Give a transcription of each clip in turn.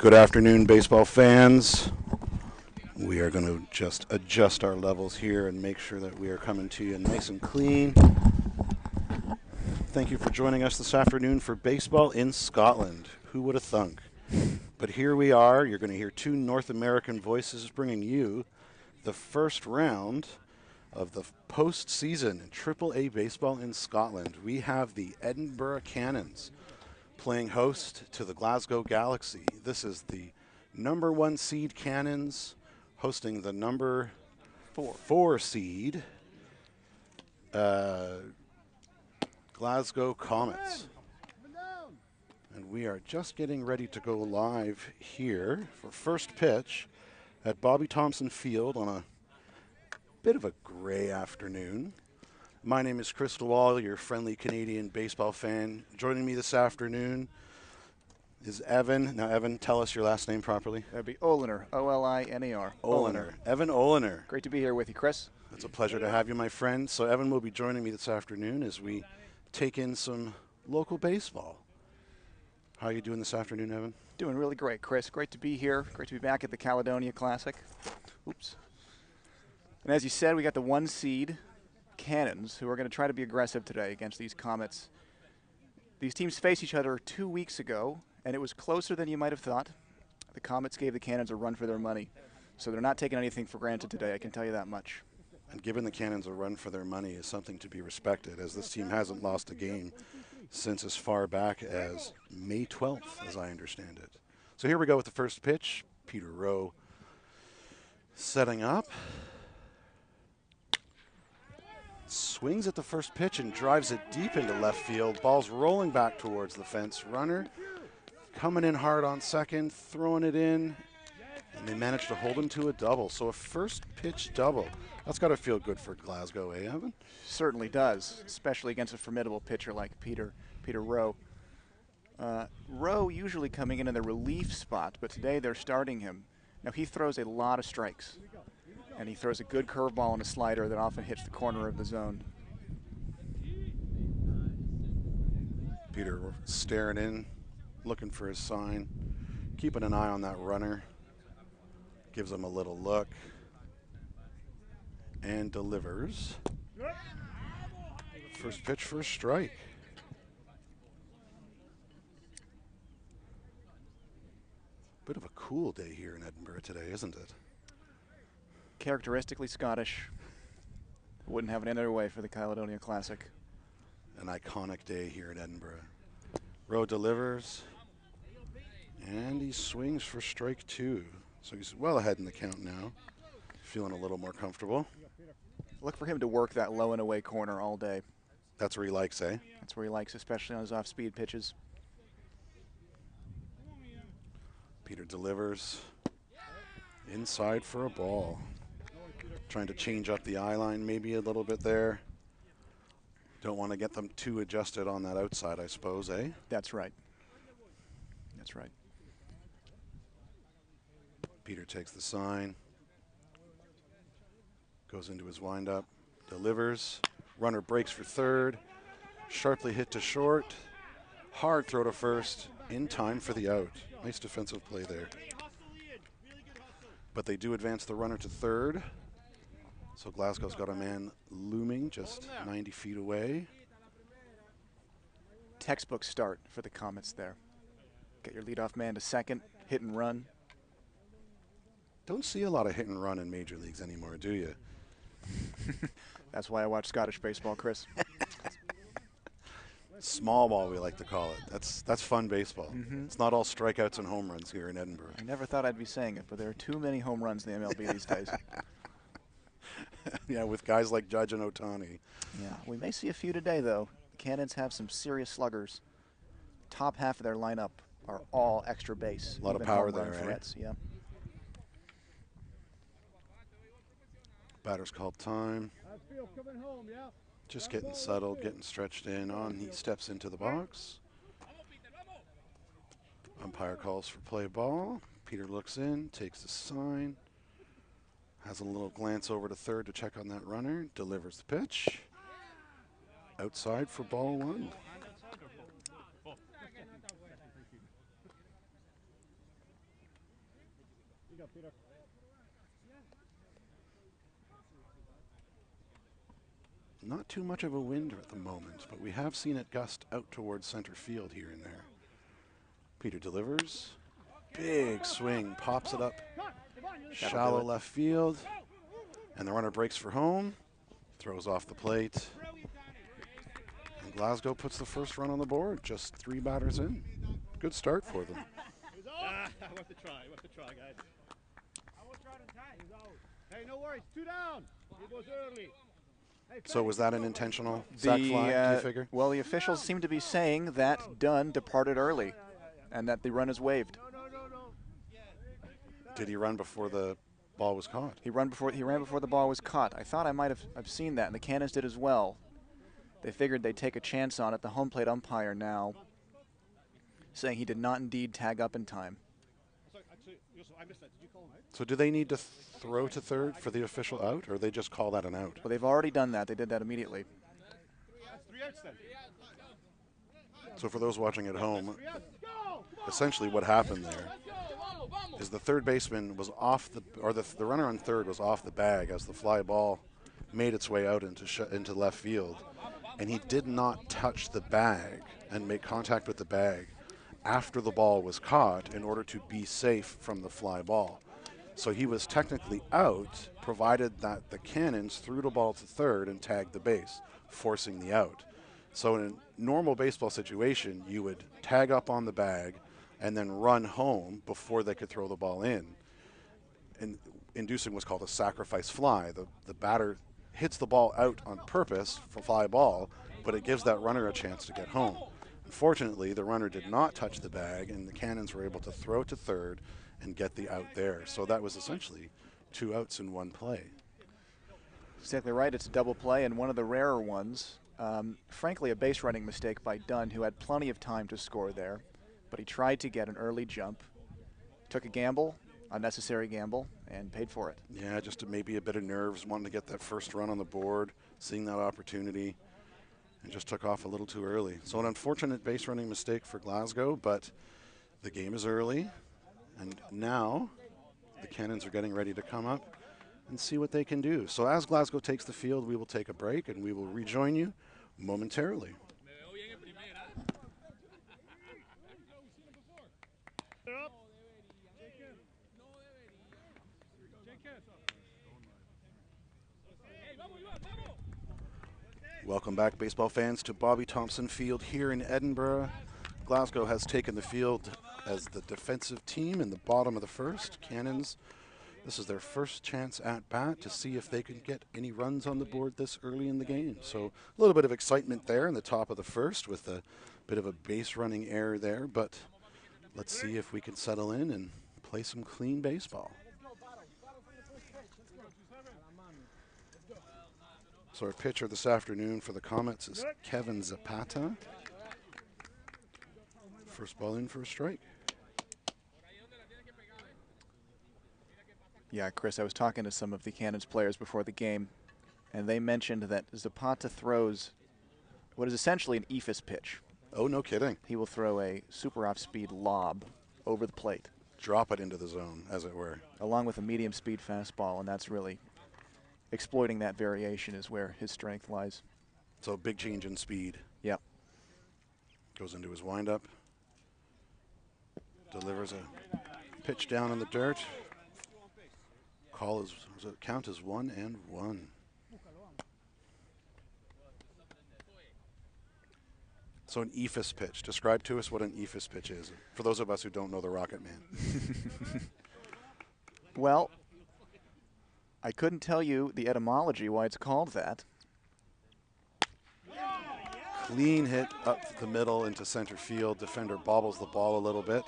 Good afternoon, baseball fans. We are going to just adjust our levels here and make sure that we are coming to you nice and clean. Thank you for joining us this afternoon for baseball in Scotland. Who would have thunk? But here we are. You're going to hear two North American voices bringing you the first round of the postseason in AAA baseball in Scotland. We have the Edinburgh Cannons playing host to the Glasgow Galaxy. This is the number 1 seed Cannons hosting the number 4 seed Glasgow Comets. And we are just getting ready to go live here for first pitch at Bobby Thompson Field on a bit of a gray afternoon. My name is Chris DeWall, your friendly Canadian baseball fan. Joining me this afternoon is Evan. Now, Evan, tell us your last name properly. That'd be Oliner, O-L-I-N-E-R. Oliner. Evan Oliner. Great to be here with you, Chris. It's a pleasure to have you, my friend. So Evan will be joining me this afternoon as we take in some local baseball. How are you doing this afternoon, Evan? Doing really great, Chris. Great to be here. Great to be back at the Caledonia Classic. Oops. And as you said, we got the 1 seed Cannons, who are going to try to be aggressive today against these Comets. These teams faced each other 2 weeks ago, and it was closer than you might have thought. The Comets gave the Cannons a run for their money, so they're not taking anything for granted today, I can tell you that much. And giving the Cannons a run for their money is something to be respected, as this team hasn't lost a game since as far back as May 12th, as I understand it. So here we go with the first pitch. Peter Rowe setting up. Swings at the first pitch and drives it deep into left field. Ball's rolling back towards the fence. Runner coming in hard on second, throwing it in, and they managed to hold him to a double. So a first pitch double. That's got to feel good for Glasgow, eh, Evan? Certainly does, especially against a formidable pitcher like Peter Rowe. Rowe usually coming in the relief spot, but today they're starting him. Now, he throws a lot of strikes, and he throws a good curveball and a slider that often hits the corner of the zone. Peter staring in, looking for his sign, keeping an eye on that runner. Gives him a little look and delivers. First pitch for a strike. Bit of a cool day here in Edinburgh today, isn't it? Characteristically Scottish. Wouldn't have it any other way for the Caledonia Classic. An iconic day here in Edinburgh. Rowe delivers, and he swings for strike 2. So he's well ahead in the count now, feeling a little more comfortable. Look for him to work that low and away corner all day. That's where he likes, eh? That's where he likes, especially on his off-speed pitches. Peter delivers inside for a ball. Trying to change up the eye line maybe a little bit there. Don't want to get them too adjusted on that outside, I suppose, eh? That's right. That's right. Peter takes the sign. Goes into his windup. Delivers. Runner breaks for third. Sharply hit to short. Hard throw to first. In time for the out. Nice defensive play there. But they do advance the runner to third. So Glasgow's got a man looming just 90 feet away. Textbook start for the Comets there. Get your leadoff man to second, hit and run. Don't see a lot of hit and run in major leagues anymore, do you? That's why I watch Scottish baseball, Chris. Small ball, we like to call it. That's fun baseball. It's not all strikeouts and home runs here in Edinburgh. I never thought I'd be saying it, but there are too many home runs in the MLB these days. Yeah, with guys like Judge and Ohtani. Yeah, we may see a few today, though. The Cannons have some serious sluggers. Top half of their lineup are all extra base. A lot of power there, right? Yeah. Batter's called time. Just getting settled, getting stretched in on. He steps into the box. Umpire calls for play ball. Peter looks in, takes the sign. Has a little glance over to third to check on that runner. Delivers the pitch. Outside for ball 1. Not too much of a wind at the moment, but we have seen it gust out towards center field here and there. Peter delivers. Big swing, pops it up. Shallow left field. And the runner breaks for home. Throws off the plate. And Glasgow puts the first run on the board, just 3 batters in. Good start for them. Worth a try, guys. Hey, no worries, 2 down. It was early. So was that an intentional sac fly, do you figure? Well, the officials seem to be saying that Dunn departed early and that the run is waived. Did he run before the ball was caught? He ran before the ball was caught. I thought I might have seen that, and the Cannons did as well. They figured they'd take a chance on it. The home plate umpire now saying he did not indeed tag up in time. So do they need to throw to third for the official out, or they just call that an out? Well, they've already done that. They did that immediately. So for those watching at home, essentially what happened there is the third baseman was off the runner on third was off the bag as the fly ball made its way out into left field, and he did not touch the bag and make contact with the bag after the ball was caught in order to be safe from the fly ball. So he was technically out, provided that the Cannons threw the ball to third and tagged the base, forcing the out. So in a normal baseball situation, you would tag up on the bag and then run home before they could throw the ball in. And inducing what's called a sacrifice fly. The batter hits the ball out on purpose for fly ball, but it gives that runner a chance to get home. Unfortunately, the runner did not touch the bag, and the Cannons were able to throw to third and get the out there. So that was essentially 2 outs in 1 play. Exactly right. It's a double play, and one of the rarer ones. Frankly, a base running mistake by Dunn, who had plenty of time to score there, but he tried to get an early jump, took a gamble, unnecessary gamble, and paid for it. Yeah, just maybe a bit of nerves, wanting to get that first run on the board, seeing that opportunity, and just took off a little too early. So an unfortunate base running mistake for Glasgow, but the game is early, and now the Cannons are getting ready to come up and see what they can do. So as Glasgow takes the field, we will take a break, and we will rejoin you momentarily. Welcome back, baseball fans, to Bobby Thompson Field here in Edinburgh. Glasgow has taken the field as the defensive team in the bottom of the first. Cannons, this is their first chance at bat to see if they can get any runs on the board this early in the game. So a little bit of excitement there in the top of the first with a bit of a base running error there, but let's see if we can settle in and play some clean baseball. So our pitcher this afternoon for the Comets is Kevin Zapata. First ball in for a strike. Yeah, Chris, I was talking to some of the Cannons players before the game, and they mentioned that Zapata throws what is essentially an ephus pitch. Oh, no kidding. He will throw a super off-speed lob over the plate. Drop it into the zone, as it were. Along with a medium-speed fastball, and that's really exploiting that variation is where his strength lies. So big change in speed. Yep. Goes into his windup. Delivers a pitch down in the dirt. Count is 1-1. So an ephus pitch. Describe to us what an ephus pitch is, for those of us who don't know the Rocket Man. Well, I couldn't tell you the etymology why it's called that. Clean hit up the middle into center field. Defender bobbles the ball a little bit.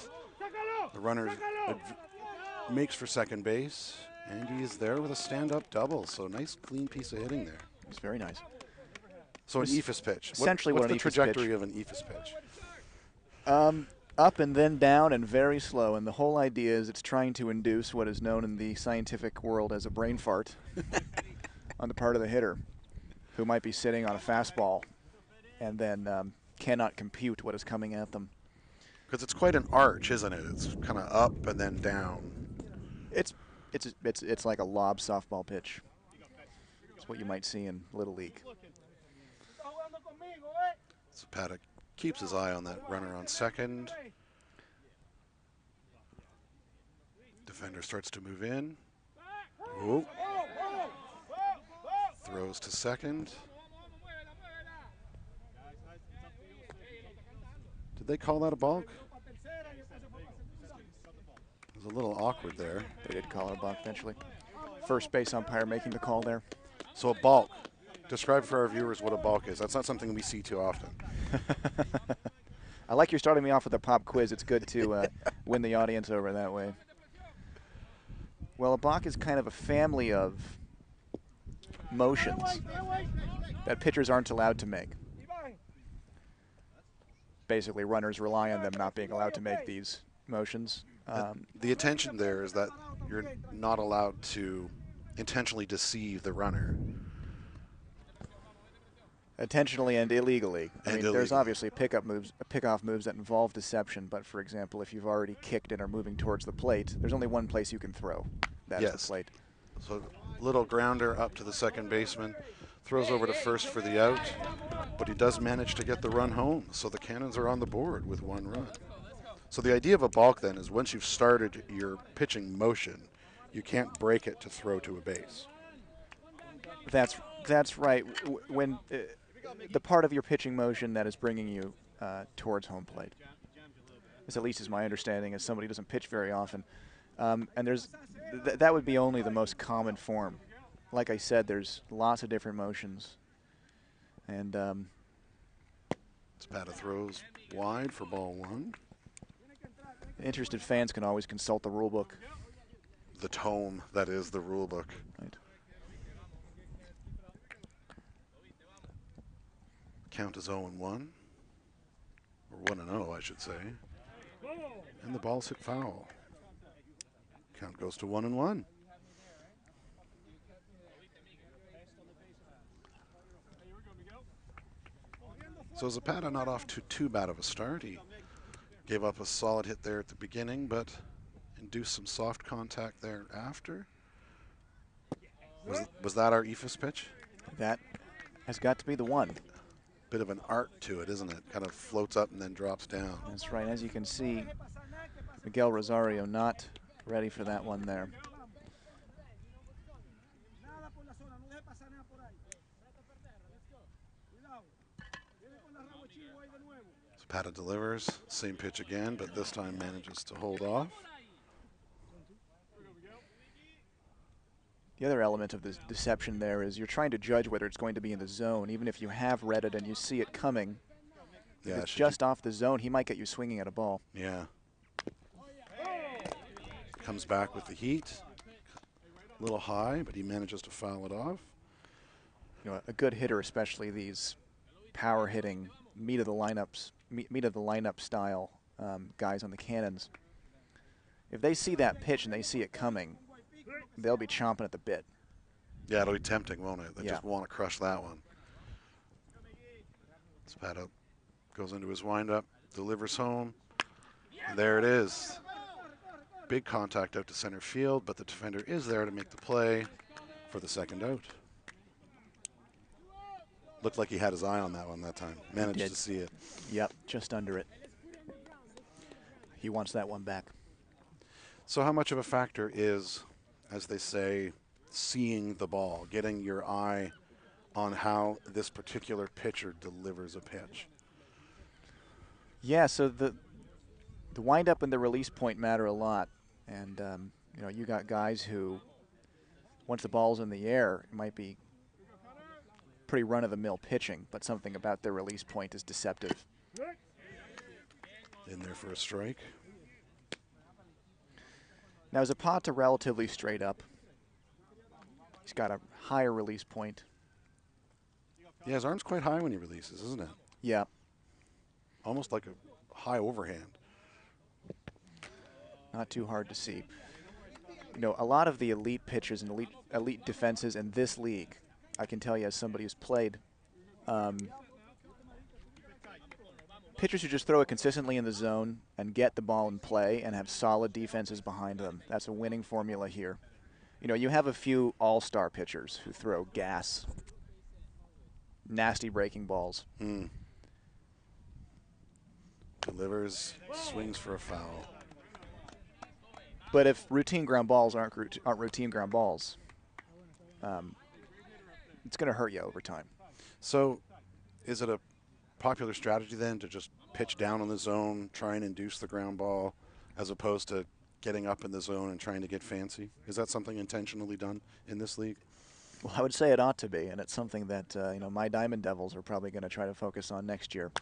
The runner makes for second base, and he is there with a stand-up double. So nice, clean piece of hitting there. It's very nice. So an ephus pitch. Essentially, what's what an the ephus trajectory pitch? of an ephus pitch? Up and then down and very slow. And the whole idea is it's trying to induce what is known in the scientific world as a brain fart on the part of the hitter, who might be sitting on a fastball and then cannot compute what is coming at them. Because it's quite an arch, isn't it? It's kind of up and then down. It's like a lob softball pitch. It's what you might see in Little League. Zapata keeps his eye on that runner on second. Defender starts to move in. Ooh. Throws to second. Did they call that a balk? It was a little awkward there. They did call it a balk eventually. First base umpire making the call there. So a balk. Describe for our viewers what a balk is. That's not something we see too often. I like you're starting me off with a pop quiz. It's good to win the audience over that way. Well, a balk is kind of a family of motions that pitchers aren't allowed to make. Basically, runners rely on them not being allowed to make these motions. The intention there is that you're not allowed to intentionally deceive the runner. Intentionally and illegally. And there's obviously pickoff moves that involve deception, but for example, if you've already kicked and are moving towards the plate, there's only one place you can throw. That's the plate. So little grounder up to the second baseman, throws over to first for the out, but he does manage to get the run home, so the Cannons are on the board with one run. So the idea of a balk then is once you've started your pitching motion, you can't break it to throw to a base. That's right. When the part of your pitching motion that is bringing you towards home plate. This at least is my understanding, as somebody who doesn't pitch very often. And there's that would be only the most common form. Like I said, there's lots of different motions. And Zapata throws wide for ball one. Interested fans can always consult the rule book. The tome that is the rule book. Right. Count is 0-1, or 1-0, I should say. And the ball's hit foul. Count goes to 1-1. So Zapata not off to too bad of a start. He gave up a solid hit there at the beginning, but induced some soft contact there after. Was that our ephus pitch? That has got to be the one. Bit of an art to it, isn't it? Kind of floats up and then drops down. That's right. As you can see, Miguel Rosario not ready for that one there. Zapata delivers, same pitch again, but this time manages to hold off. The other element of this deception there is you're trying to judge whether it's going to be in the zone, even if you have read it and you see it coming. Yeah, if it's just off the zone, he might get you swinging at a ball. Yeah. Comes back with the heat. A little high, but he manages to foul it off. You know, a good hitter, especially these power hitting, meat of the lineup style guys on the Cannons. If they see that pitch and they see it coming, they'll be chomping at the bit. Yeah, it'll be tempting, won't it? They just want to crush that one. Zapata goes into his windup, delivers home. And there it is. Big contact out to center field, but the defender is there to make the play for the second out. Looked like he had his eye on that one that time. Managed to see it. Yep, just under it. He wants that one back. So how much of a factor is, as they say, seeing the ball, getting your eye on how this particular pitcher delivers a pitch? Yeah, so the windup and the release point matter a lot. And, you know, you got guys who, once the ball's in the air, it might be pretty run-of-the-mill pitching, but something about their release point is deceptive. In there for a strike. Now, Zapata relatively straight up. He's got a higher release point. Yeah, his arm's quite high when he releases, isn't it? Yeah. Almost like a high overhand. Not too hard to see. You know, a lot of the elite pitchers and elite defenses in this league, I can tell you as somebody who's played, pitchers who just throw it consistently in the zone and get the ball in play and have solid defenses behind them. That's a winning formula here. You know, you have a few all-star pitchers who throw gas, nasty breaking balls. Delivers, swings for a foul. But if routine ground balls aren't routine ground balls, it's going to hurt you over time. So is it a popular strategy then to just pitch down on the zone, try and induce the ground ball, as opposed to getting up in the zone and trying to get fancy? Is that something intentionally done in this league? Well, I would say it ought to be, and it's something that you know, my Diamond Devils are probably going to try to focus on next year.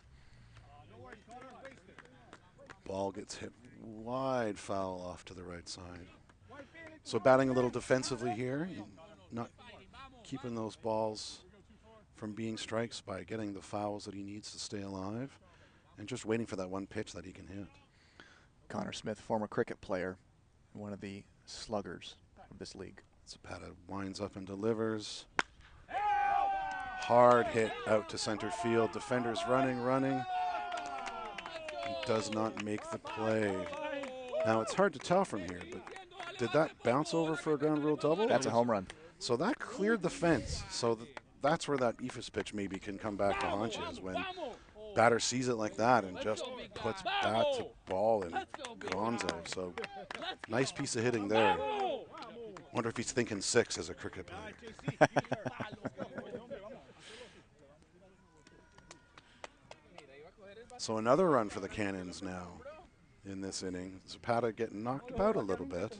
Ball gets hit wide, foul off to the right side. So batting a little defensively here, not keeping those balls from being strikes by getting the fouls that he needs to stay alive, and just waiting for that one pitch that he can hit. Connor Smith, former cricket player, one of the sluggers of this league. Zapata winds up and delivers. Hard hit out to center field. Defenders running. He does not make the play. Now it's hard to tell from here, but did that bounce over for a ground rule double? That's a home run. So that cleared the fence. So that's where that eephus pitch maybe can come back to haunt you, is when batter sees it like that and just puts bat to ball and gonzo. So nice piece of hitting there. Wonder if he's thinking 6 as a cricket player. So another run for the Cannons now in this inning. Zapata getting knocked about a little bit.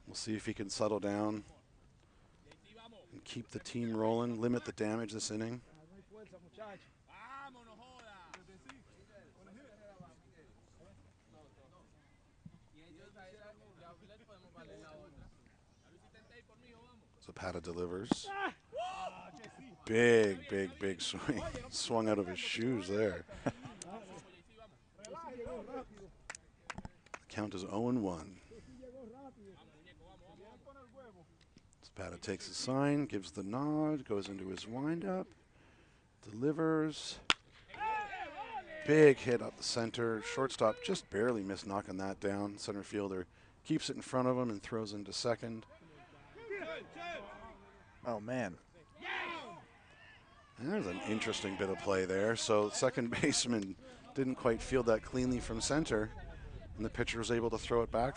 We'll see if he can settle down and keep the team rolling, limit the damage this inning. Zapata delivers. Big swing. Swung out of his shoes there. Count is 0-1. Zapata takes a sign, gives the nod, goes into his windup, delivers. Big hit up the center. Shortstop just barely missed knocking that down. Center fielder keeps it in front of him and throws into second. Oh, man. And there's an interesting bit of play there. So second baseman didn't quite field that cleanly from center, and the pitcher was able to throw it back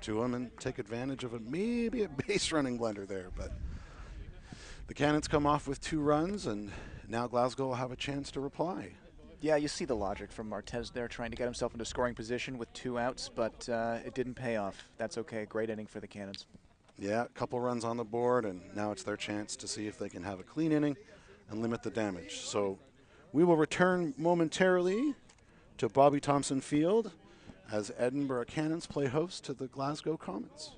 to him and take advantage of maybe a base running blunder there. But the Cannons come off with 2 runs, and now Glasgow will have a chance to reply. Yeah, you see the logic from Martez there, trying to get himself into scoring position with 2 outs, but it didn't pay off. That's okay. Great inning for the Cannons. Yeah, a couple runs on the board, and now it's their chance to see if they can have a clean inning and limit the damage. So we will return momentarily to Bobby Thompson Field as Edinburgh Cannons play host to the Glasgow Comets.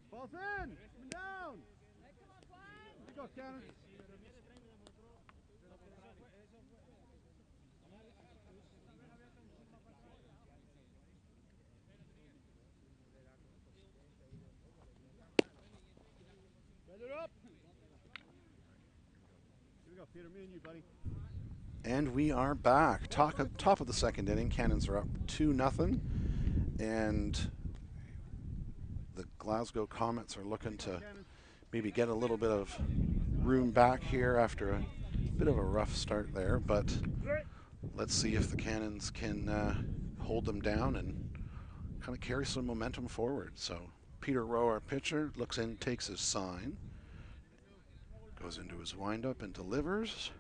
Balls in, down. Here you go, Cannons. Up. Here we go, Peter, me and you, buddy. And we are back. Top of the second inning. Cannons are up 2-0. And the Glasgow Comets are looking to maybe get a little bit of room back here after a bit of a rough start there. But let's see if the Cannons can hold them down and kind of carry some momentum forward. So Peter Rowe, our pitcher, looks in, takes his sign, goes into his windup and delivers.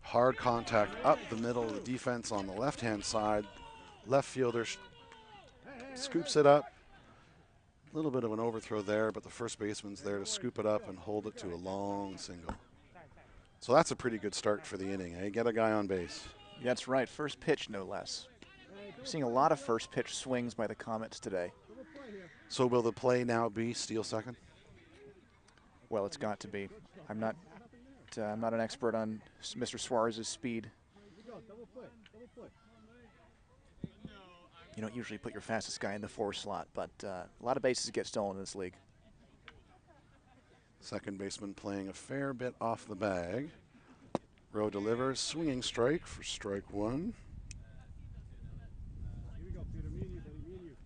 Hard contact up the middle of the defense on the left-hand side. Left fielder scoops it up. A little bit of an overthrow there, but the first baseman's there to scoop it up and hold it to a long single. So that's a pretty good start for the inning, eh? Get a guy on base. That's right. First pitch, no less. We're seeing a lot of first pitch swings by the Comets today. So will the play now be steal second? Well, it's got to be. I'm not an expert on Mr. Suarez's speed. go. Double play. Double play. You don't usually put your fastest guy in the 4 slot, but a lot of bases get stolen in this league. Second baseman playing a fair bit off the bag. Rowe delivers, swinging strike for strike 1. Here we go, Peter. Me and you, buddy. Me and you.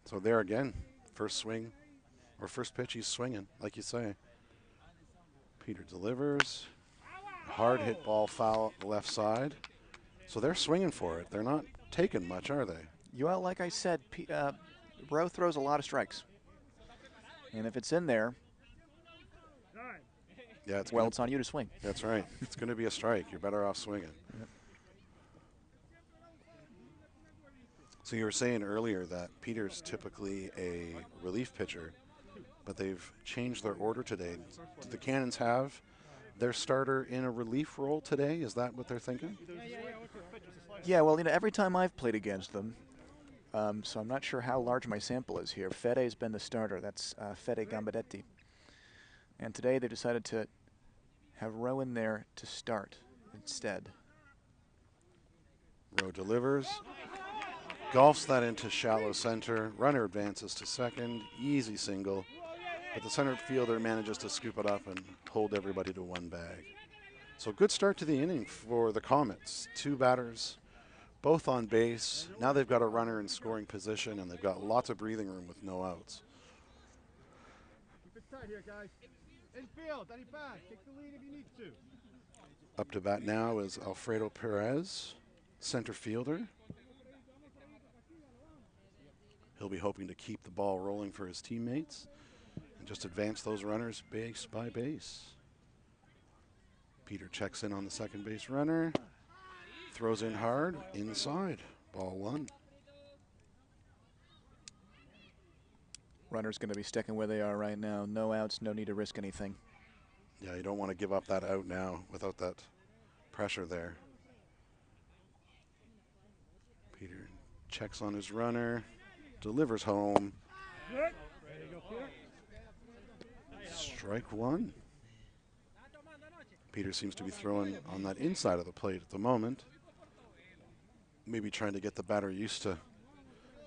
So there again, first swing, or first pitch, he's swinging, like you say. Peter delivers. Hard hit ball foul the left side. So they're swinging for it. They're not taking much, are they? Well, like I said, Rowe throws a lot of strikes. And if it's in there, Yeah, it's on you to swing. That's right. It's going to be a strike. You're better off swinging. Yep. So you were saying earlier that Peter's typically a relief pitcher, but they've changed their order today. Do the Cannons have their starter in a relief role today? Is that what they're thinking? Yeah, well, every time I've played against them, so I'm not sure how large my sample is here. Fede's been the starter. That's Fede Gambadetti. And today they decided to have Rowe in there to start instead. Rowe delivers. Golfs that into shallow center. Runner advances to second. Easy single. But the center fielder manages to scoop it up and hold everybody to one bag. So good start to the inning for the Comets. 2 batters, both on base. Now they've got a runner in scoring position, and they've got lots of breathing room with no outs. Keep it tight here, guys. Infield, any back. Take the lead if you need to. Up to bat now is Alfredo Perez, center fielder. He'll be hoping to keep the ball rolling for his teammates and just advance those runners base by base. Peter checks in on the second base runner, throws in hard, inside, ball 1. Runner's going to be sticking where they are right now. No outs, no need to risk anything. Yeah, you don't want to give up that out now without that pressure there. Peter checks on his runner, delivers home. There you go, Peter. Strike 1. Peter seems to be throwing on that inside of the plate at the moment. Maybe trying to get the batter used to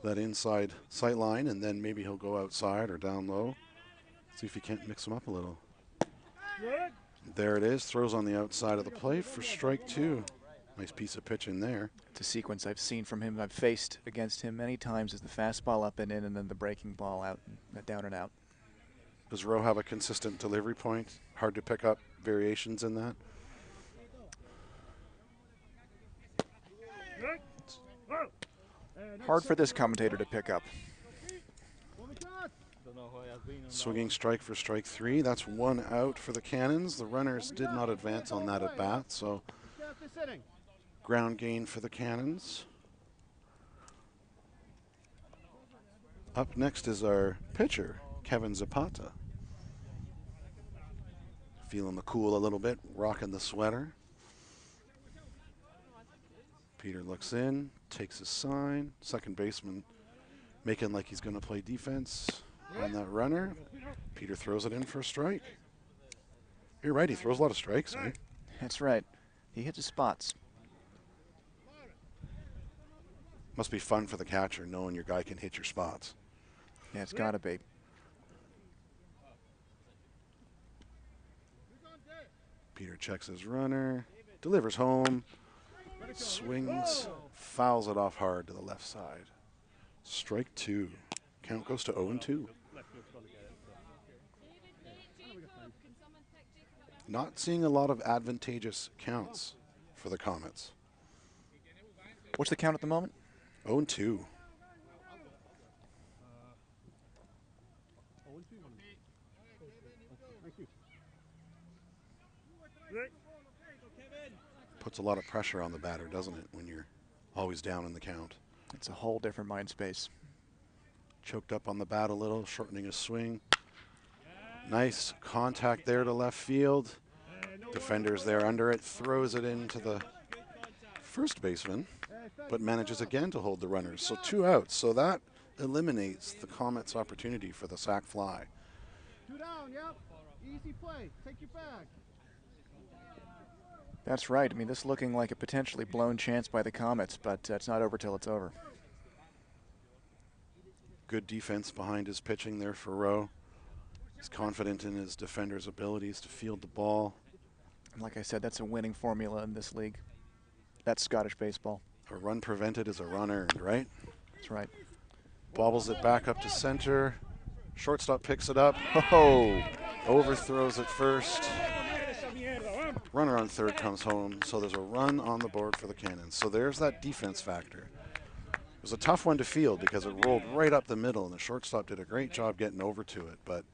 that inside sight line, and then maybe he'll go outside or down low. See if he can't mix them up a little. Good. There it is. Throws on the outside of the plate for strike 2. Nice piece of pitch in there. It's a sequence I've seen from him. I've faced against him many times. Is the fastball up and in, and then the breaking ball out, down and out. Does Rowe have a consistent delivery point? Hard to pick up variations in that? Good. Whoa. Hard for this commentator to pick up. Swinging strike for strike 3. That's 1 out for the Cannons. The runners did not advance on that at bat, so ground gain for the Cannons. Up next is our pitcher, Kevin Zapata. Feeling the cool a little bit, rocking the sweater. Peter looks in, takes his sign. Second baseman making like he's going to play defense on that runner. Peter throws it in for a strike. You're right, he throws a lot of strikes, right? That's right. He hits his spots. Must be fun for the catcher knowing your guy can hit your spots. Yeah, it's got to be. Peter checks his runner, delivers home, swings, fouls it off hard to the left side. Strike 2. Count goes to 0-2. Not seeing a lot of advantageous counts for the Comets. What's the count at the moment? 0-2. Puts a lot of pressure on the batter, doesn't it, when you're always down in the count. It's a whole different mind space. Choked up on the bat a little, shortening his swing. Nice contact there to left field. Defender's there under it, throws it into the first baseman, but manages again to hold the runners. So 2 outs. So that eliminates the Comets' opportunity for the sac fly. 2 down, yep. Easy play. Take your back. That's right. I mean, this looking like a potentially blown chance by the Comets, but it's not over till it's over. Good defense behind his pitching there for Rowe. He's confident in his defender's abilities to field the ball. And like I said, that's a winning formula in this league. That's Scottish baseball. A run prevented is a run earned, right? That's right. Bobbles it back up to center. Shortstop picks it up. Oh, Overthrows it first. Runner on third comes home, so there's a run on the board for the Cannons. So there's that defense factor. It was a tough one to field because it rolled right up the middle, and the shortstop did a great job getting over to it. But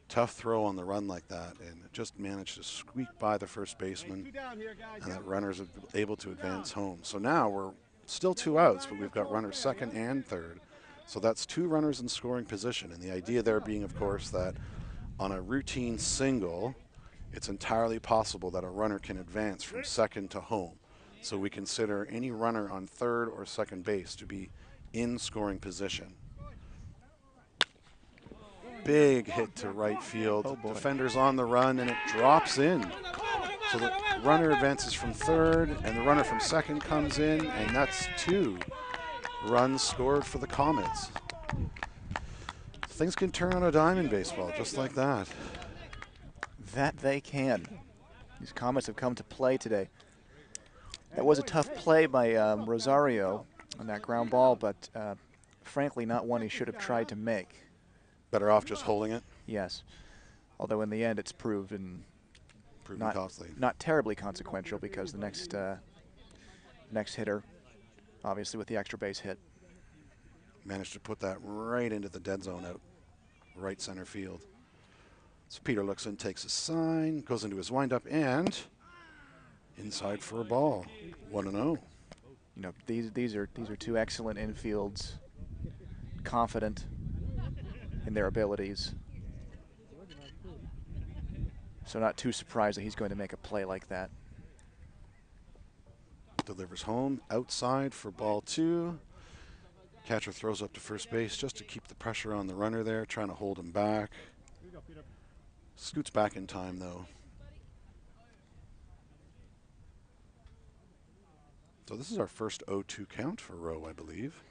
tough throw on the run like that, and it just managed to squeak by the first baseman, and that runner's able to advance home. So now we're still 2 outs, but we've got runners second and third. So that's 2 runners in scoring position, and the idea there being, of course, that on a routine single, it's entirely possible that a runner can advance from second to home. So we consider any runner on third or second base to be in scoring position. Big hit to right field. Oh boy. Defender's on the run, and it drops in. So the runner advances from third, and the runner from second comes in, and that's 2 runs scored for the Comets. Things can turn on a dime in baseball, just like that. that they can. These Comets have come to play today. That was a tough play by Rosario on that ground ball, but frankly not one he should have tried to make. Better off just holding it? Yes. Although in the end it's proven Costly. Not terribly consequential because the next hitter, obviously with the extra base hit. Managed to put that right into the dead zone out right center field. So Peter looks in, takes a sign, goes into his windup, and inside for a ball. 1-0. You know, these are 2 excellent infields, confident in their abilities. So not too surprised that he's going to make a play like that. Delivers home, outside for ball 2. Catcher throws up to first base just to keep the pressure on the runner there, trying to hold him back. Scoots back in time, though. So this is our first 0-2 count for Rowe, I believe.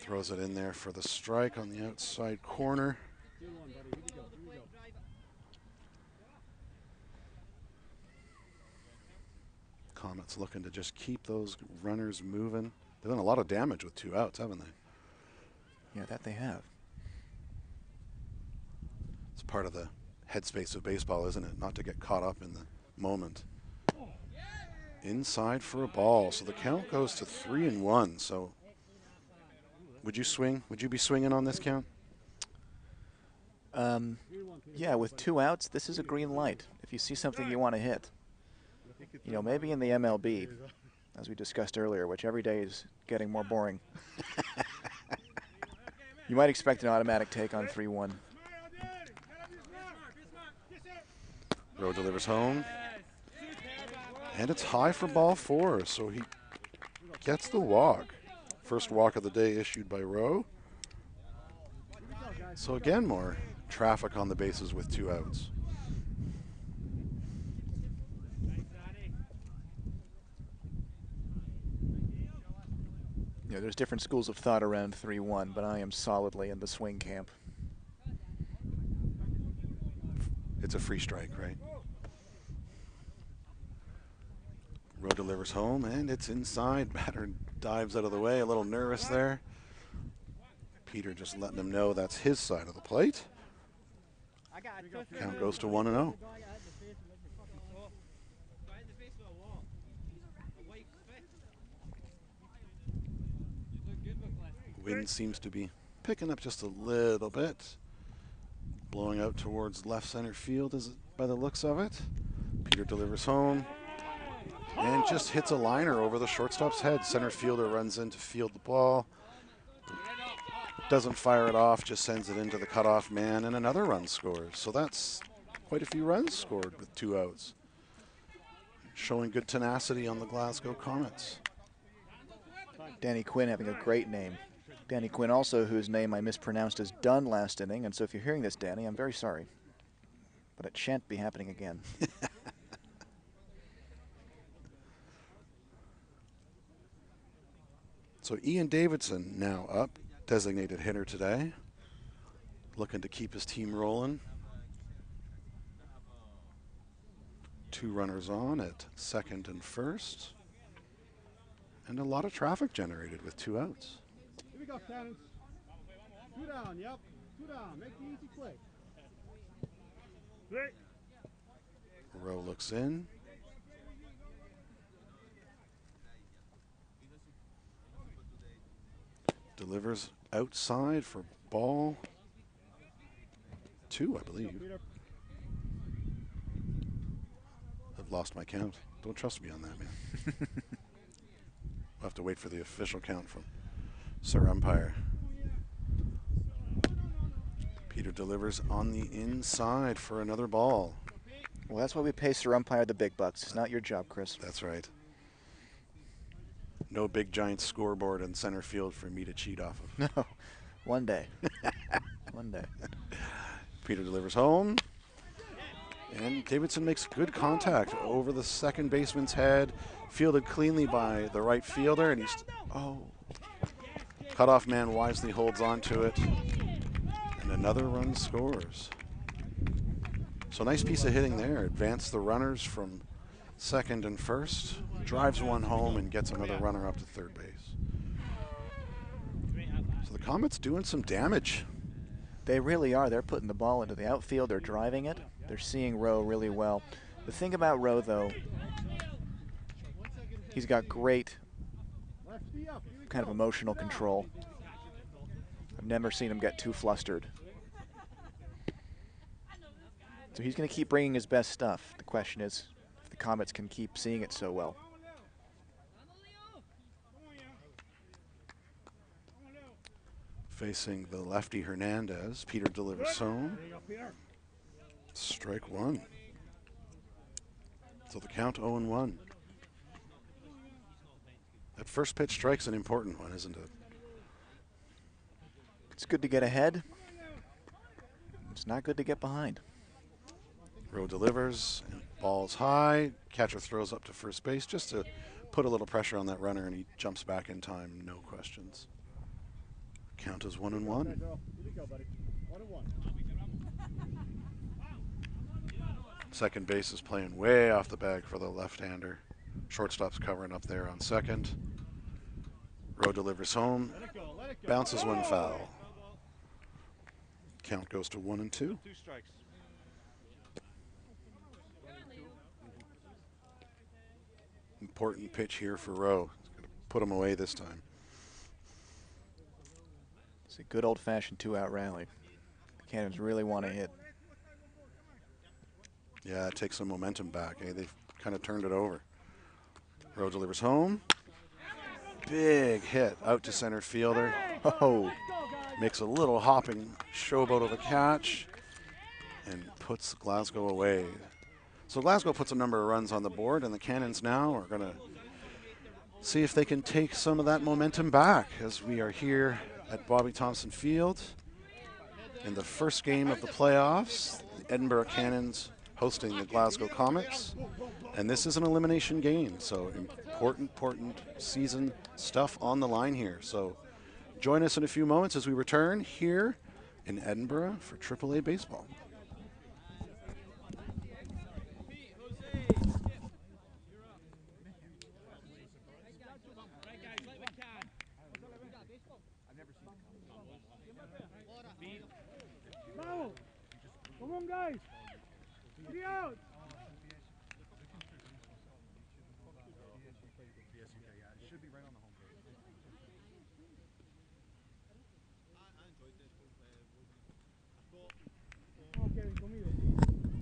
Throws it in there for the strike on the outside corner. Comets looking to just keep those runners moving. They've done a lot of damage with 2 outs, haven't they? Yeah, that they have. It's part of the headspace of baseball, isn't it? Not to get caught up in the moment. Inside for a ball. So the count goes to 3-1. So would you swing? Would you be swinging on this count? Yeah, with 2 outs, this is a green light. If you see something you want to hit. You know, maybe in the MLB, as we discussed earlier, which every day is getting more boring. You might expect an automatic take on 3-1. Rowe delivers home. And it's high for ball 4, so he gets the walk. First walk of the day issued by Rowe. So again, more traffic on the bases with 2 outs. You know, there's different schools of thought around 3-1, but I am solidly in the swing camp. It's a free strike, right? Rowe delivers home, and it's inside. Batter dives out of the way, a little nervous there. Peter just letting him know that's his side of the plate. Count goes to 1-0. Wind seems to be picking up just a little bit. Blowing out towards left center field by the looks of it. Peter delivers home and just hits a liner over the shortstop's head. Center fielder runs in to field the ball. Doesn't fire it off, just sends it into the cutoff man, and another run scores. So that's quite a few runs scored with 2 outs. Showing good tenacity on the Glasgow Comets. Danny Quinn having a great name. Danny Quinn also, whose name I mispronounced as Dunn last inning. And so if you're hearing this, Danny, I'm very sorry. But it shan't be happening again. So Ian Davidson now up, designated hitter today. Looking to keep his team rolling. 2 runners on at second and first. And a lot of traffic generated with 2 outs. Here we go, Cannons. 2 down, yep. 2 down. Make the easy play. Play. Rowe looks in. Delivers outside for ball 2, I believe. I've lost my count. Don't trust me on that, man. We'll have to wait for the official count from Sir Umpire. Peter delivers on the inside for another ball. Well, that's why we pay Sir Umpire the big bucks. It's not your job, Chris. That's right. No big giant scoreboard in center field for me to cheat off of. No, one day. One day. Peter delivers home. And Davidson makes good contact over the second baseman's head. Fielded cleanly by the right fielder. And he's, cutoff man wisely holds on to it. And another run scores. So nice piece of hitting there. Advance the runners from second and first. Drives one home and gets another runner up to third base. So the Comets doing some damage. They really are. They're putting the ball into the outfield. They're driving it. They're seeing Rowe really well. The thing about Rowe, though, he's got great kind of emotional control. I've never seen him get too flustered. So he's going to keep bringing his best stuff. The question is if the Comets can keep seeing it so well. Facing the lefty Hernandez, Peter delivers home. Strike 1. So the count 0-1. That first pitch strike's an important one, isn't it? It's good to get ahead. It's not good to get behind. Rowe delivers, and ball's high. Catcher throws up to first base just to put a little pressure on that runner, and he jumps back in time, no questions. Count is 1-1. Here we go, buddy. 1-1. Second base is playing way off the bag for the left-hander. Shortstop's covering up there on second. Rowe delivers home. Bounces one foul. Count goes to 1-2. 2 strikes. Important pitch here for Rowe. He's going to put him away this time. It's a good old-fashioned 2-out rally. The Cannons really want to hit. Yeah, it takes some momentum back. They've kind of turned it over. Rowe delivers home. Big hit out to center fielder. Oh, Makes a little hopping showboat of a catch and puts Glasgow away. So Glasgow puts a number of runs on the board, and the Cannons now are going to see if they can take some of that momentum back as we are here at Bobby Thompson Field in the first game of the playoffs. The Edinburgh Cannons hosting the Glasgow Comets. And this is an elimination game, so important season stuff on the line here. So join us in a few moments as we return here in Edinburgh for AAA baseball. Come on, guys. 3 outs.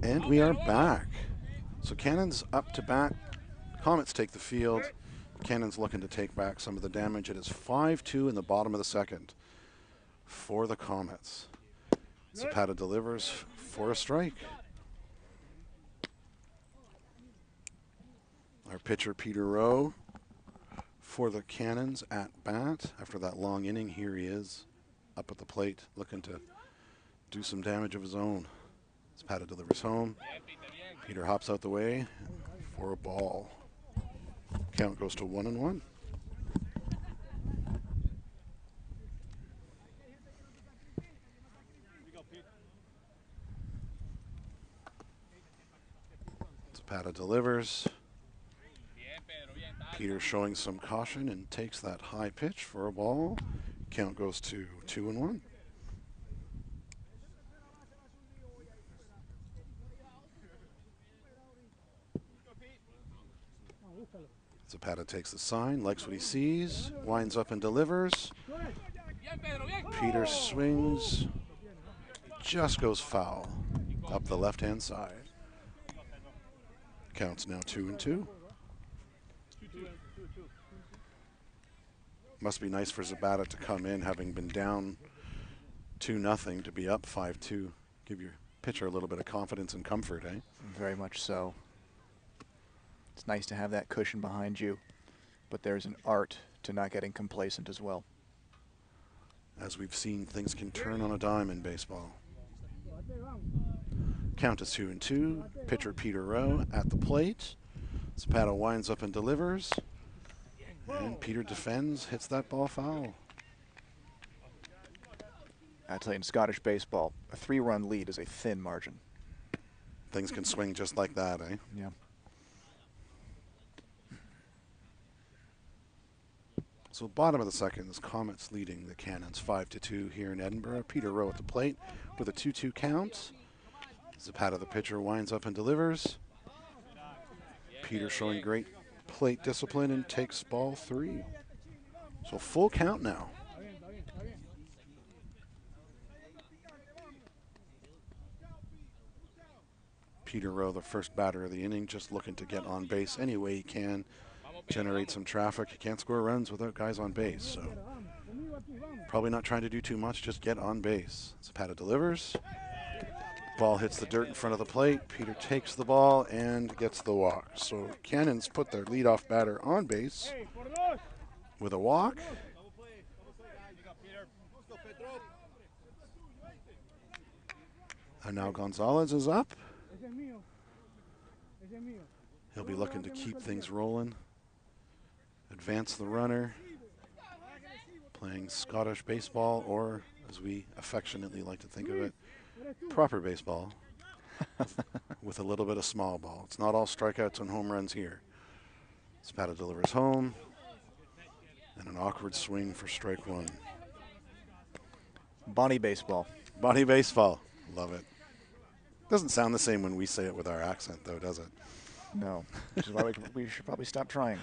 And we are back. So Cannons up to bat. Comets take the field. Cannons looking to take back some of the damage. It is 5-2 in the bottom of the second for the Comets. Zapata delivers for a strike. Our pitcher, Peter Rowe, for the Cannons at bat. After that long inning, here he is up at the plate looking to do some damage of his own. Zapata delivers home. Peter hops out the way for a ball. Count goes to 1-1. Zapata delivers. Peter showing some caution and takes that high pitch for a ball. Count goes to 2-1. Zapata takes the sign, likes what he sees, winds up and delivers. Peter swings, just goes foul up the left-hand side. Counts now 2-2. Must be nice for Zapata to come in having been down 2-0 to be up 5-2. Give your pitcher a little bit of confidence and comfort, eh? Very much so. It's nice to have that cushion behind you, but there's an art to not getting complacent as well. As we've seen, things can turn on a dime in baseball. Count is 2-2. Pitcher Peter Rowe at the plate. Zapata winds up and delivers. And Peter defends, hits that ball foul. I tell you, in Scottish baseball, a 3-run lead is a thin margin. Things can swing just like that, eh? Yeah. So bottom of the second is Comets leading the Cannons 5-2 here in Edinburgh. Peter Rowe at the plate with a 2-2 count. Zapata, the pitcher, winds up and delivers. Peter showing great plate discipline and takes ball 3. So full count now. Peter Rowe, the first batter of the inning, just looking to get on base any way he can. Generate some traffic. You can't score runs without guys on base, so probably not trying to do too much, just get on base. Zapata delivers. Ball hits the dirt in front of the plate. Peter takes the ball and gets the walk. So Cannons put their leadoff batter on base with a walk. And now Gonzalez is up. He'll be looking to keep things rolling. Advance the runner, playing Scottish baseball, or as we affectionately like to think of it, proper baseball with a little bit of small ball. It's not all strikeouts and home runs here. Zapata delivers home, and an awkward swing for strike 1. Bonnie baseball. Bonnie baseball. Love it. Doesn't sound the same when we say it with our accent, though, does it? No, which is why we should probably stop trying.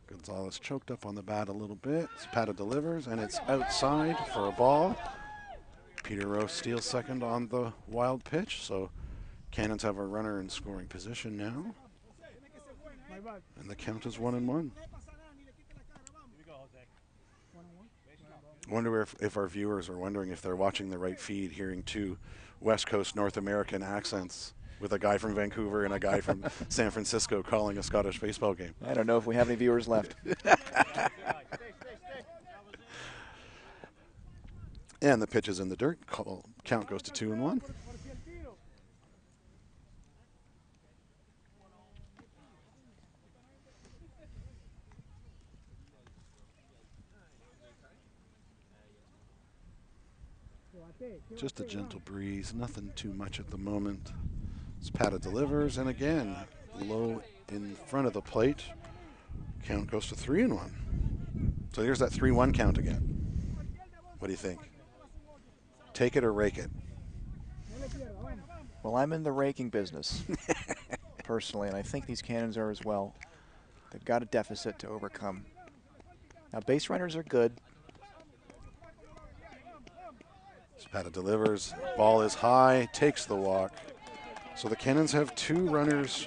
Gonzalez choked up on the bat a little bit. Zapata delivers, and it's outside for a ball. Peter Rowe steals second on the wild pitch, so Cannons have a runner in scoring position now. And the count is 1-1. I wonder if our viewers are wondering if they're watching the right feed, hearing 2 West Coast North American accents with a guy from Vancouver and a guy from San Francisco calling a Scottish baseball game. I don't know if we have any viewers left. And the pitch is in the dirt. Count goes to 2-1. Just a gentle breeze, nothing too much at the moment. Zapata delivers, and again, low in front of the plate. Count goes to 3-1. So here's that 3-1 count again. What do you think? Take it or rake it? Well, I'm in the raking business, personally, and I think these Cannons are as well. They've got a deficit to overcome. Now, base runners are good. Zapata delivers, ball is high, takes the walk. So the Cannons have 2 runners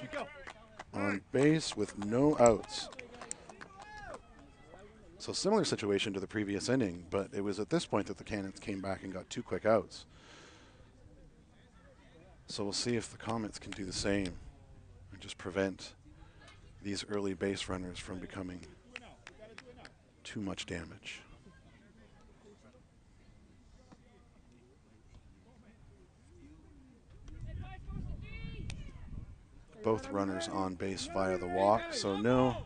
on base with no outs. So similar situation to the previous inning, but it was at this point that the Cannons came back and got 2 quick outs. So we'll see if the Comets can do the same and just prevent these early base runners from becoming too much damage. Both runners on base via the walk, so no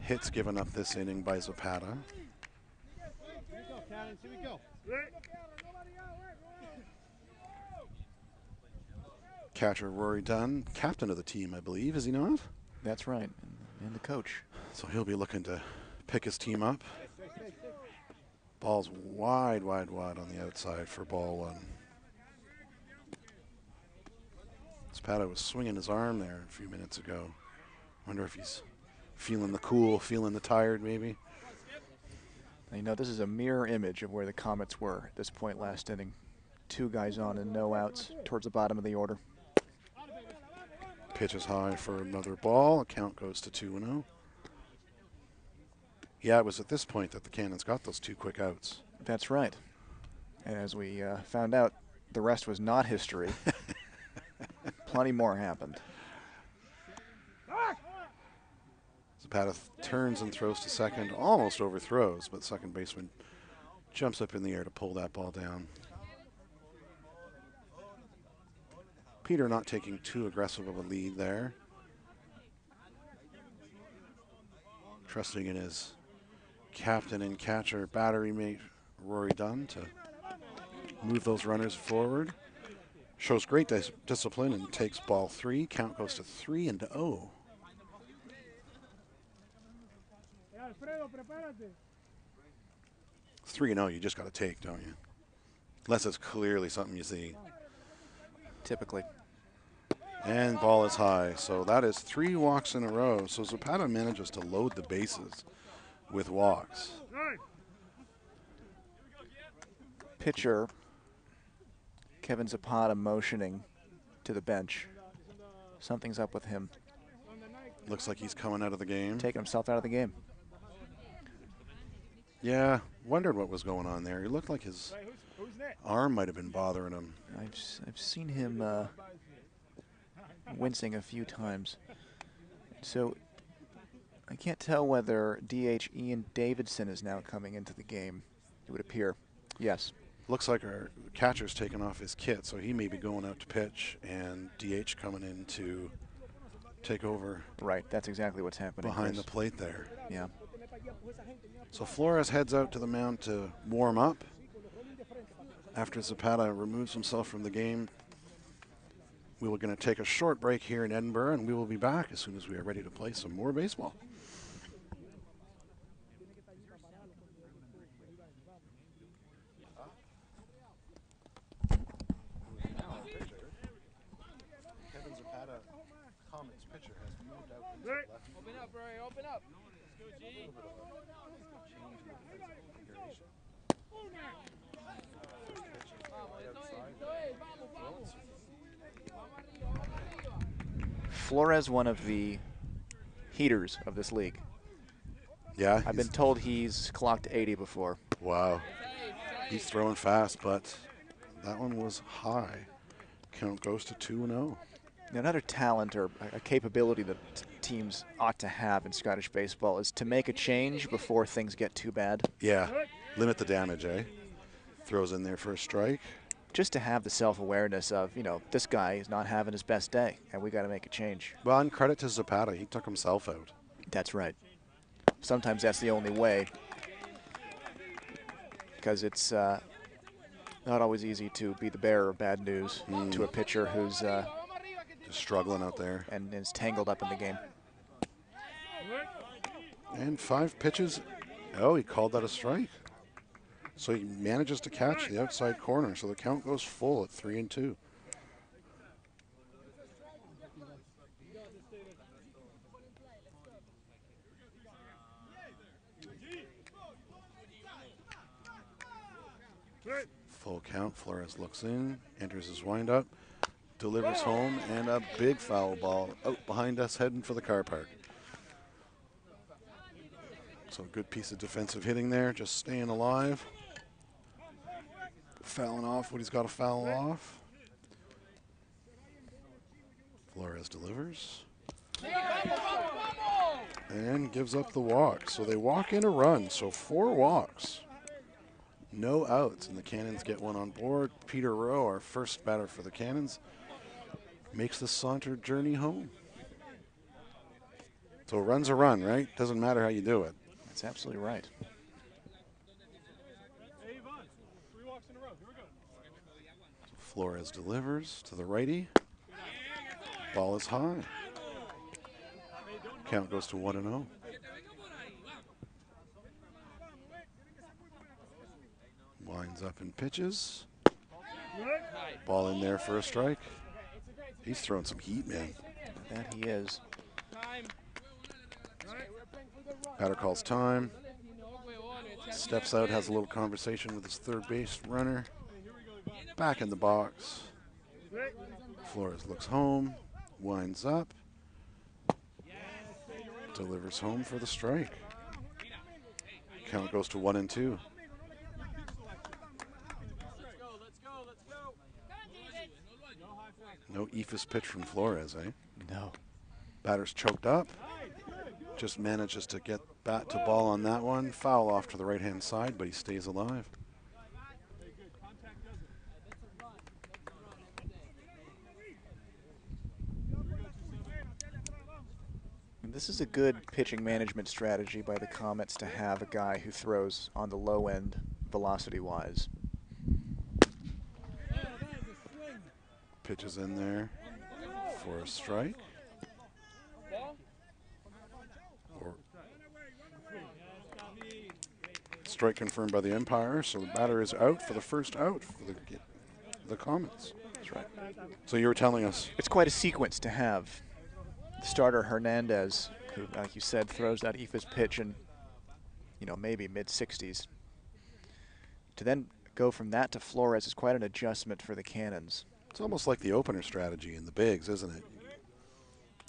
hits given up this inning by Zapata. Here we go, Cannons. Here we go. Catcher Rory Dunn, captain of the team, I believe, is he not? That's right, and the coach. So he'll be looking to pick his team up. Ball's wide, wide, wide on the outside for ball one. Zapata was swinging his arm there a few minutes ago. Wonder if he's feeling the cool, feeling the tired maybe. You know, this is a mirror image of where the Comets were at this point last inning. 2 guys on and no outs towards the bottom of the order. Pitch is high for another ball. Count goes to 2-0. Yeah, it was at this point that the Cannons got those 2 quick outs. That's right. And as we found out, the rest was not history. Plenty more happened. Zapata turns and throws to second, almost overthrows, but second baseman jumps up in the air to pull that ball down. Peter not taking too aggressive of a lead there. Trusting in his captain and catcher battery mate Rory Dunn to move those runners forward. Shows great discipline and takes ball 3. Count goes to 3-0. It's 3-0, you just got to take, don't you? Unless it's clearly something you see. Typically. And ball is high, so that is 3 walks in a row. So Zapata manages to load the bases with walks. Pitcher Kevin Zapata motioning to the bench. Something's up with him. Looks like he's coming out of the game. Taking himself out of the game. Yeah, wondered what was going on there. He looked like his arm might have been bothering him. I've seen him wincing a few times. So I can't tell whether DH Ian Davidson is now coming into the game. It would appear. Yes. Looks like our catcher's taking off his kit, so he may be going out to pitch, and DH coming in to take over. Right, that's exactly what's happening. Behind the plate there. Yeah. So Flores heads out to the mound to warm up after Zapata removes himself from the game. We were going to take a short break here in Edinburgh, and we will be back as soon as we are ready to play some more baseball. Kevin Zapata, Comets pitcher, has moved out into left. Open up, Roy, open up. Let's go, G. Flores, one of the heaters of this league. Yeah. I've been told he's clocked 80 before. Wow. He's throwing fast, but that one was high. Count goes to 2-0. Another talent or a capability that teams ought to have in Scottish baseball is to make a change before things get too bad. Yeah. Limit the damage, eh? Throws in there for a strike. Just to have the self-awareness of, you know, this guy is not having his best day, and we got to make a change. Well, and credit to Zapata. He took himself out. That's right. Sometimes that's the only way, because it's not always easy to be the bearer of bad news to a pitcher who's just struggling out there and is tangled up in the game. And 5 pitches. Oh, he called that a strike. So he manages to catch the outside corner. So the count goes full at 3-2. Full count. Flores looks in, enters his windup, delivers home, and a big foul ball out behind us, heading for the car park. So good piece of defensive hitting there, just staying alive. Fouling off what he's got to foul off. Flores delivers. And gives up the walk. So they walk in a run. So 4 walks. No outs, and the Cannons get one on board. Peter Rowe, our first batter for the Cannons, makes the saunter journey home. So a run's a run, right? Doesn't matter how you do it. That's absolutely right. Flores delivers to the righty. Ball is high. Count goes to 1-0. Winds up and pitches. Ball in there for a strike. He's throwing some heat, man. That he is. Batter calls time. Steps out, has a little conversation with his third base runner. Back in the box. Flores looks home. Winds up. Delivers home for the strike. Count goes to 1-2. No eephus pitch from Flores, eh? No. Batter's choked up. Just manages to get bat to ball on that one. Foul off to the right-hand side, but he stays alive. This is a good pitching management strategy by the Comets to have a guy who throws on the low end velocity-wise. Pitches in there for a strike. Or strike confirmed by the umpire, so the batter is out for the first out for the Comets. That's right. So you were telling us. It's quite a sequence to have. The starter Hernandez, who, like you said, throws that eephus pitch in, maybe mid-60s. To then go from that to Flores is quite an adjustment for the Cannons. It's almost like the opener strategy in the bigs, isn't it?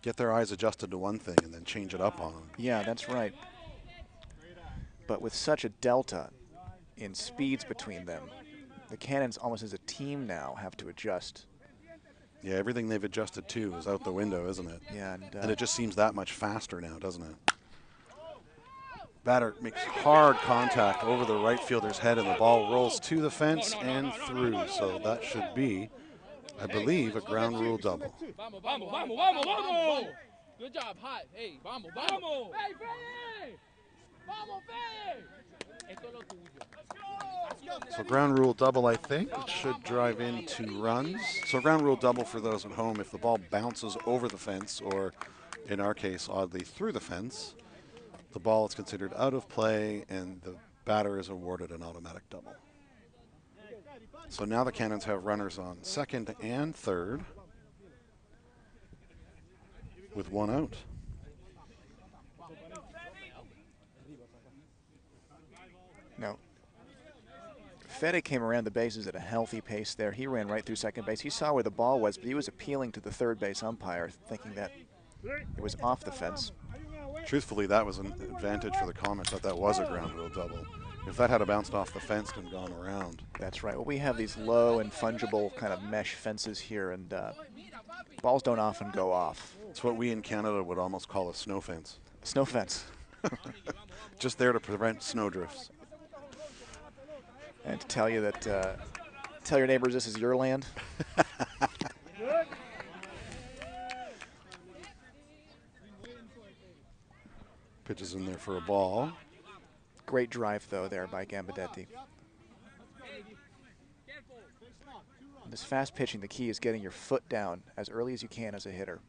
Get their eyes adjusted to one thing and then change it up on them. Yeah, that's right. But with such a delta in speeds between them, the Cannons almost as a team now have to adjust. Yeah, everything they've adjusted to is out the window, isn't it? Yeah, and it just seems that much faster now, doesn't it? Batter makes hard contact over the right fielder's head, and the ball rolls to the fence and through. So that should be, I believe, a ground rule double. Vamos, vamos, vamos, vamos, vamos. Good job, hot. Hey, vamos, vamos. Hey, Fede! Vamos, Fede! Esto es lo tuyo. So ground rule double, I think. It should drive in 2 runs. So ground rule double for those at home, if the ball bounces over the fence, or in our case, oddly, through the fence, the ball is considered out of play and the batter is awarded an automatic double. So now the Cannons have runners on second and third with 1 out. Now, Fede came around the bases at a healthy pace there. He ran right through second base. He saw where the ball was, but he was appealing to the third base umpire, thinking that it was off the fence. Truthfully, that was an advantage for the Comets, that was a ground rule double. If that had bounced off the fence and gone around. That's right. Well, we have these low and fungible kind of mesh fences here, and balls don't often go off. It's what we in Canada would almost call a snow fence. Snow fence. Just there to prevent snow drifts. And to tell you that, tell your neighbors this is your land. Pitches in there for a ball. Great drive, though, there by Gambadetti. This fast pitching, the key is getting your foot down as early as you can as a hitter.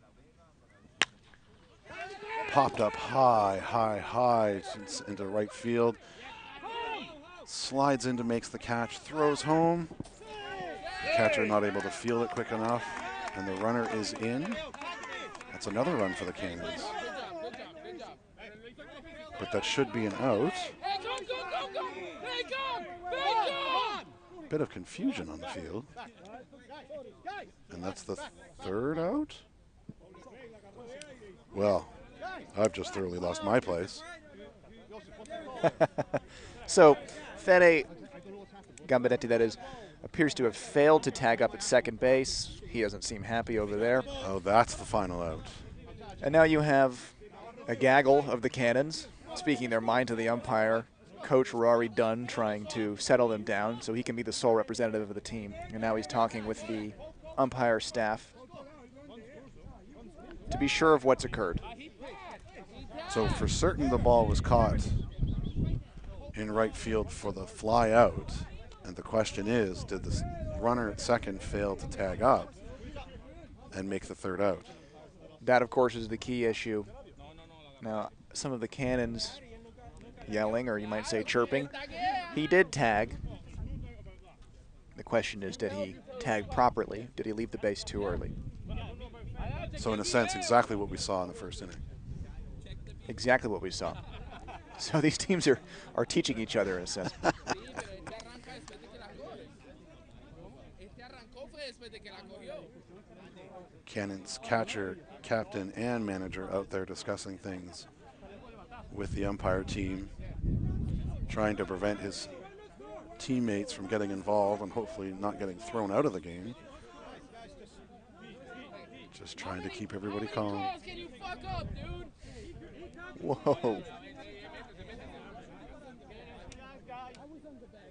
Popped up high, high, high into right field. Slides into, makes the catch, throws home. Catcher not able to field it quick enough, and the runner is in. That's another run for the Cannons. But that should be an out. Bit of confusion on the field. And that's the 3rd out? Well, I've just thoroughly lost my place. So, Fede, Gambadetti that is, appears to have failed to tag up at second base. He doesn't seem happy over there. Oh, that's the final out. And now you have a gaggle of the Cannons speaking their mind to the umpire. Coach Rory Dunn trying to settle them down so he can be the sole representative of the team. And now he's talking with the umpire staff to be sure of what's occurred. So for certain the ball was caught in right field for the fly out. And the question is, did the runner at second fail to tag up and make the third out? That, of course, is the key issue. Now, some of the Cannons yelling, or you might say chirping. He did tag. The question is, did he tag properly? Did he leave the base too early? So in a sense, exactly what we saw in the first inning. Exactly what we saw. So these teams are teaching each other in a sense. Cannons catcher, captain, and manager out there discussing things with the umpire team, trying to prevent his teammates from getting involved and hopefully not getting thrown out of the game. Just trying to keep everybody calm. Whoa.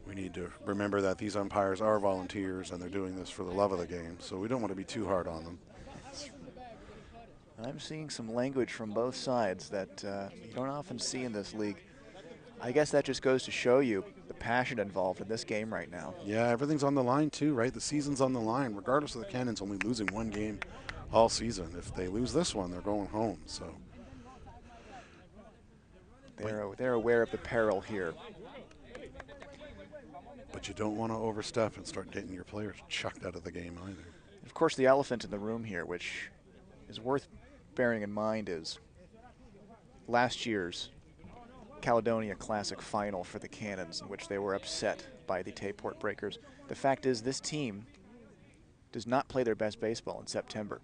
We need to remember that these umpires are volunteers and they're doing this for the love of the game, so we don't want to be too hard on them. I'm seeing some language from both sides that you don't often see in this league. I guess that just goes to show you the passion involved in this game right now. Yeah, everything's on the line too, right? The season's on the line, regardless of the Cannons only losing one game all season. If they lose this one, they're going home. So they're aware of the peril here. But you don't want to overstep and start getting your players chucked out of the game either. Of course, the elephant in the room here, which is worth bearing in mind, is last year's Caledonia Classic final for the Cannons, in which they were upset by the Tayport Breakers. The fact is, this team does not play their best baseball in September.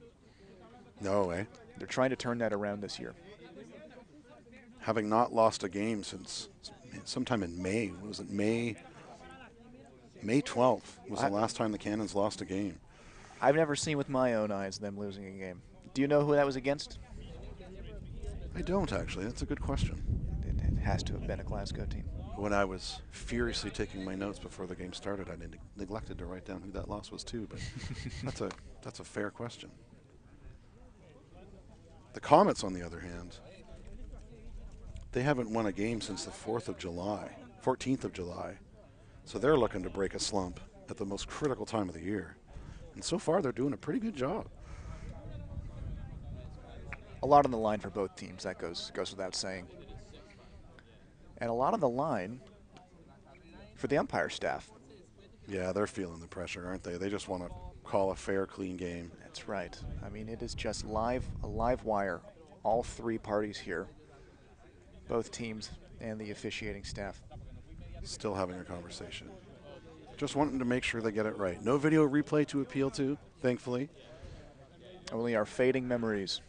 No way. They're trying to turn that around this year. Having not lost a game since sometime in May. What was it, May 12th was the last time the Cannons lost a game. I've never seen with my own eyes them losing a game. Do you know who that was against? I don't, actually. That's a good question. It has to have been a Glasgow team. When I was furiously taking my notes before the game started, I neglected to write down who that loss was to, but that's a fair question. The Comets, on the other hand, they haven't won a game since the 14th of July. So they're looking to break a slump at the most critical time of the year. And so far, they're doing a pretty good job. A lot on the line for both teams, that goes without saying. And a lot on the line for the umpire staff. Yeah, they're feeling the pressure, aren't they? They just want to call a fair, clean game. That's right. I mean, it is just a live wire. All three parties here, both teams and the officiating staff. Still having a conversation. Just wanting to make sure they get it right. No video replay to appeal to, thankfully. Only our fading memories.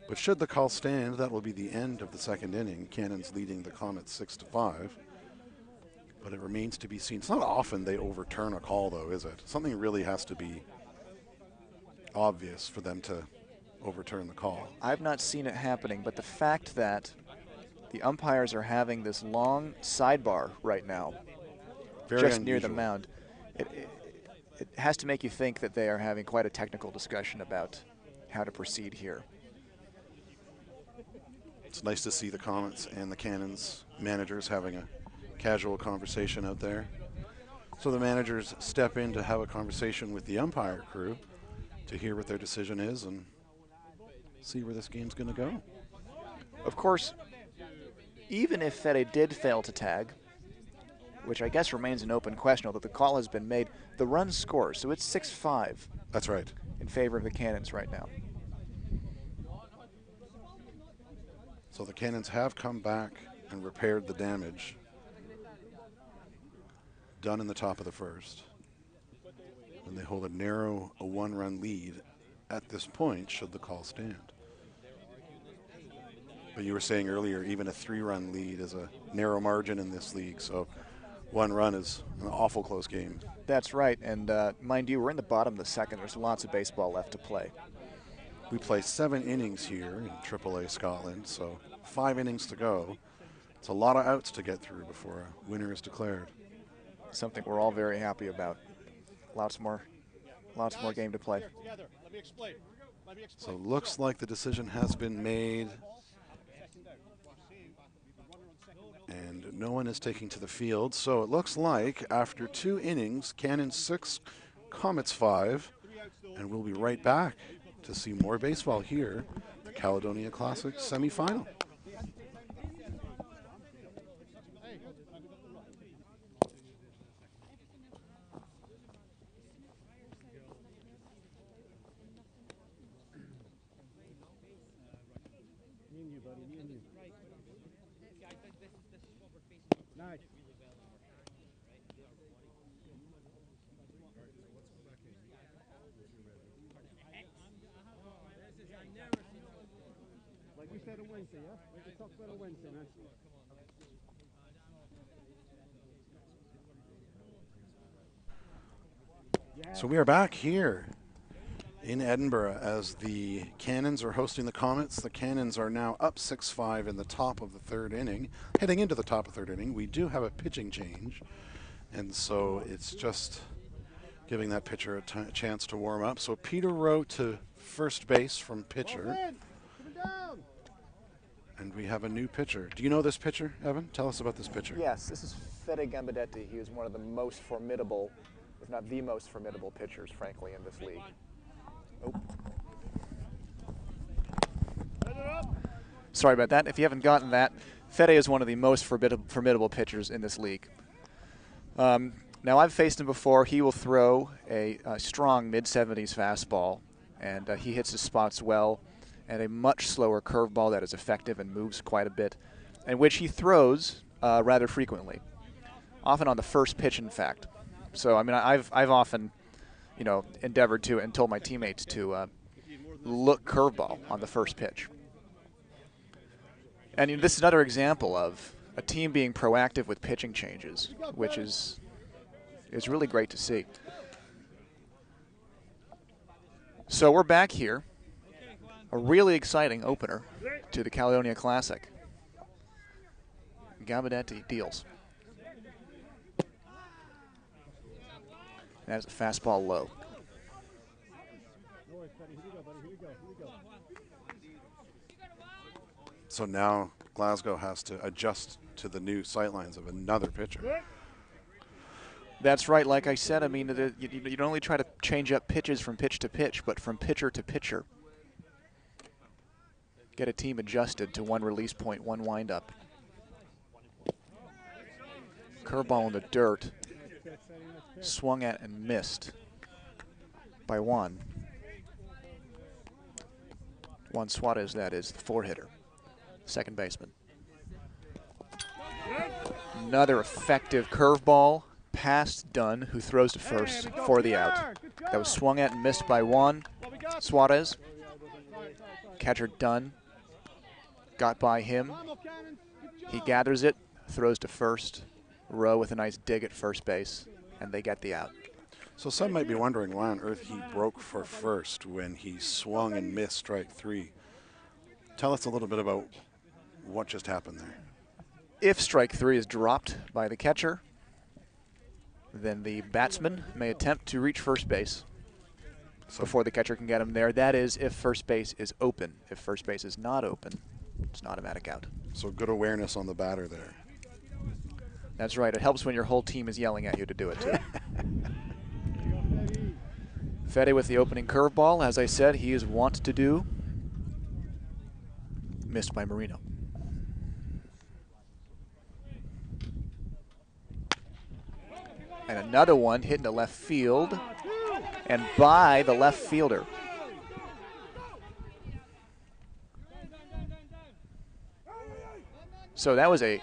But should the call stand, that will be the end of the second inning. Cannons leading the Comets 6-5. But it remains to be seen. It's not often they overturn a call, though, is it? Something really has to be obvious for them to overturn the call. I've not seen it happening, but the fact that the umpires are having this long sidebar right now, Very just unusual. near the mound, it has to make you think that they are having quite a technical discussion about how to proceed here. It's nice to see the Comets and the Cannons managers having a casual conversation out there. So the managers step in to have a conversation with the umpire crew to hear what their decision is and see where this game's going to go. Of course, even if Fede did fail to tag, which I guess remains an open question, although the call has been made, the run scores, so it's 6-5. That's right. In favor of the Cannons right now. So the Cannons have come back and repaired the damage done in the top of the first. And they hold a narrow, a one-run lead at this point, should the call stand. But you were saying earlier, even a 3-run lead is a narrow margin in this league, so 1 run is an awful close game. That's right, and mind you, we're in the bottom of the second. There's lots of baseball left to play. We play 7 innings here in AAA Scotland, so 5 innings to go. It's a lot of outs to get through before a winner is declared. Something we're all very happy about. Lots more game to play. So looks like the decision has been made, and no one is taking to the field. So it looks like after 2 innings, Cannons 6, Comets 5, and we'll be right back to see more baseball here, the Caledonia Classic semifinal. Nice. Like we said on Wednesday, yeah? We talked about on Wednesday, man. So we are back here in Edinburgh as the Cannons are hosting the Comets. The Cannons are now up 6-5 in the top of the 3rd inning. Heading into the top of the 3rd inning, we do have a pitching change, and so it's just giving that pitcher a chance to warm up. So Peter Rowe to first base from pitcher. And we have a new pitcher. Do you know this pitcher, Evan? Tell us about this pitcher. Yes, this is Fede Gambadetti. He is one of the most formidable, if not the most formidable pitchers, frankly, in this league. Oh. Sorry about that. If you haven't gotten that, Fede is one of the most formidable pitchers in this league. Now, I've faced him before. He will throw a strong mid-70s fastball, and he hits his spots well, and a much slower curveball that is effective and moves quite a bit, and which he throws rather frequently, often on the first pitch, in fact. So, I mean, I've often, you know, endeavored to and told my teammates to look curveball on the first pitch. And you know, this is another example of a team being proactive with pitching changes, which is really great to see. So we're back here, a really exciting opener to the Caledonia Classic. Gambadetti deals. That is a fastball low. So now Glasgow has to adjust to the new sightlines of another pitcher. That's right. Like I said, I mean, you don't only try to change up pitches from pitch to pitch, but from pitcher to pitcher. Get a team adjusted to one release point, one windup. Curveball in the dirt. Swung at and missed by Juan Suarez, that is, the 4-hitter, second baseman. Another effective curveball past Dunn, who throws to first for the out. That was swung at and missed by Juan Suarez. Catcher Dunn got by him. He gathers it, throws to first. Rowe with a nice dig at first base, and they get the out. So some might be wondering why on earth he broke for first when he swung and missed strike 3. Tell us a little bit about what just happened there. If strike 3 is dropped by the catcher, then the batsman may attempt to reach first base before the catcher can get him there. That is if first base is open. If first base is not open, it's an automatic out. So good awareness on the batter there. That's right. It helps when your whole team is yelling at you to do it, too. Fede with the opening curveball. As I said, he is wont to do. Missed by Marino. And another one hit into left field and by the left fielder. So that was a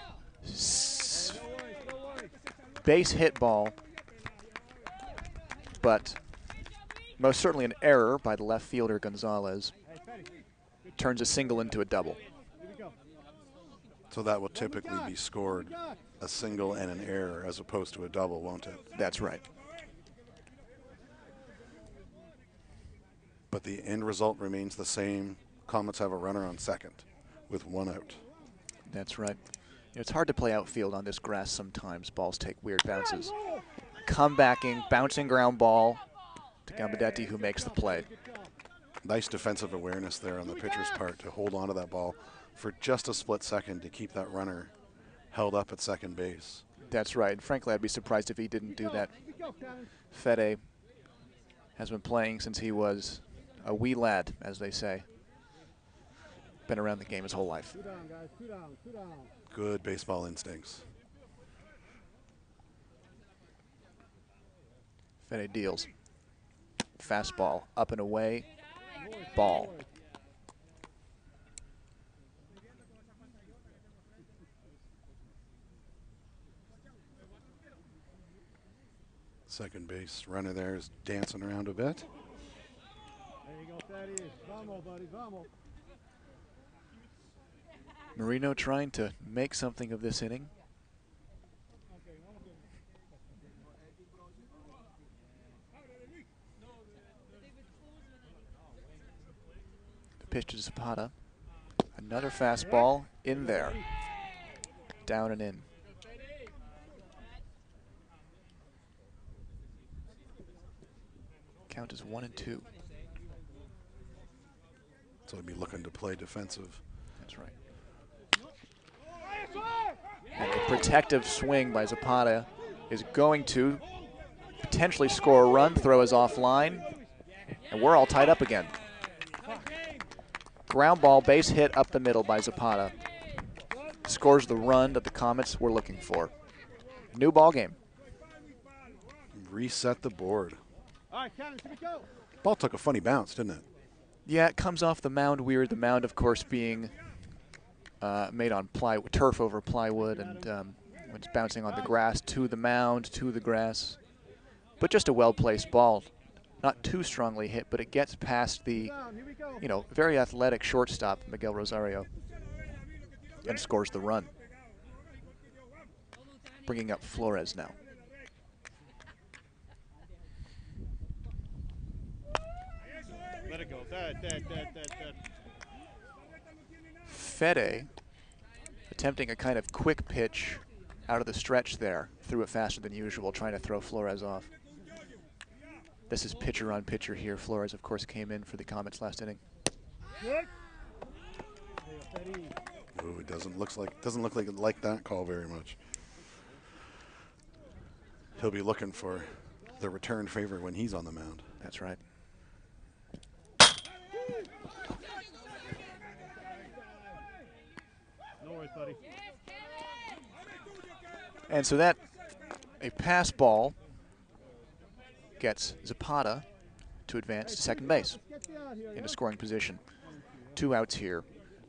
base hit ball, but most certainly an error by the left fielder Gonzalez. Turns a single into a double. So that will typically be scored a single and an error as opposed to a double, won't it? That's right. But the end result remains the same. Comets have a runner on second with 1 out. That's right. It's hard to play outfield on this grass sometimes. Balls take weird bounces. Comebacking, bouncing ground ball to Gambadetti, who makes the play. Nice defensive awareness there on the pitcher's part to hold on to that ball for just a split second to keep that runner held up at second base. That's right. Frankly, I'd be surprised if he didn't do that. Fede has been playing since he was a wee lad, as they say. Been around the game his whole life. Good baseball instincts. Fede deals. Fastball, up and away, ball. Second base runner there is dancing around a bit. There you go, Thaddeus. Vamos, buddy, vamos. Marino trying to make something of this inning. The pitch to Zapata. Another fastball in there. Down and in. Count is 1-2. So he'd be looking to play defensive. That's right. And the protective swing by Zapata is going to potentially score a run. Throw is offline. And we're all tied up again. Ground ball, base hit up the middle by Zapata. Scores the run that the Comets were looking for. New ball game. Reset the board. All right, Cannons, here we go. Ball took a funny bounce, didn't it? Yeah, it comes off the mound weird. The mound, of course, being made on plywood, turf over plywood, and it's bouncing on the grass to the mound, to the grass. But just a well-placed ball. Not too strongly hit, but it gets past the, very athletic shortstop, Miguel Rosario, and scores the run. Bringing up Flores now. Let it go. Dead. Fede attempting a kind of quick pitch out of the stretch there. Threw it faster than usual, trying to throw Flores off. This is pitcher on pitcher here. Flores, of course, came in for the Comets last inning. Ooh, it doesn't look like that call very much. He'll be looking for the return favor when he's on the mound. That's right. No worries, buddy. And so that, a pass ball gets Zapata to advance to second base into scoring position. 2 outs here,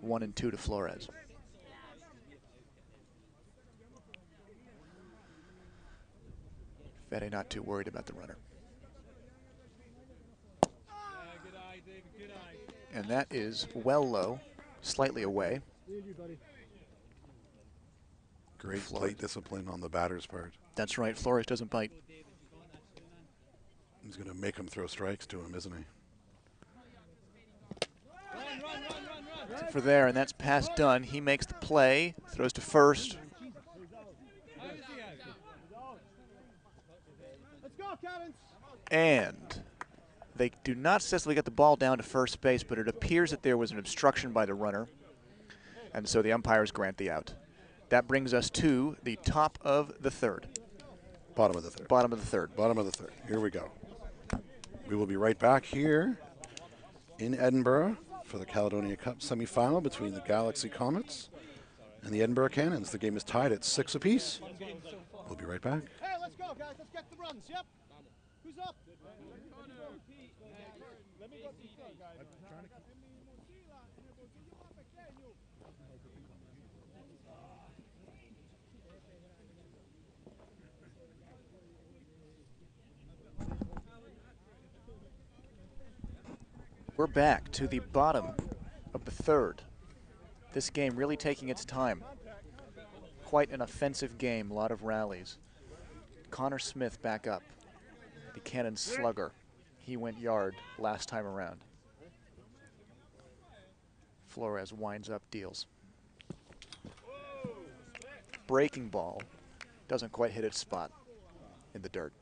1-2 to Flores. Fede not too worried about the runner. And that is well low, slightly away. Great plate discipline on the batter's part. That's right, Flores doesn't bite. He's going to make him throw strikes to him, isn't he? For there, and that's pass done. He makes the play, throws to first. Let's go, Cannons. And they do not successfully get the ball down to first base, but it appears that there was an obstruction by the runner, and so the umpires grant the out. That brings us to the top of the third. Bottom of the third. Bottom of the third. Bottom of the third. Here we go. We will be right back here in Edinburgh for the Caledonia Cup semifinal between the Galaxy Comets and the Edinburgh Cannons. The game is tied at 6 apiece. We'll be right back. Hey, let's go, guys. Let's get the runs. Yep. Who's up? Let me go to the start, guys. We're back to the bottom of the third. This game really taking its time. quite an offensive game, a lot of rallies. Connor Smith back up, the Cannon slugger. He went yard last time around. Flores winds up deals. Breaking ball doesn't quite hit its spot in the dirt.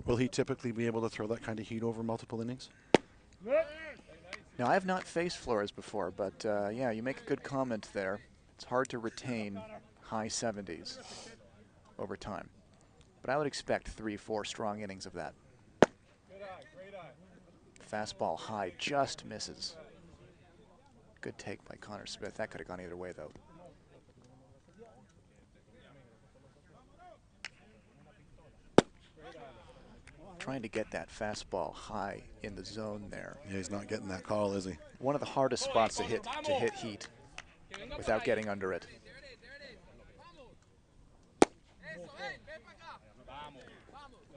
Will he typically be able to throw that kind of heat over multiple innings? Now, I have not faced Flores before, but yeah, you make a good comment there. It's hard to retain high 70s over time. But I would expect 3-4 strong innings of that. Fastball high, just misses. Good take by Connor Smith. That could have gone either way, though. Trying to get that fastball high in the zone there. Yeah, he's not getting that call, is he? One of the hardest spots to hit heat without getting under it.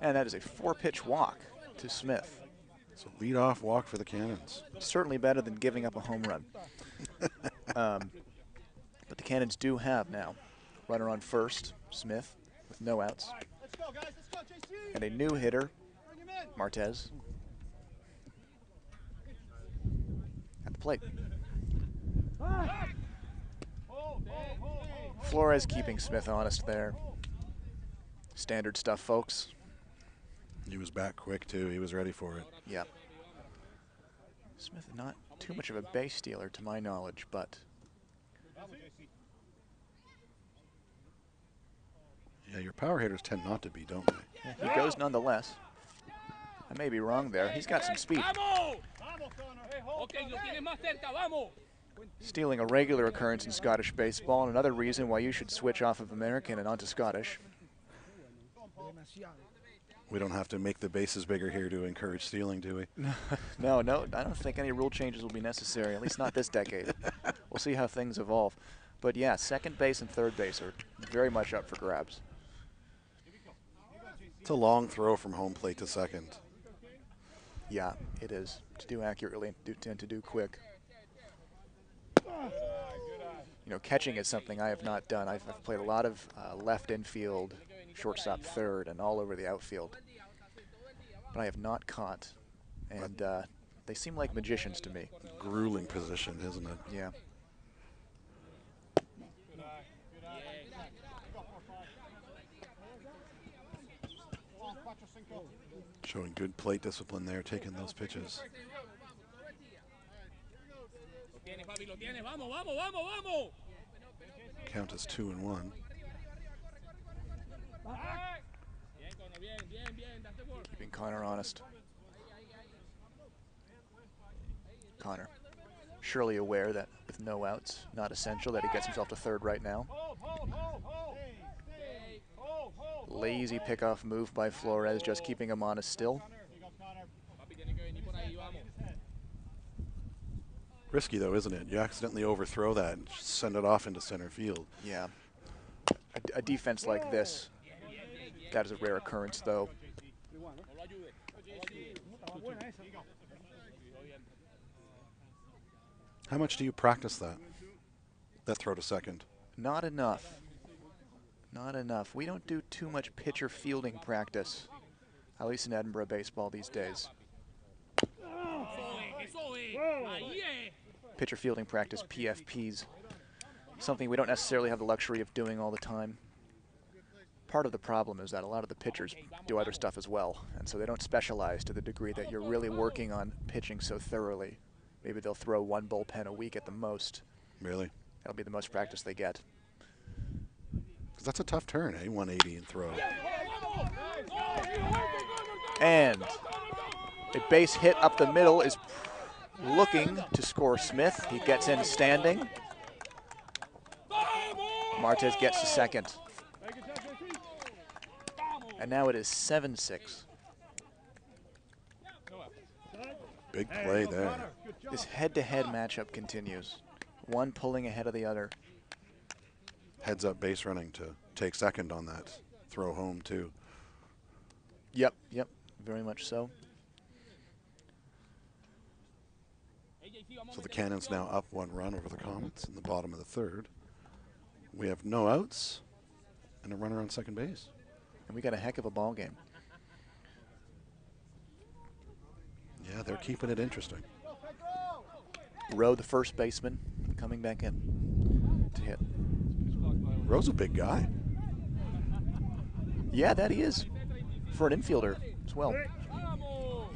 And that is a 4-pitch walk to Smith. It's a leadoff walk for the Cannons. Certainly better than giving up a home run. But the Cannons do have now runner on first, Smith, with no outs. Let's go, guys. Let's go, JC. And a new hitter, Bring him in. Martez, at the plate. Flores keeping Smith honest there. Standard stuff, folks. He was back quick, too. He was ready for it. Yep. Smith not too much of a base stealer to my knowledge, but Yeah, your power hitters tend not to be, don't they? yeah, he goes nonetheless. I may be wrong there. He's got some speed. Stealing a regular occurrence in Scottish baseball, and another reason why you should switch off of American and onto Scottish. We don't have to make the bases bigger here to encourage stealing, do we? No, I don't think any rule changes will be necessary, at least not this decade. We'll see how things evolve. But yeah, second base and third base are very much up for grabs. It's a long throw from home plate to second. Yeah, it is. To do accurately, tend to do quick. You know, catching is something I have not done. I've played a lot of left infield, shortstop third, and all over the outfield. But I have not caught, and they seem like magicians to me. Grueling position, isn't it? Yeah. Showing good plate discipline there, taking those pitches. Count is 2-1. Keeping Connor honest. Connor, surely aware that with no outs, not essential that he gets himself to third right now. Lazy pickoff move by Flores, just keeping him honest still. Risky though, isn't it? You accidentally overthrow that and send it off into center field. Yeah. A defense like this, that is a rare occurrence though. How much do you practice that throw to second? Not enough. Not enough. We don't do too much pitcher fielding practice, at least in Edinburgh baseball these days. Pitcher fielding practice, PFPs, something we don't necessarily have the luxury of doing all the time. Part of the problem is that a lot of the pitchers do other stuff as well, and so they don't specialize to the degree that you're really working on pitching so thoroughly. Maybe they'll throw one bullpen a week at the most. Really? That'll be the most practice they get. Because that's a tough turn, eh? 180 and throw. And a base hit up the middle is looking to score Smith. He gets in standing. Martez gets to second. And now it is 7-6. Big play there. This head-to-head matchup continues. One pulling ahead of the other. Heads up base running to take second on that throw home too. Yep, very much so. So the Cannons now up 1 run over the Comets in the bottom of the 3rd. We have no outs and a runner on second base. And we got a heck of a ball game. Yeah, they're keeping it interesting. Rowe, the first baseman, coming back in to hit. Rowe's a big guy. Yeah, that he is. For an infielder as well.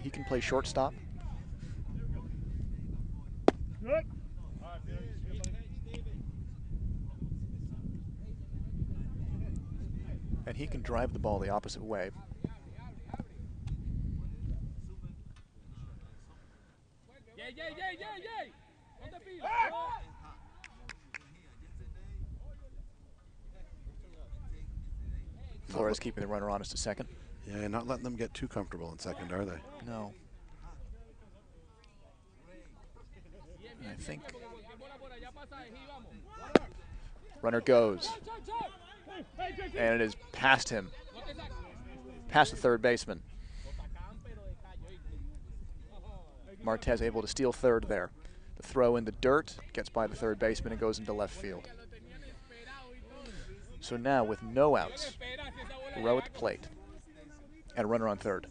He can play shortstop. And he can drive the ball the opposite way. Flores keeping the runner honest to second. Yeah, not letting them get too comfortable in second, are they? No. I think. Runner goes. And it is past him. Past the third baseman. Martez able to steal third there. The throw in the dirt, gets by the third baseman and goes into left field. So now with no outs, Rowe at the plate and a runner on third.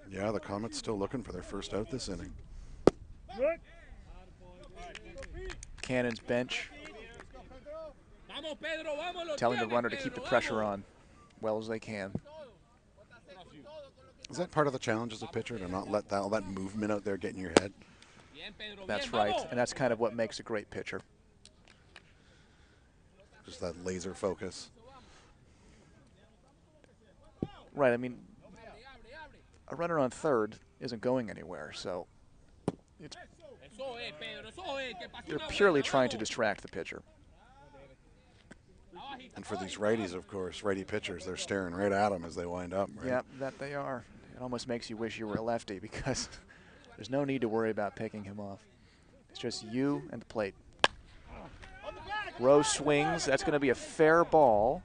Yeah, the Comets still looking for their first out this inning. Cannons bench telling the runner to keep the pressure on well as they can. Is that part of the challenge as a pitcher, to not let all that movement out there get in your head? That's right, and that's kind of what makes a great pitcher. Just that laser focus. Right, I mean, a runner on third isn't going anywhere, so you're purely trying to distract the pitcher. And for these righties, of course, righty pitchers, they're staring right at them as they wind up, right? Yeah, that they are. It almost makes you wish you were a lefty because there's no need to worry about picking him off. It's just you and the plate. Rowe swings. That's going to be a fair ball.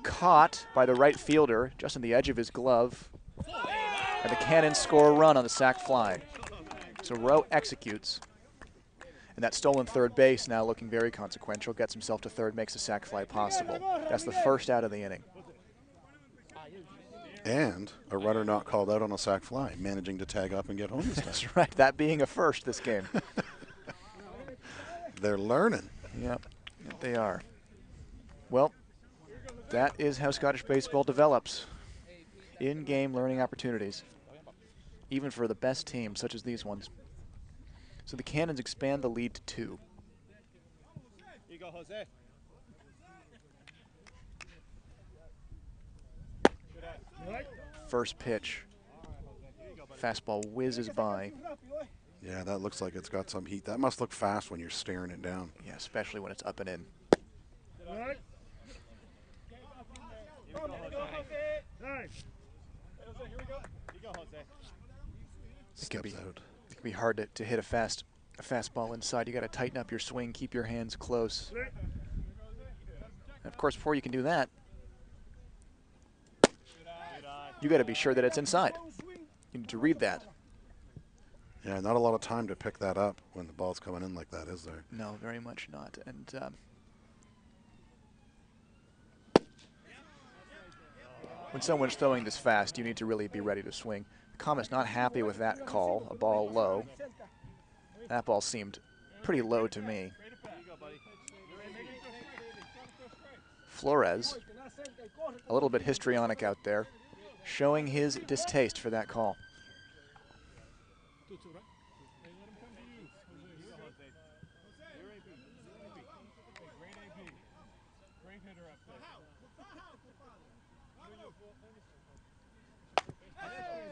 Caught by the right fielder just on the edge of his glove. And the Cannons score a run on the sac fly. So Rowe executes. And that stolen third base now looking very consequential. Gets himself to third, makes the sac fly possible. That's the first out of the inning. And a runner not called out on a sac fly, managing to tag up and get home this time. That's right, that being a first this game. They're learning. Yep, they are. Well, that is how Scottish baseball develops. In-game learning opportunities, even for the best teams such as these ones. So the Cannons expand the lead to 2. Here you go, Jose. First pitch. Fastball whizzes by. Yeah, that looks like it's got some heat. That must look fast when you're staring it down. Yeah, especially when it's up and in. Steps out. It can be hard to hit a fastball inside. You got to tighten up your swing, keep your hands close. And of course, before you can do that, you got to be sure that it's inside. You need to read that. Yeah, not a lot of time to pick that up when the ball's coming in like that, is there? No, very much not. And when someone's throwing this fast, you need to really be ready to swing. The Comets not happy with that call, a ball low. That ball seemed pretty low to me. Flores, a little bit histrionic out there, showing his distaste for that call.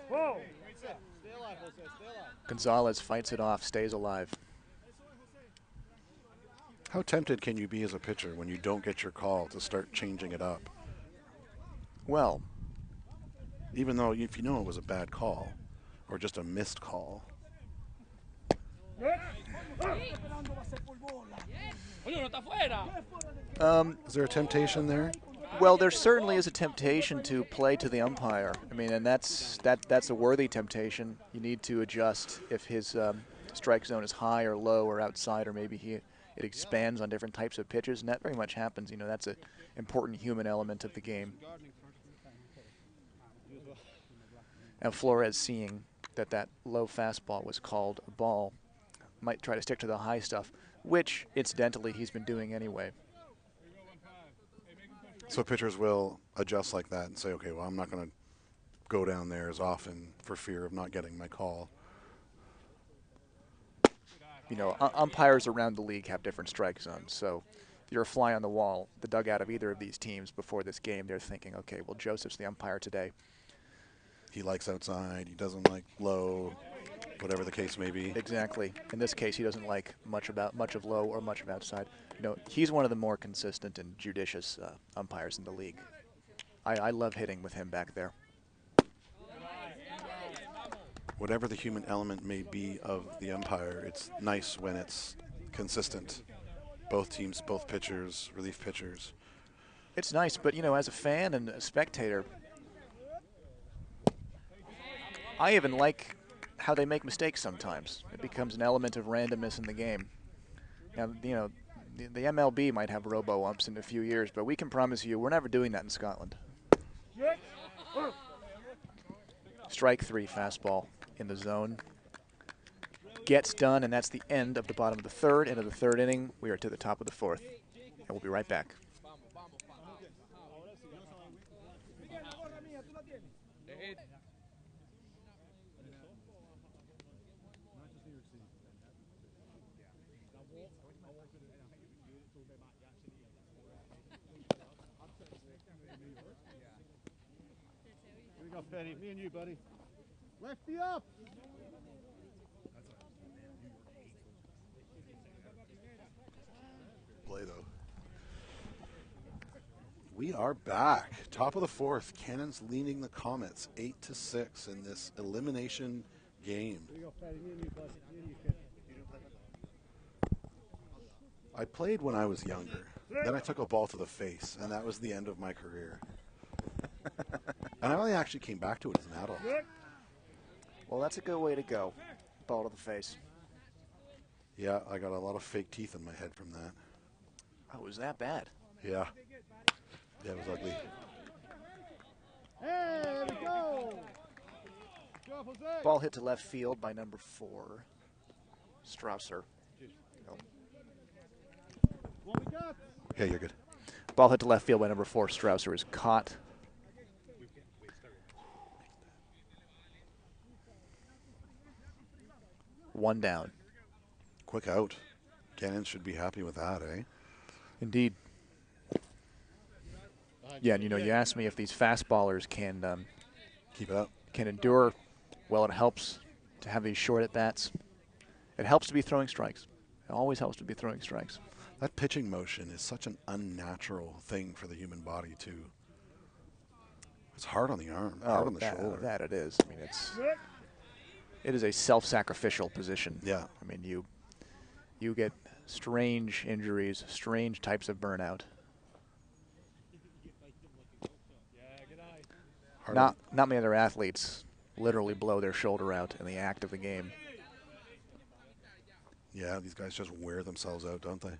Whoa. Gonzalez fights it off, stays alive. How tempted can you be as a pitcher when you don't get your call to start changing it up? Well, even though if you know it was a bad call or just a missed call. is Is there a temptation there? Well, there certainly is a temptation to play to the umpire. I mean, and that's a worthy temptation. You need to adjust if his strike zone is high or low or outside, or maybe it expands on different types of pitches, and that very much happens. You know, that's an important human element of the game. And Flores, seeing that low fastball was called a ball, might try to stick to the high stuff, which, incidentally, he's been doing anyway. So pitchers will adjust like that and say, okay, well, I'm not going to go down there as often for fear of not getting my call. You know, umpires around the league have different strike zones, so if you're a fly on the wall, the dugout of either of these teams before this game, they're thinking, okay, well, Joseph's the umpire today. He likes outside, he doesn't like low, whatever the case may be. Exactly. In this case, he doesn't like much of low or much of outside. You know, he's one of the more consistent and judicious umpires in the league. I love hitting with him back there. Whatever the human element may be of the umpire, it's nice when it's consistent. Both teams, both pitchers, relief pitchers. It's nice, but, you know, as a fan and a spectator, I even like how they make mistakes sometimes. It becomes an element of randomness in the game. Now, you know, the MLB might have robo-umps in a few years, but we can promise you we're never doing that in Scotland. Strike 3 fastball in the zone. Gets done, and that's the end of the bottom of the third. End of the third inning. We are to the top of the fourth, and we'll be right back. Here we go, Fetty. Me and you, buddy. Lefty up. Play though. We are back. Top of the fourth. Cannons leading the Comets 8-6 in this elimination game. Here we go, Fetty. Me and you, buddy. Me and you, kid. I played when I was younger. Then I took a ball to the face, and that was the end of my career. And I only actually came back to it as an adult. Well, that's a good way to go. Ball to the face. Yeah, I got a lot of fake teeth in my head from that. Oh, was that bad? Yeah. Yeah, it was ugly. Hey, there we go. Good job, Jose. Ball hit to left field by number 4, Strausser. What we got? Yeah, you're good. Ball hit to left field by number 4, Strausser is caught. One down. Quick out. Cannons should be happy with that, eh? Indeed. Yeah, and you know, you asked me if these fastballers can Keep it up. can endure. Well, it helps to have these short at-bats. It helps to be throwing strikes. It always helps to be throwing strikes. That pitching motion is such an unnatural thing for the human body, too. It's hard on the arm, hard on the shoulder. That it is. I mean, it is a self-sacrificial position. Yeah. I mean, you get strange injuries, strange types of burnout. Not many other athletes literally blow their shoulder out in the act of the game. Yeah, these guys just wear themselves out, don't they?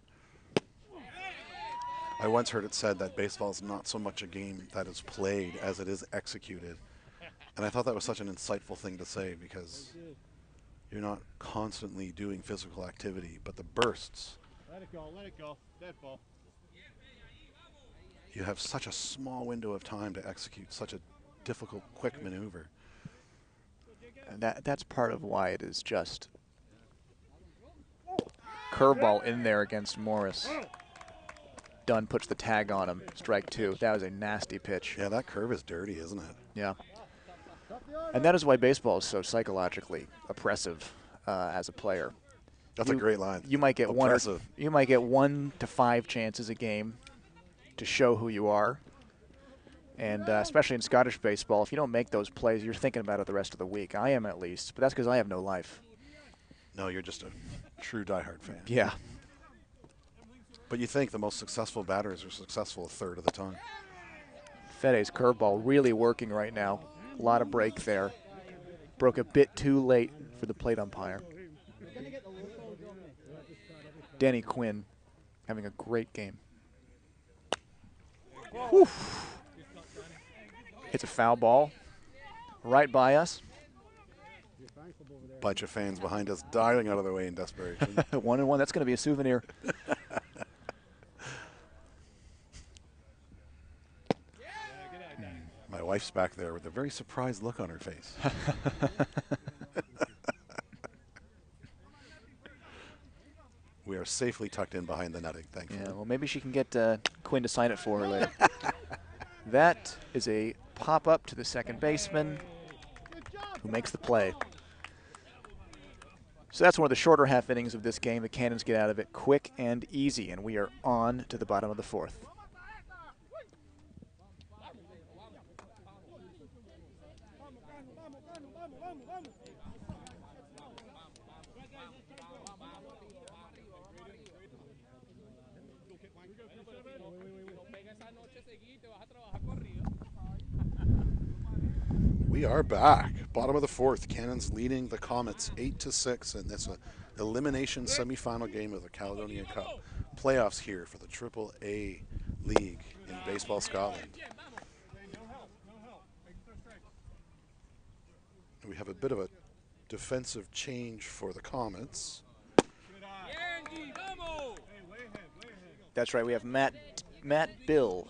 I once heard it said that baseball is not so much a game that is played as it is executed. And I thought that was such an insightful thing to say, because you're not constantly doing physical activity, but the bursts. Let it go, let it go. Dead ball. You have such a small window of time to execute such a difficult, quick maneuver. And that's part of why it is just curveball in there against Morris. Dunn puts the tag on him. Strike 2. That was a nasty pitch. Yeah, that curve is dirty, isn't it? Yeah. And that is why baseball is so psychologically oppressive as a player. That's a great line. You might get Oppressive. you might get 1 to 5 chances a game to show who you are. And especially in Scottish baseball, if you don't make those plays, you're thinking about it the rest of the week. I am, at least, but that's because I have no life. No, you're just a true diehard fan. Yeah. But you think the most successful batters are successful a third of the time. Fede's curveball really working right now. A lot of break there. Broke a bit too late for the plate umpire. Danny Quinn having a great game. Whew. Hits a foul ball right by us. Bunch of fans behind us diving out of the way in desperation. 1-1, that's going to be a souvenir. My wife's back there with a very surprised look on her face. We are safely tucked in behind the netting, thankfully. Yeah, well, maybe she can get Quinn to sign it for her later. That is a pop-up to the second baseman who makes the play. So that's one of the shorter half innings of this game. The Cannons get out of it quick and easy, and we are on to the bottom of the fourth. We are back. Bottom of the fourth. Cannons leading the Comets 8-6 in this elimination semifinal game of the Caledonia Cup. Playoffs here for the AAA League in Baseball Scotland. We have a bit of a defensive change for the Comets. That's right. We have Matt Bill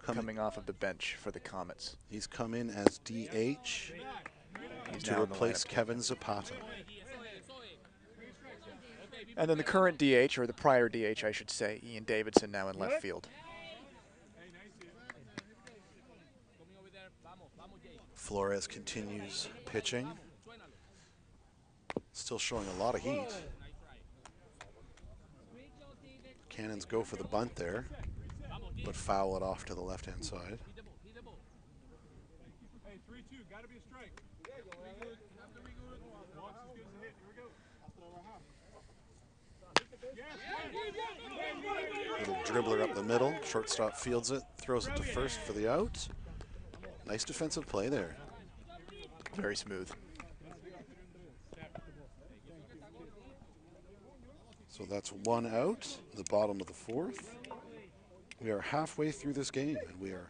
coming off of the bench for the Comets. He's come in as DH to replace Kevin Zapata. And then the current DH, or the prior DH, I should say, Ian Davidson, now in left field. Flores continues pitching. Still showing a lot of heat. Cannons go for the bunt there, but foul it off to the left-hand side. Hey, 3-2, gotta be a strike. Little dribbler up the middle. Shortstop fields it, throws it to first for the out. Nice defensive play there. Very smooth. So that's one out, the bottom of the fourth. We are halfway through this game, and we are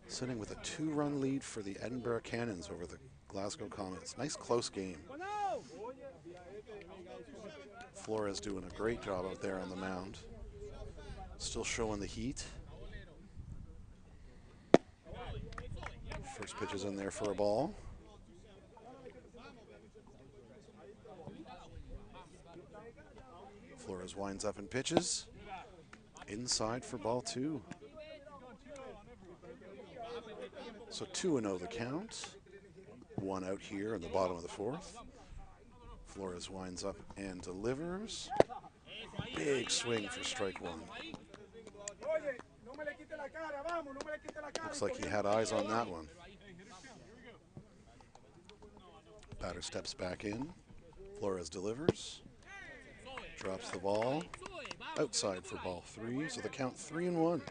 sitting with a 2-run lead for the Edinburgh Cannons over the Glasgow Comets. Nice close game. Flores doing a great job out there on the mound. Still showing the heat. First pitch is in there for a ball. Flores winds up and pitches. Inside for ball 2. So 2-0 the count. 1 out here in the bottom of the fourth. Flores winds up and delivers. Big swing for strike 1. Looks like he had eyes on that one. Batter steps back in. Flores delivers. Drops the ball. Outside for ball 3. So the count 3-1.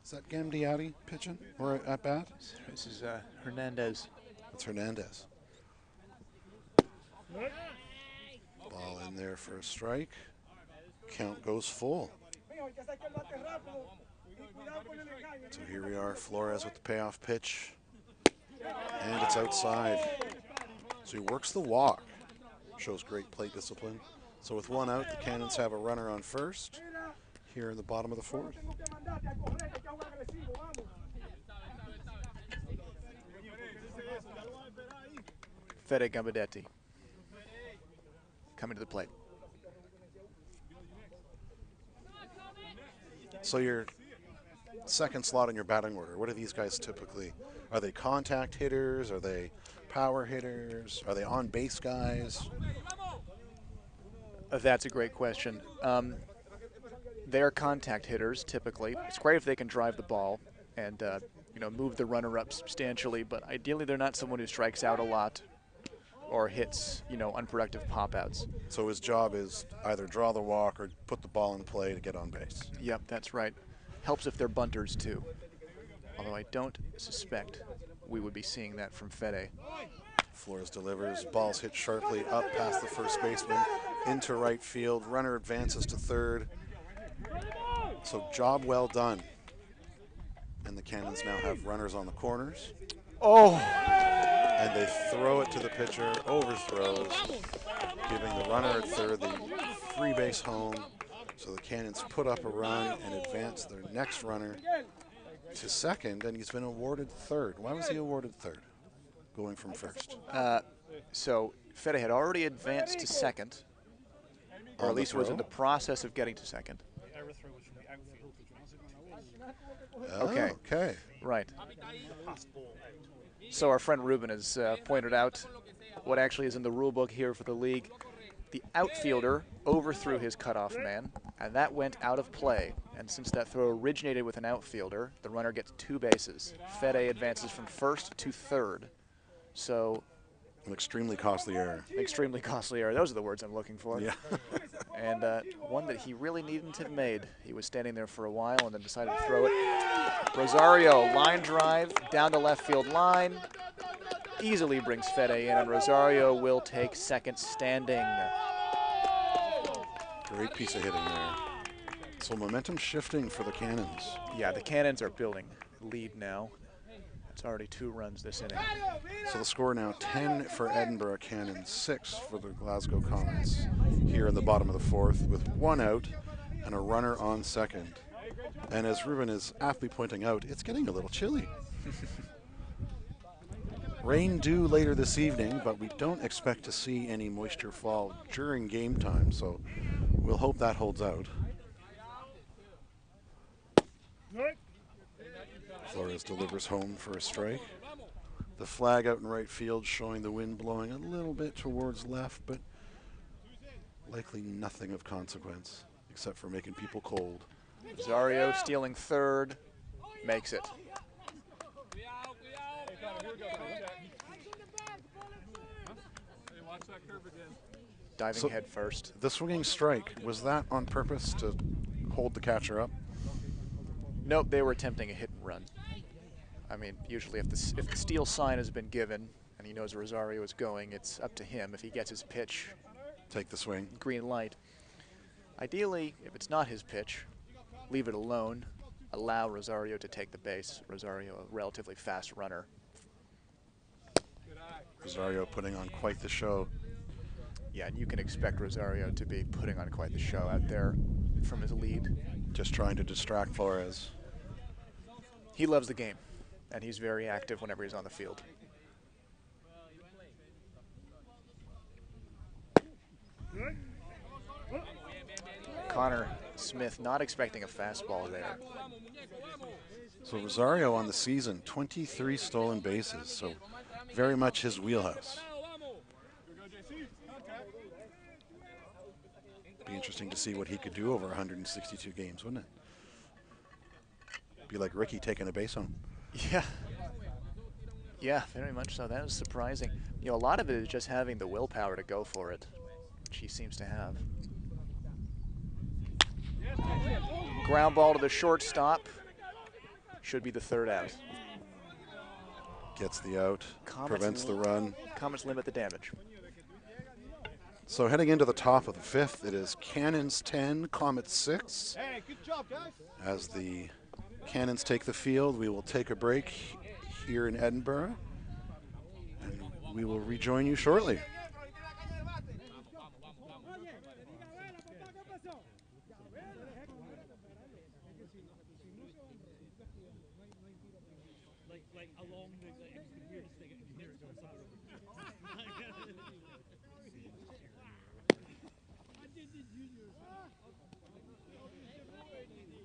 Is that Gamdiati pitching or at bat? This is Hernandez. That's Hernandez. Ball in there for a strike. Count goes full. So here we are, Flores with the payoff pitch. And it's outside. So he works the walk. Shows great plate discipline. So with 1 out, the Cannons have a runner on first here in the bottom of the fourth. Fede Gambadetti coming to the plate. So your second slot in your batting order, what are these guys typically? Are they contact hitters? Are they power hitters? Are they on-base guys? That's a great question. They're contact hitters, typically. It's great if they can drive the ball and move the runner up substantially, but ideally they're not someone who strikes out a lot. or hits, you know, unproductive pop-outs. So his job is either draw the walk or put the ball in play to get on base. Yep, that's right. Helps if they're bunters too. Although I don't suspect we would be seeing that from Fede. Flores delivers, ball's hit sharply up past the first baseman into right field. Runner advances to third. So job well done. And the Cannons now have runners on the corners. Oh! And they throw it to the pitcher, overthrows, giving the runner at third the free base home. So the Cannons put up a run and advance their next runner to second, and he's been awarded third. Why was he awarded third, going from first? So Fede had already advanced to second, or at least was in the process of getting to second. Okay. Okay. Right. So our friend Ruben has pointed out what actually is in the rule book here for the league. The outfielder overthrew his cutoff man, and that went out of play. And since that throw originated with an outfielder, the runner gets 2 bases. Fede advances from first to third. So An extremely costly error. extremely costly error. Those are the words I'm looking for. Yeah. And one that he really needn't have made. He was standing there for a while and then decided to throw it. Rosario, line drive, down the left field line. Easily brings Fede in, and Rosario will take second standing. Great piece of hitting there. So momentum shifting for the Cannons. Yeah, the Cannons are building lead now. It's already 2 runs this inning. So the score now 10 for Edinburgh Cannons, 6 for the Glasgow Comets here in the bottom of the 4th with 1 out and a runner on second. And as Ruben is aptly pointing out, it's getting a little chilly. Rain due later this evening, but we don't expect to see any moisture fall during game time, so we'll hope that holds out. Flores delivers home for a strike. The flag out in right field showing the wind blowing a little bit towards left, but likely nothing of consequence except for making people cold. Rosario stealing third, makes it. Diving head first. The swinging strike, was that on purpose to hold the catcher up? Nope, they were attempting a hit and run. I mean, usually if the steal sign has been given and he knows Rosario is going, it's up to him. If he gets his pitch, take the swing. Green light. Ideally, if it's not his pitch, leave it alone. Allow Rosario to take the base. Rosario, a relatively fast runner. Rosario putting on quite the show. Yeah, and you can expect Rosario to be putting on quite the show out there from his lead. Just trying to distract Flores. He loves the game, and he's very active whenever he's on the field. Connor Smith not expecting a fastball there. So Rosario on the season, 23 stolen bases, so very much his wheelhouse. Be interesting to see what he could do over 162 games, wouldn't it? Be like Ricky taking a base home. Yeah. Yeah, very much so. That is surprising. You know, a lot of it is just having the willpower to go for it, which he seems to have. Ground ball to the shortstop. Should be the 3rd out. Gets the out, prevents the run. Comets limit the damage. So heading into the top of the 5th, it is Cannons 10, Comets 6. Hey, good job, guys. As the Cannons take the field, we will take a break here in Edinburgh, and we will rejoin you shortly.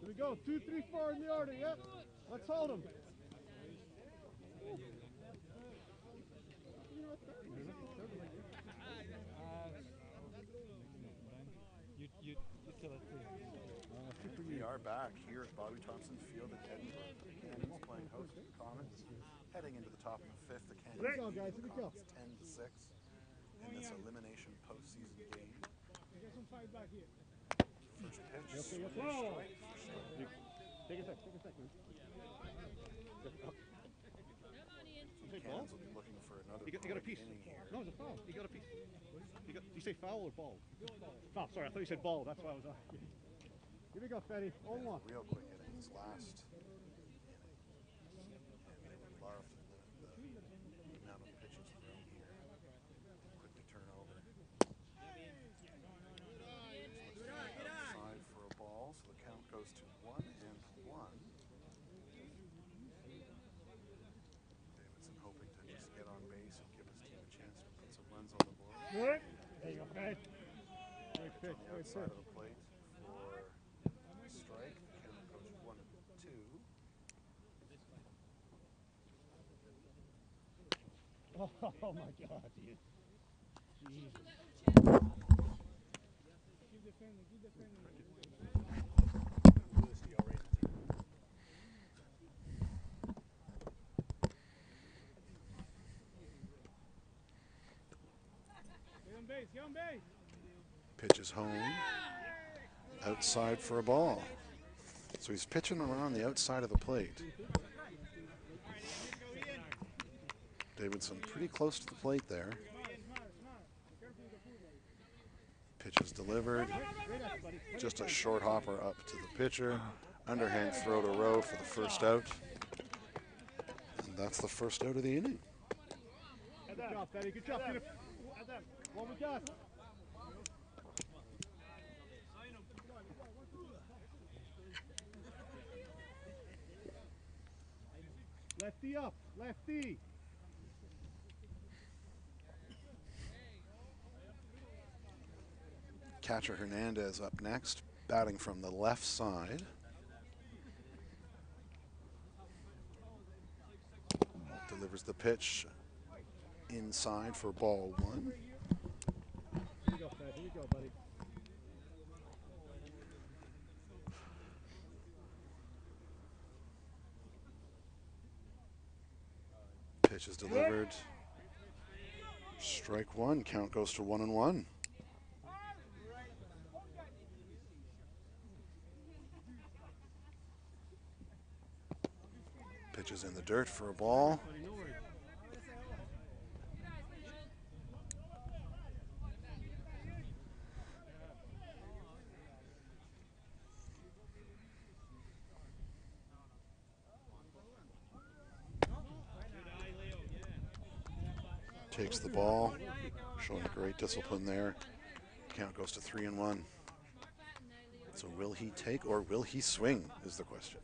Here we go. 2, 3, 4 in the order. Yep. Let's hold them. We are back here at Bobby Thompson Field at Edinburgh. The Cannons playing host to the Comets. Heading into the top of the 5th, the Cannons Here we go, guys. Here we go. 10-6. in this elimination postseason game. First pitch, Okay, swing, okay. strike. Take a sec, man. Cannons will be looking for another You got a piece. inning here. No, it's a foul. You got a piece. Did you say foul or ball? Foul. Sorry, I thought you said ball. That's why I was on. Here we go, Fetty. 0-1. Real quick innings, last inning. And they would love to limit the amount of pitches thrown here. Quick to turn over. Outside for a ball, so the count goes to 1-1. Davidson hoping to just get on base and give his team a chance to put some runs on the board. There you go, Fetty. Great pitch, On the great outside pitch. of the plate for strike. The count goes 1-2. Oh my God, dude. Jesus. Get on base. Pitch is home. Outside for a ball. So he's pitching around the outside of the plate. Davidson pretty close to the plate there. Pitch is delivered. Just a short hopper up to the pitcher. Underhand throw to Rowe for the first out. And that's the first out of the inning. Good job, Fetty. Good job. One we got. Lefty up. Lefty. Catcher Hernandez up next, batting from the left side. Delivers the pitch inside for ball 1. Here you go, Fed. Here you go, buddy. Pitch is delivered. Strike 1. Count goes to 1-1. Pitch is in the dirt for a ball. Takes the ball, showing great discipline there. Count goes to 3-1. So will he take or will he swing is the question.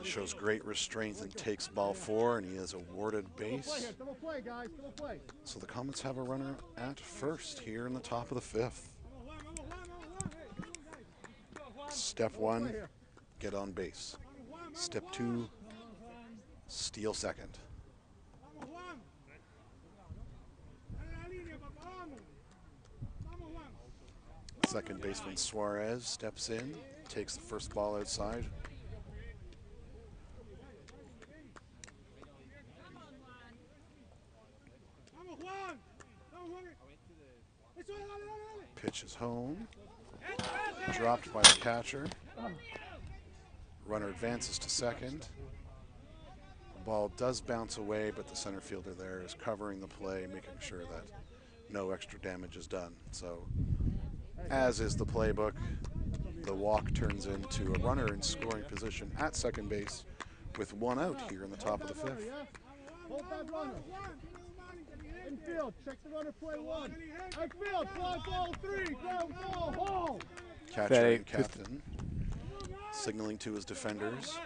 Shows great restraint and takes ball 4, and he is awarded base. Double play, guys. Double play. So the Comets have a runner at first here in the top of the 5th. Step 1, get on base. Step 2, steal second. Second baseman Suarez steps in, takes the first ball outside. Pitch is home. Dropped by the catcher. Runner advances to second. The ball does bounce away, but the center fielder there is covering the play, making sure that no extra damage is done. So, as is the playbook, the walk turns into a runner in scoring position at second base with 1 out here in the top of the 5th. Hold that runner. Infield, check the runner, play 1. Outfield, fly ball 3, ground ball, home. Catcher and captain signaling to his defenders.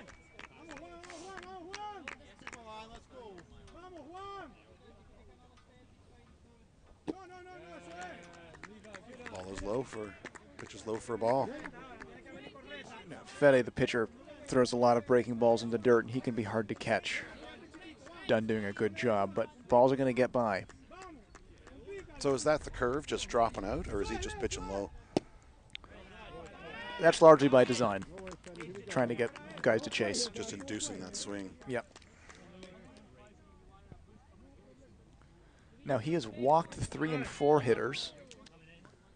Ball is low for, pitch is low for a ball. Fede, the pitcher, throws a lot of breaking balls in the dirt, and he can be hard to catch. Done doing a good job, but balls are going to get by. So is that the curve, just dropping out, or is he just pitching low? That's largely by design, trying to get guys to chase. Just inducing that swing. Yep. Now he has walked 3 and 4 hitters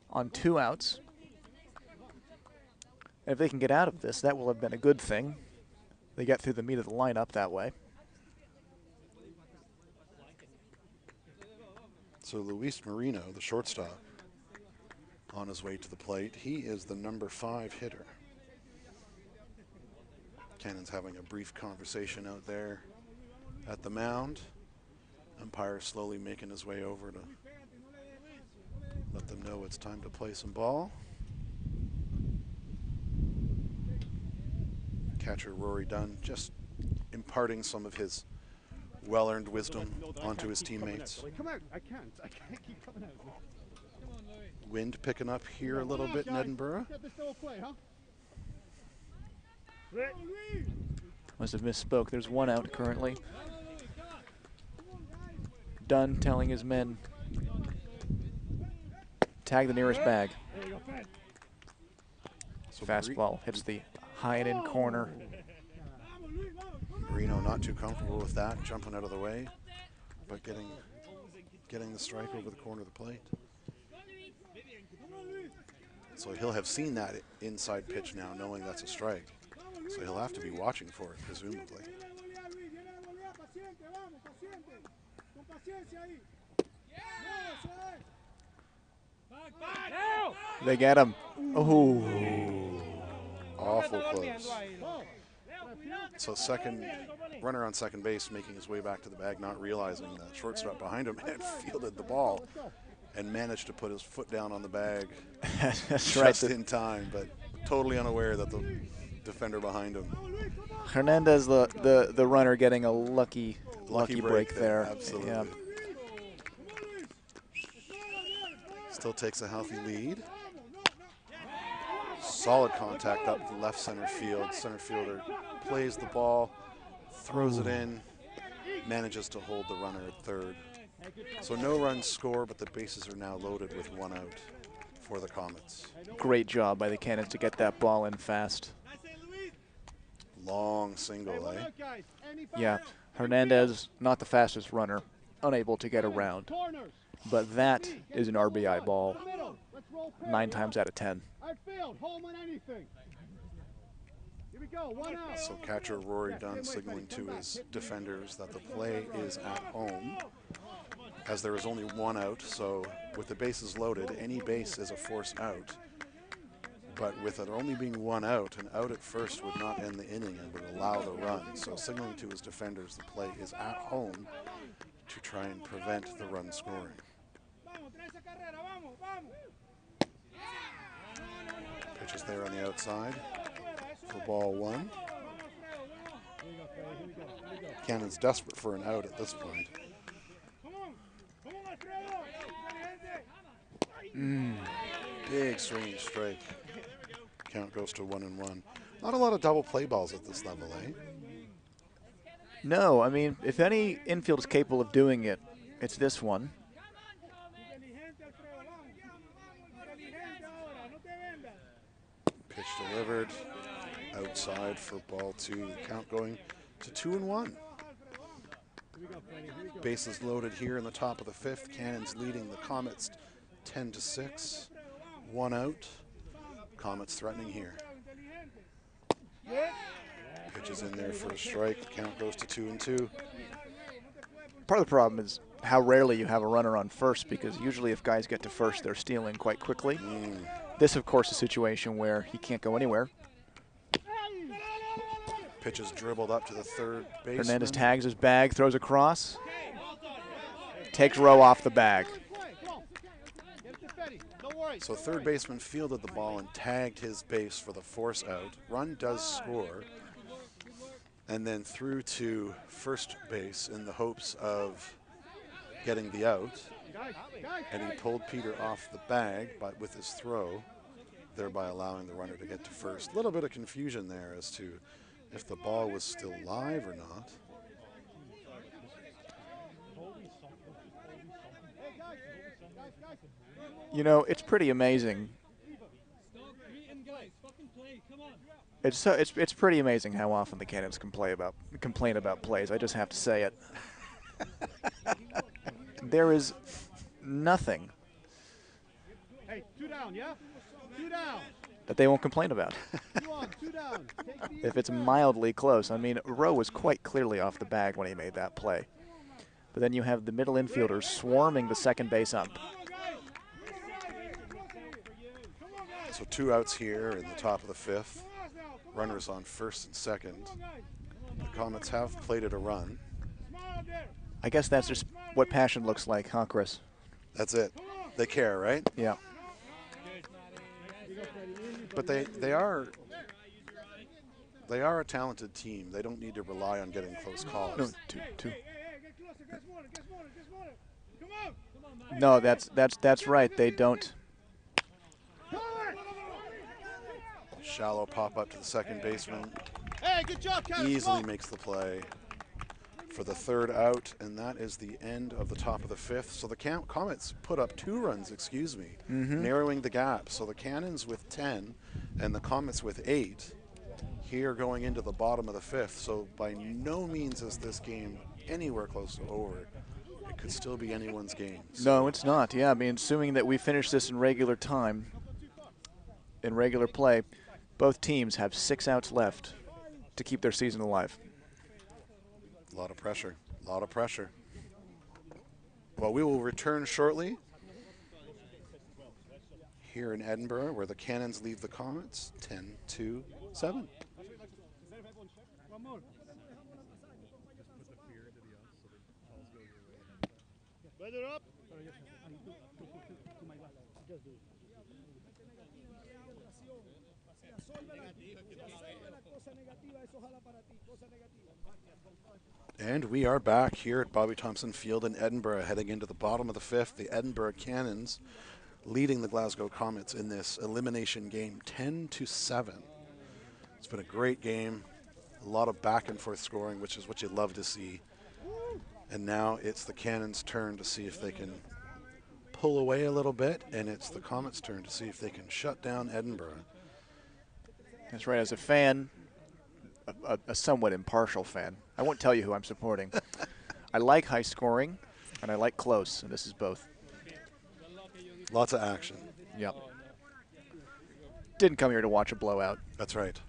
on 2 outs. And if they can get out of this, that will have been a good thing. They get through the meat of the lineup that way. So Luis Marino, the shortstop, on his way to the plate. He is the number 5 hitter. Cannons having a brief conversation out there at the mound. Umpire slowly making his way over to let them know it's time to play some ball. Catcher Rory Dunn just imparting some of his well-earned wisdom onto his teammates. Come out. I can't keep coming out. Wind picking up here a little bit in Edinburgh. Must have misspoke. There's 1 out currently. Dunn telling his men, tag the nearest bag. So Fastball hits the high and in corner. Marino not too comfortable with that, jumping out of the way, but getting the strike over the corner of the plate. So he'll have seen that inside pitch now, knowing that's a strike. So he'll have to be watching for it, presumably. They get him. Oh. Awful close. So runner on second base making his way back to the bag, not realizing the shortstop behind him had fielded the ball and managed to put his foot down on the bag That's just right. in time, but totally unaware that the defender behind him. Hernandez, the runner, getting a lucky break there. Absolutely. Yeah. Still takes a healthy lead. Solid contact up left center field. Center fielder plays the ball, throws it in, manages to hold the runner at third. So no runs score, but the bases are now loaded with 1 out for the Comets. Great job by the Cannons to get that ball in fast. Long single, eh? Yeah, Hernandez, not the fastest runner, unable to get around. But that is an RBI ball 9 times out of 10. So catcher Rory Dunn signaling to his defenders that the play is at home, as there is only 1 out. So with the bases loaded, any base is a force out. But with it only being 1 out, an out at first would not end the inning and would allow the run. So signaling to his defenders the play is at home to try and prevent the run scoring. Pitch is there on the outside for ball 1. Cannon's desperate for an out at this point. Big swinging strike. Count goes to 1-1. Not a lot of double play balls at this level, eh? No, I mean, if any infield is capable of doing it, it's this one. Pitch delivered outside for ball 2. Count going to 2-1. Bases loaded here in the top of the 5th. Cannons leading the Comets 10-6. 1 out. Comets threatening here. Pitch is in there for a strike. Count goes to 2-2. Part of the problem is how rarely you have a runner on first, because usually if guys get to first, they're stealing quite quickly. This, of course, is a situation where he can't go anywhere. Pitch is dribbled up to the third baseman. Hernandez tags his bag, throws across, takes row off the bag. So third baseman fielded the ball and tagged his base for the force out. Run does score. And then through to first base in the hopes of getting the out. And he pulled Peter off the bag with his throw, thereby allowing the runner to get to first. A little bit of confusion there as to if the ball was still live or not. You know, it's pretty amazing It's pretty amazing how often the Cannons complain about plays. I just have to say it. There is nothing Hey, 2 down, yeah? 2 down. that they won't complain about. 2 on, 2 down. Take the If it's mildly close. I mean, Rowe was quite clearly off the bag when he made that play. But then you have the middle infielders swarming the second base ump. So 2 outs here in the top of the 5th. Runners on first and second. The Comets have plated a run. I guess that's just what passion looks like, huh, Chris? That's it. They care, right? Yeah. But they are a talented team. They don't need to rely on getting close calls. No, two. No, that's right. They don't. Shallow pop up to the second baseman. Hey, good job, Callum. Easily makes the play for the 3rd out, and that is the end of the top of the 5th. So the Comets put up 2 runs, narrowing the gap. So the Cannons with 10 and the Comets with 8 here going into the bottom of the 5th. So by no means is this game anywhere close to over. It could still be anyone's game. So No, it's not. Yeah, I mean, assuming that we finish this in regular time, in regular play, both teams have 6 outs left to keep their season alive. a lot of pressure, a lot of pressure. Well, we will return shortly here in Edinburgh, where the Cannons leave the Comets 10-7. Weather up. And we are back here at Bobby Thompson Field in Edinburgh, heading into the bottom of the 5th. The Edinburgh Cannons leading the Glasgow Comets in this elimination game 10-7. It's been a great game, a lot of back and forth scoring, which is what you love to see. And now it's the Cannons' turn to see if they can pull away a little bit, and it's the Comets' turn to see if they can shut down Edinburgh. That's right. As a fan, a somewhat impartial fan, I won't tell you who I'm supporting. I like high scoring, and I like close, and this is both. Lots of action. Yep. Didn't come here to watch a blowout. That's right.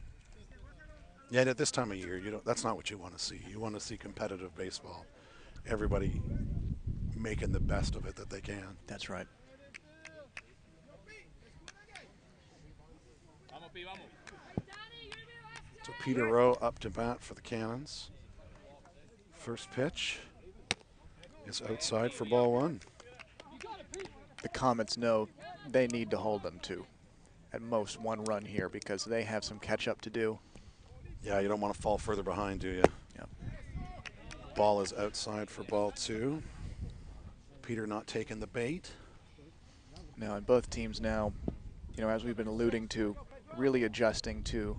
Yet at this time of year, that's not what you want to see. You want to see competitive baseball. Everybody making the best of it that they can. That's right. So Peter Rowe up to bat for the Cannons. First pitch is outside for ball 1. The Comets know they need to hold them to at most 1 run here because they have some catch up to do. Yeah, you don't want to fall further behind, do you? Yep. Ball is outside for ball 2. Peter not taking the bait. Now, and both teams now, as we've been alluding to, really adjusting to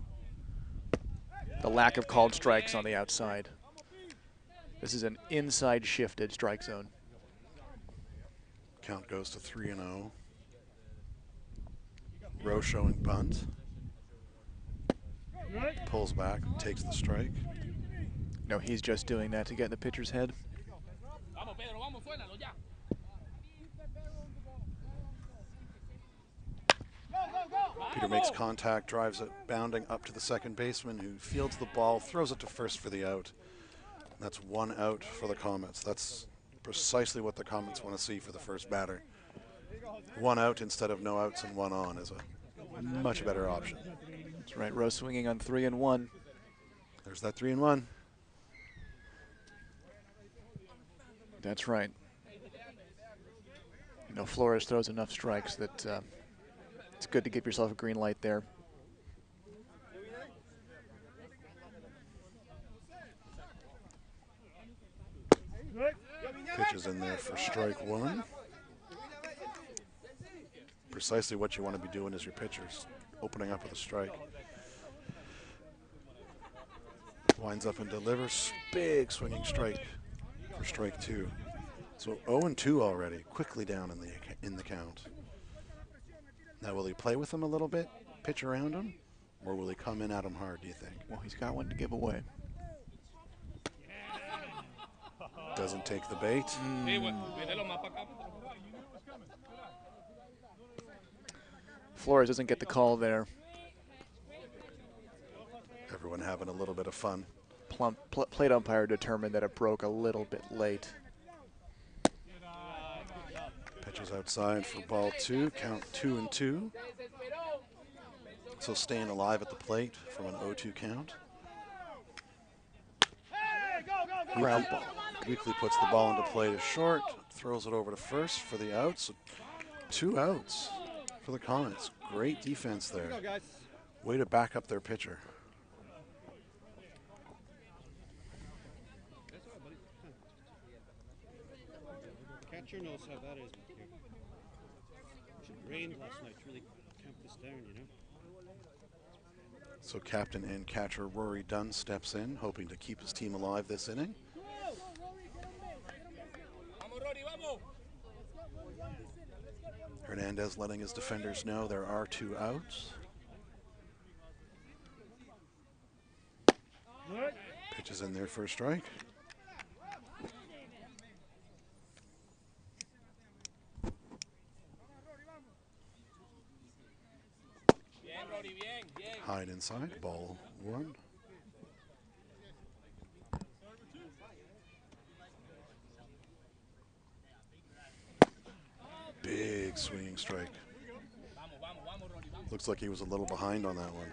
the lack of called strikes on the outside. This is an inside shifted strike zone. Count goes to 3-0. Rowe showing bunt. Pulls back, takes the strike. No, he's just doing that to get in the pitcher's head. Peter makes contact, drives it bounding up to the second baseman, who fields the ball, throws it to first for the out. That's 1 out for the Comets. That's precisely what the Comets want to see for the first batter. 1 out instead of no outs and 1 on is a much better option. That's right. Rowe swinging on 3-1. There's that 3-1. That's right. Flores throws enough strikes that it's good to give yourself a green light there. Pitches in there for strike 1. Precisely what you want to be doing as your pitchers, opening up with a strike. Winds up and delivers. Big swinging strike for strike 2. So 0-2 already, quickly down in the count. Now will he play with him a little bit, pitch around him, Or will he come in at him hard, do you think? Well, he's got one to give away. Doesn't take the bait. Flores doesn't get the call there. Everyone having a little bit of fun. Plate umpire determined that it broke a little bit late. Pitches outside for ball 2, count 2-2. So staying alive at the plate from an 0-2 count. Ground ball. Weekly puts the ball into play to short, throws it over to first for the outs. So 2 outs for the Comets. Great defense there. Way to back up their pitcher. Catcher knows how that is. It rained last night to really tamp this down, you know. So captain and catcher Rory Dunn steps in, hoping to keep his team alive this inning. Hernandez letting his defenders know there are 2 outs. Pitches in there for a strike. Hide inside, ball 1. Big swinging strike. Looks like he was a little behind on that one.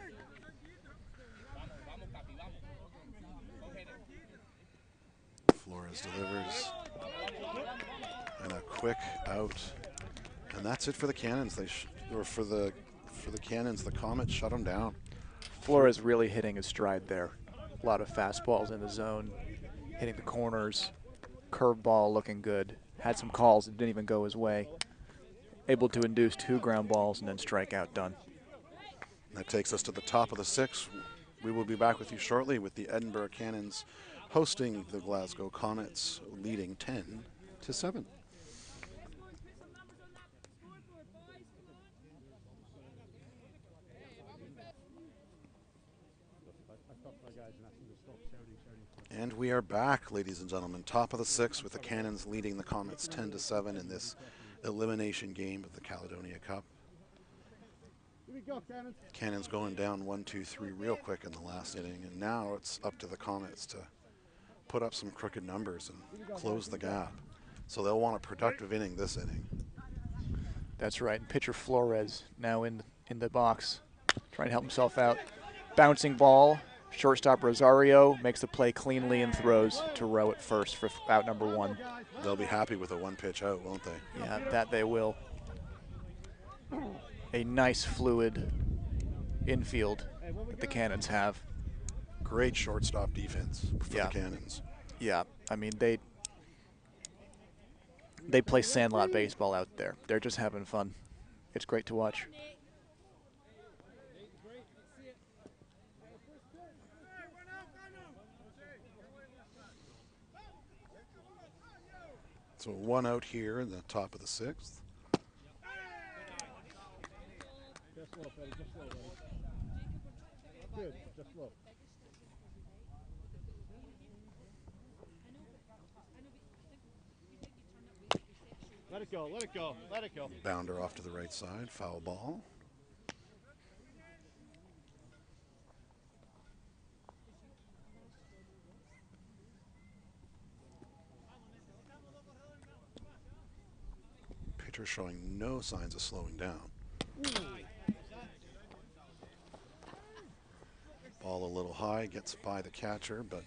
Flores delivers. And a quick out. And that's it for the Cannons. For the Cannons, the Comets shut them down. Flores really hitting his stride there. A lot of fastballs in the zone, hitting the corners. Curveball looking good. Had some calls that didn't even go his way. Able to induce 2 ground balls and then strike out Dunn. That takes us to the top of the 6th. We will be back with you shortly with the Edinburgh Cannons hosting the Glasgow Comets, leading 10-7. And we are back, ladies and gentlemen. Top of the 6th with the Cannons leading the Comets 10-7 in this elimination game of the Caledonia Cup. Here we go, Cannons. Cannons going down 1-2-3 real quick in the last inning, and now it's up to the Comets to put up some crooked numbers and close the gap. So they'll want a productive inning this inning. That's right. Pitcher Flores now in the box, trying to help himself out. Bouncing ball. Shortstop Rosario makes the play cleanly and throws to Rowe at first for out number 1. They'll be happy with a 1-pitch out, won't they? Yeah, that they will. A nice fluid infield that the Cannons have. Great shortstop defense for the Cannons. Yeah, I mean, they play sandlot baseball out there. They're just having fun. It's great to watch. So 1 out here in the top of the 6th. Just slow, buddy. Just slow, buddy. Good. Just slow. Let it go. Let it go. Let it go. Bounder off to the right side. Foul ball. Pitcher showing no signs of slowing down. Ball a little high, gets by the catcher, but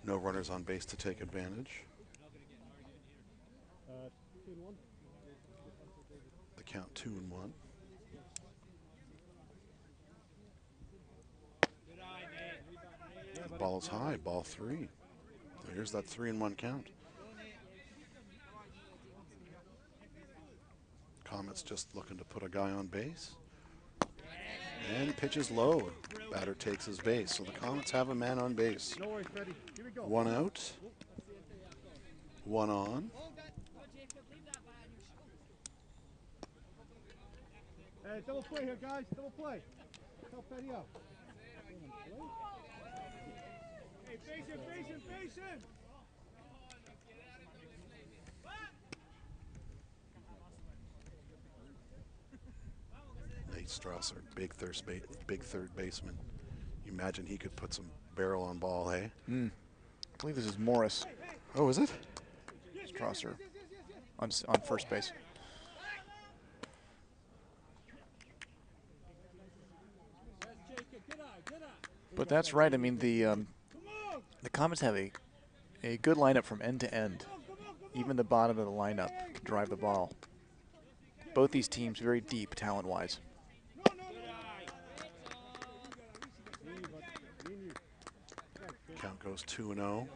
no runners on base to take advantage. 2-1. The count 2-1. The ball is high, ball 3. Here's that 3-1 count. Comets just looking to put a guy on base. And pitches low. Batter takes his base. So the Comets have a man on base. No worries, Freddie. Here we go. 1 out. 1 on. Hey, double play here, guys. Double play. Help Petty out. Hey, patient. Nate Strasser, big third baseman. You imagine he could put some barrel on ball, hey? I believe this is Morris Oh, is it? Strasser on first base. But that's right. I mean, the Comets have a good lineup from end to end. Even the bottom of the lineup can drive the ball. Both these teams very deep talent-wise. Count goes 2-0.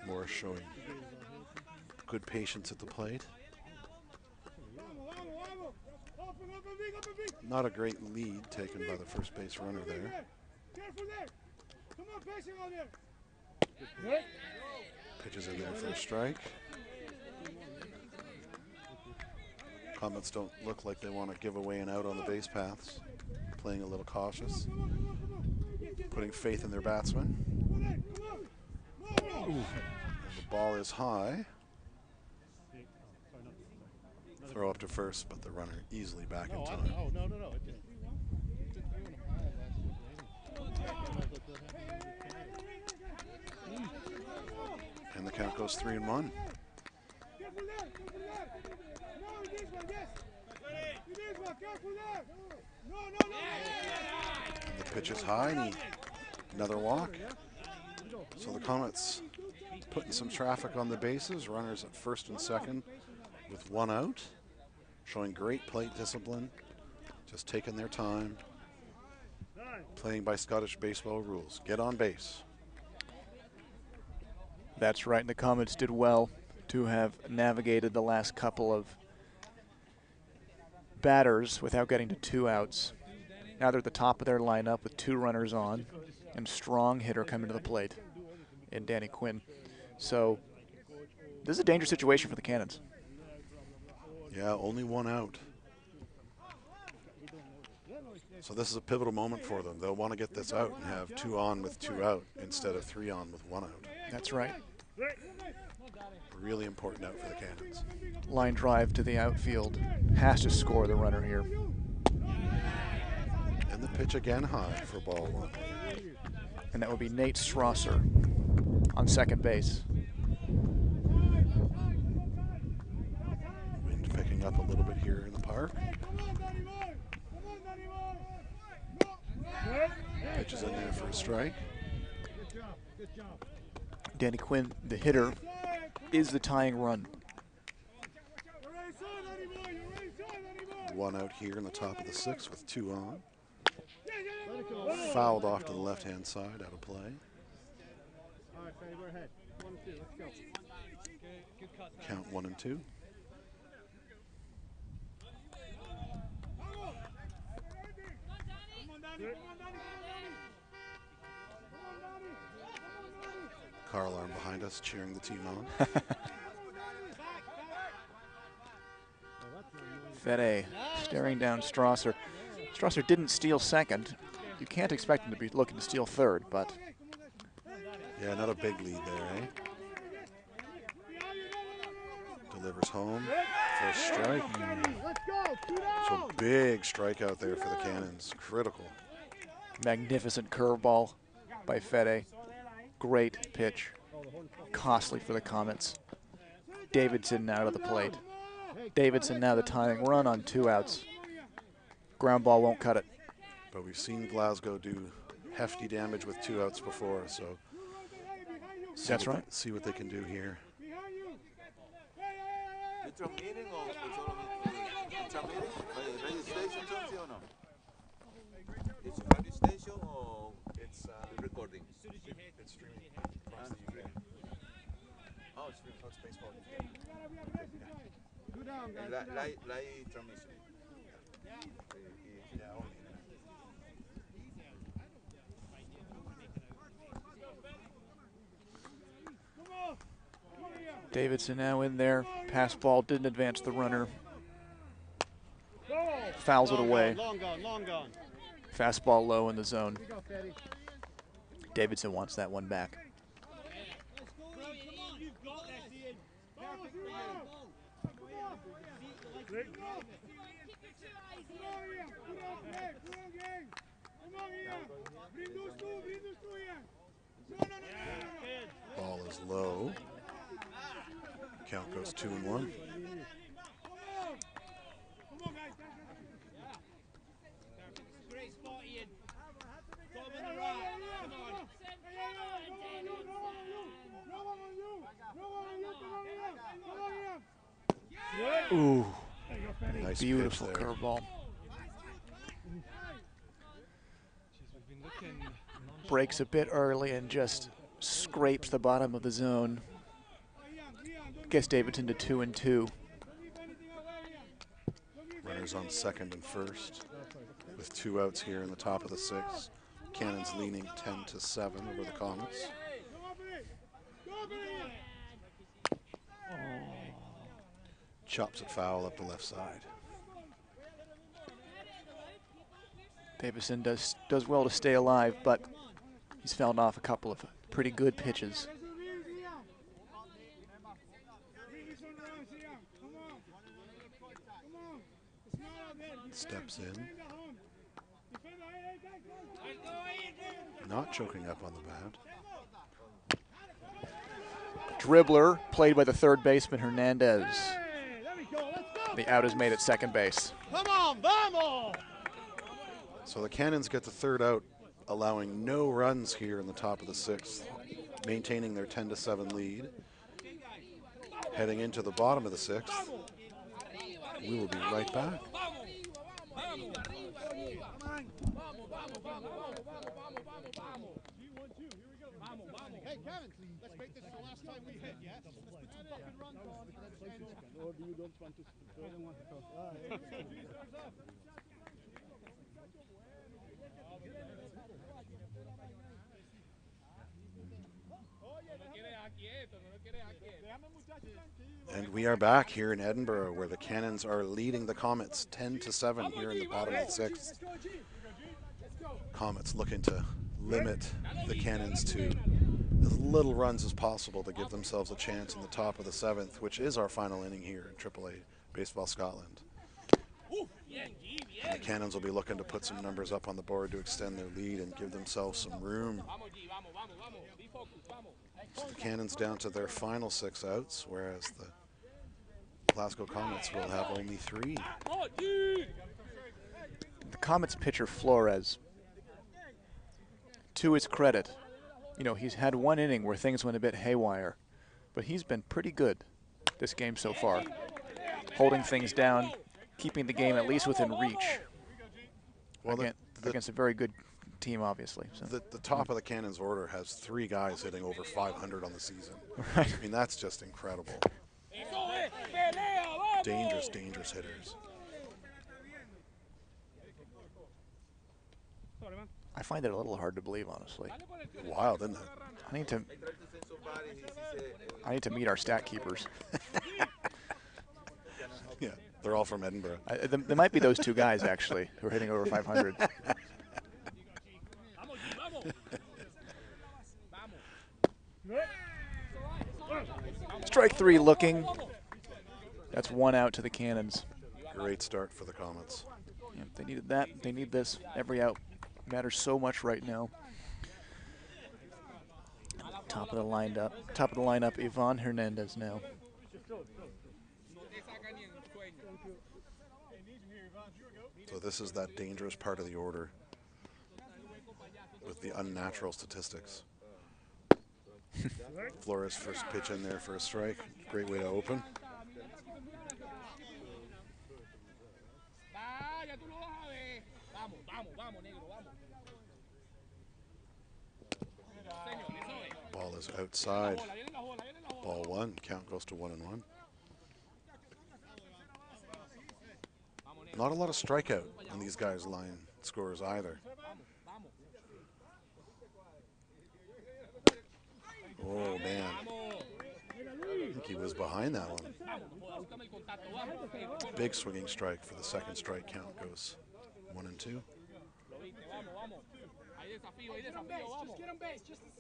Morris showing good patience at the plate. Not a great lead taken by the first base runner there. Pitches in there for a strike. Comets don't look like they want to give away an out on the base paths. Playing a little cautious. Putting faith in their batsmen. And the ball is high. Throw up to first, but the runner easily back in time. Oh, no. And the count goes 3-1. And the pitch is high, and another walk. So the Comets putting some traffic on the bases. Runners at first and second with one out. Showing great plate discipline. Just taking their time. Playing by Scottish baseball rules. Get on base. That's right. And the Comets did well to have navigated the last couple of batters without getting to 2 outs. Now they're at the top of their lineup with 2 runners on and strong hitter coming to the plate in Danny Quinn. So this is a dangerous situation for the Cannons. Yeah, only 1 out. So this is a pivotal moment for them. They'll want to get this out and have 2 on with 2 out instead of 3 on with 1 out. That's right. Really important out for the Cannons. Line drive to the outfield. Has to score the runner here. And the pitch again high for ball 1. And that would be Nate Strasser on second base. Wind picking up a little bit here in the park. Pitch is in there for a strike. Danny Quinn, the hitter, is the tying run. 1 out here in the top of the 6th with 2 on. Fouled off to the left-hand side, out of play. All right, Fanny, we're ahead. 1 and 2, let's go. Count 1 and 2. Car alarm behind us, cheering the team on. Fede staring down Strasser. Strasser didn't steal second. You can't expect him to be looking to steal third, but... Yeah, not a big lead there, eh? Delivers home for a strike. Let's go, 2 down. So big strikeout there for the Cannons. Critical. Magnificent curveball by Fede. Great pitch. Costly for the Comets. Davidson now to the plate. Davidson now the tying run on 2 outs. Ground ball won't cut it. But we've seen Glasgow do hefty damage with 2 outs before, so That's right. See what they can do here. It's a meeting or it's a meeting? Registration, sí o no? It's registration or it's recording? It's streaming. Oh, streaming. That's baseball. 2 down, guys. Live transmission. Yeah, only. Davidson now in there. Pass ball didn't advance the runner. fouls it away. Long gone, long gone. Fastball low in the zone. Davidson wants that one back. Ball is low. Count goes 2-1. Ooh, Nice beautiful pitch there. curveball. Breaks a bit early and just scrapes the bottom of the zone. Gets Davidson to 2-2. Runners on second and first with 2 outs here in the top of the 6th. Cannons leading 10-7 over the Comets. Chops it foul up the left side. Davidson does well to stay alive, but he's fouled off a couple of pretty good pitches. Steps in. Not choking up on the bat. Dribbler played by the third baseman Hernandez. The out is made at second base. Come on, vamos! So the Cannons get the 3rd out, allowing no runs here in the top of the 6th, maintaining their 10-7 lead. Heading into the bottom of the 6th, we will be right back. Hey, Kevin, let's make this the last time we hit, yeah? Or do you don't want to throw them one? And we are back here in Edinburgh, where the Cannons are leading the Comets 10-7 here in the bottom of the 6th. Comets looking to limit the Cannons to as little runs as possible to give themselves a chance in the top of the 7th, which is our final inning here in AAA Baseball Scotland. And the Cannons will be looking to put some numbers up on the board to extend their lead and give themselves some room. So the Cannons down to their final 6 outs, whereas the Glasgow Comets will have only 3. The Comets pitcher Flores, to his credit, you know, he's had one inning where things went a bit haywire, but he's been pretty good this game so far, holding things down, keeping the game at least within reach. Well, against a very good team, obviously. So. The top of the Cannons order has 3 guys hitting over 500 on the season. Right. I mean, that's just incredible. Dangerous, dangerous hitters. I find it a little hard to believe, honestly. Wild, isn't it? I need to meet our stat keepers. Yeah, they're all from Edinburgh. There might be those 2 guys, actually, who are hitting over 500. Strike 3 looking. That's 1 out to the Cannons. Great start for the Comets. Yeah, they needed that. They need this. Every out matters so much right now. Top of the lineup, Ivan Hernandez now. So this is that dangerous part of the order with the unnatural statistics. Flores first pitch in there for a strike. Great way to open. Ball is outside. Ball 1. Count goes to 1-1. Not a lot of strikeout on these guys' line scores either. Oh, man. I think he was behind that one. Big swinging strike for the second strike count goes 1 and 2.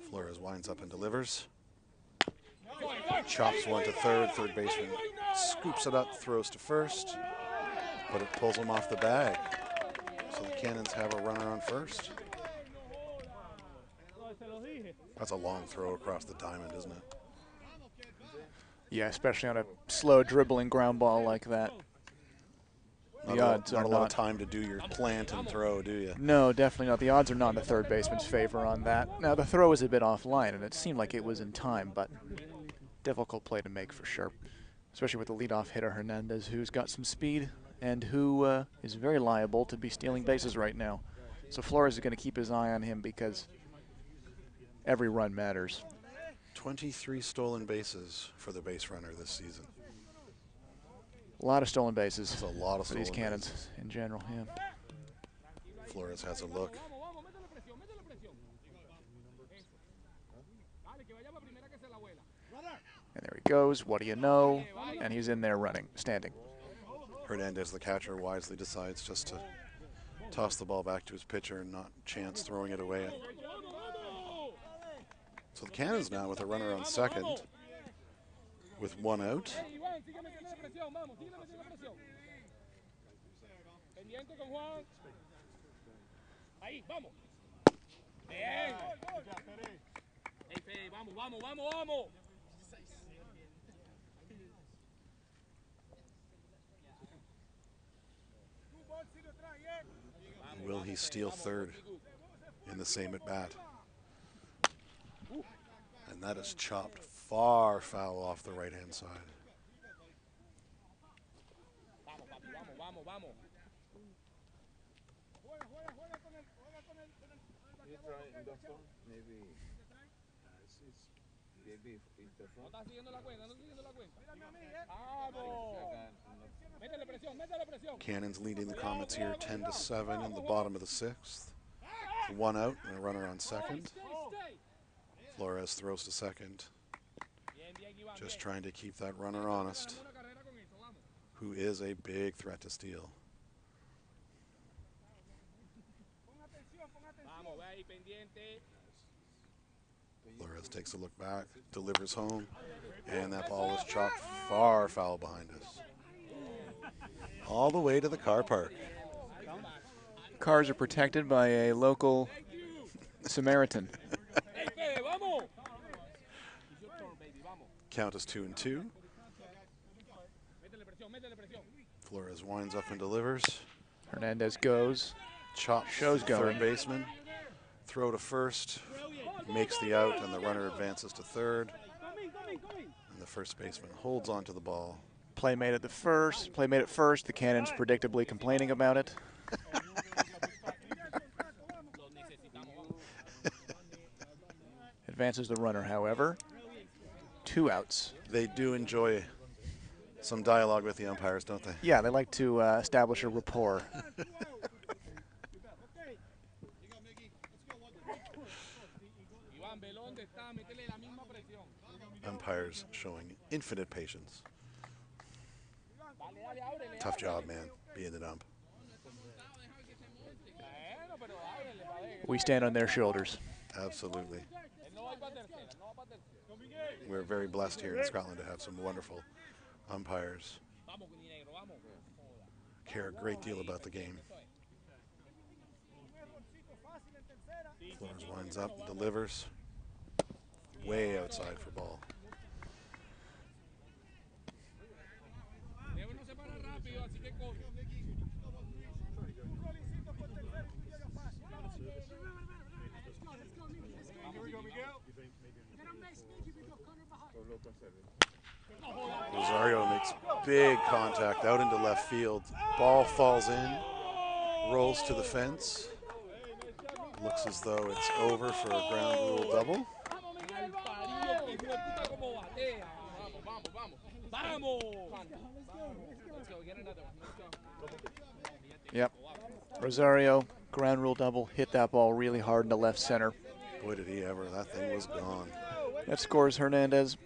Flores winds up and delivers. Chops one to third. Third baseman scoops it up, throws to first, but it pulls him off the bag. So the Cannons have a runner on first. That's a long throw across the diamond, isn't it? Yeah, especially on a slow dribbling ground ball like that. The odds are not a lot of time to do your plant and throw, do you? No, definitely not. The odds are not in the third baseman's favor on that. Now, the throw was a bit offline, and it seemed like it was in time, but difficult play to make for sure, especially with the leadoff hitter Hernandez, who's got some speed and who is very liable to be stealing bases right now. So Flores is going to keep his eye on him because every run matters. 23 stolen bases for the base runner this season. A lot of stolen bases. That's a lot of for these stolen Cannons bases. in general. Yeah. Flores has a look. And there he goes. What do you know? And he's in there running, standing. Hernandez, the catcher, wisely decides just to toss the ball back to his pitcher and not chance throwing it away. So the Cannons now with a runner on second with 1 out. Will he steal third in the same at bat? And that is chopped far foul off the right-hand side. Cannons leading the Comets here 10-7 in the bottom of the 6th. 1 out and a runner on second. Flores throws to second. Just trying to keep that runner honest, who is a big threat to steal. Flores takes a look back, delivers home, and that ball is chopped far foul behind us. All the way to the car park. Cars are protected by a local Samaritan. Count is 2 and 2. Flores winds up and delivers. Hernandez goes. Chop Shows third going. baseman. Throw to first. Makes the out, and the runner advances to third. And the first baseman holds onto the ball. Play made at first. The Cannons predictably complaining about it. Advances the runner, however. 2 outs. They do enjoy some dialogue with the umpires, don't they? Yeah, they like to establish a rapport. Umpires showing infinite patience. Tough job, man, being an ump. We stand on their shoulders. Absolutely. We're very blessed here in Scotland to have some wonderful umpires. Care a great deal about the game. Flores winds up, delivers. Way outside for ball. Rosario makes big contact out into left field. Ball falls in, rolls to the fence. Looks as though it's over for a ground rule double. Yep. Rosario, ground rule double, hit that ball really hard into left center. Boy, did he ever. That thing was gone. That scores Hernandez.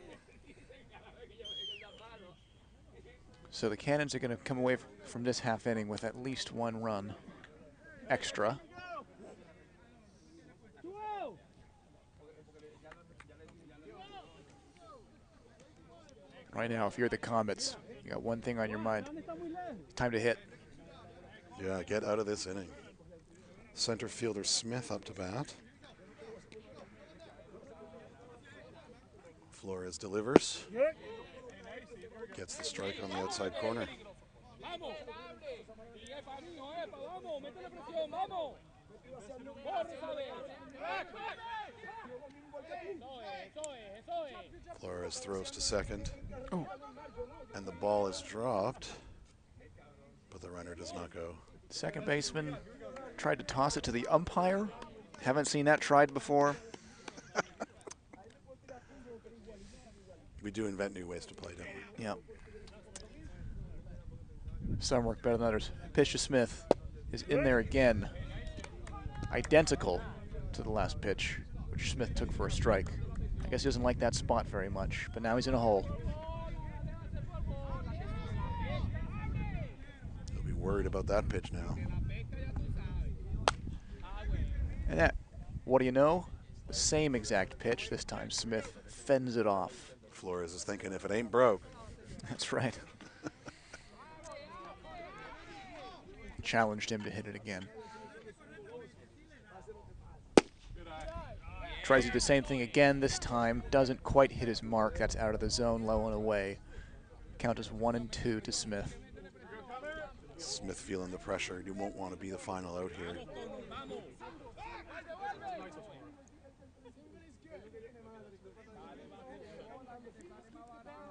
So the Cannons are going to come away from this half inning with at least one run extra. Right now, if you're the Comets, you got one thing on your mind. Time to hit. Yeah, get out of this inning. Center fielder Smith up to bat. Flores delivers. Gets the strike on the outside corner. Flores throws to second. Oh. And the ball is dropped, but the runner does not go. Second baseman tried to toss it to the umpire. Haven't seen that tried before. We do invent new ways to play, don't we? Yep. Some work better than others. Pitch to Smith is in there again. Identical to the last pitch, which Smith took for a strike. I guess he doesn't like that spot very much, but now he's in a hole. He'll be worried about that pitch now. And that, what do you know? The same exact pitch. This time Smith fends it off. Flores is thinking, if it ain't broke. That's right. Challenged him to hit it again. Tries to do the same thing again this time. Doesn't quite hit his mark. That's out of the zone, low and away. Count is 1-2 to Smith. Smith feeling the pressure. He won't want to be the final out here.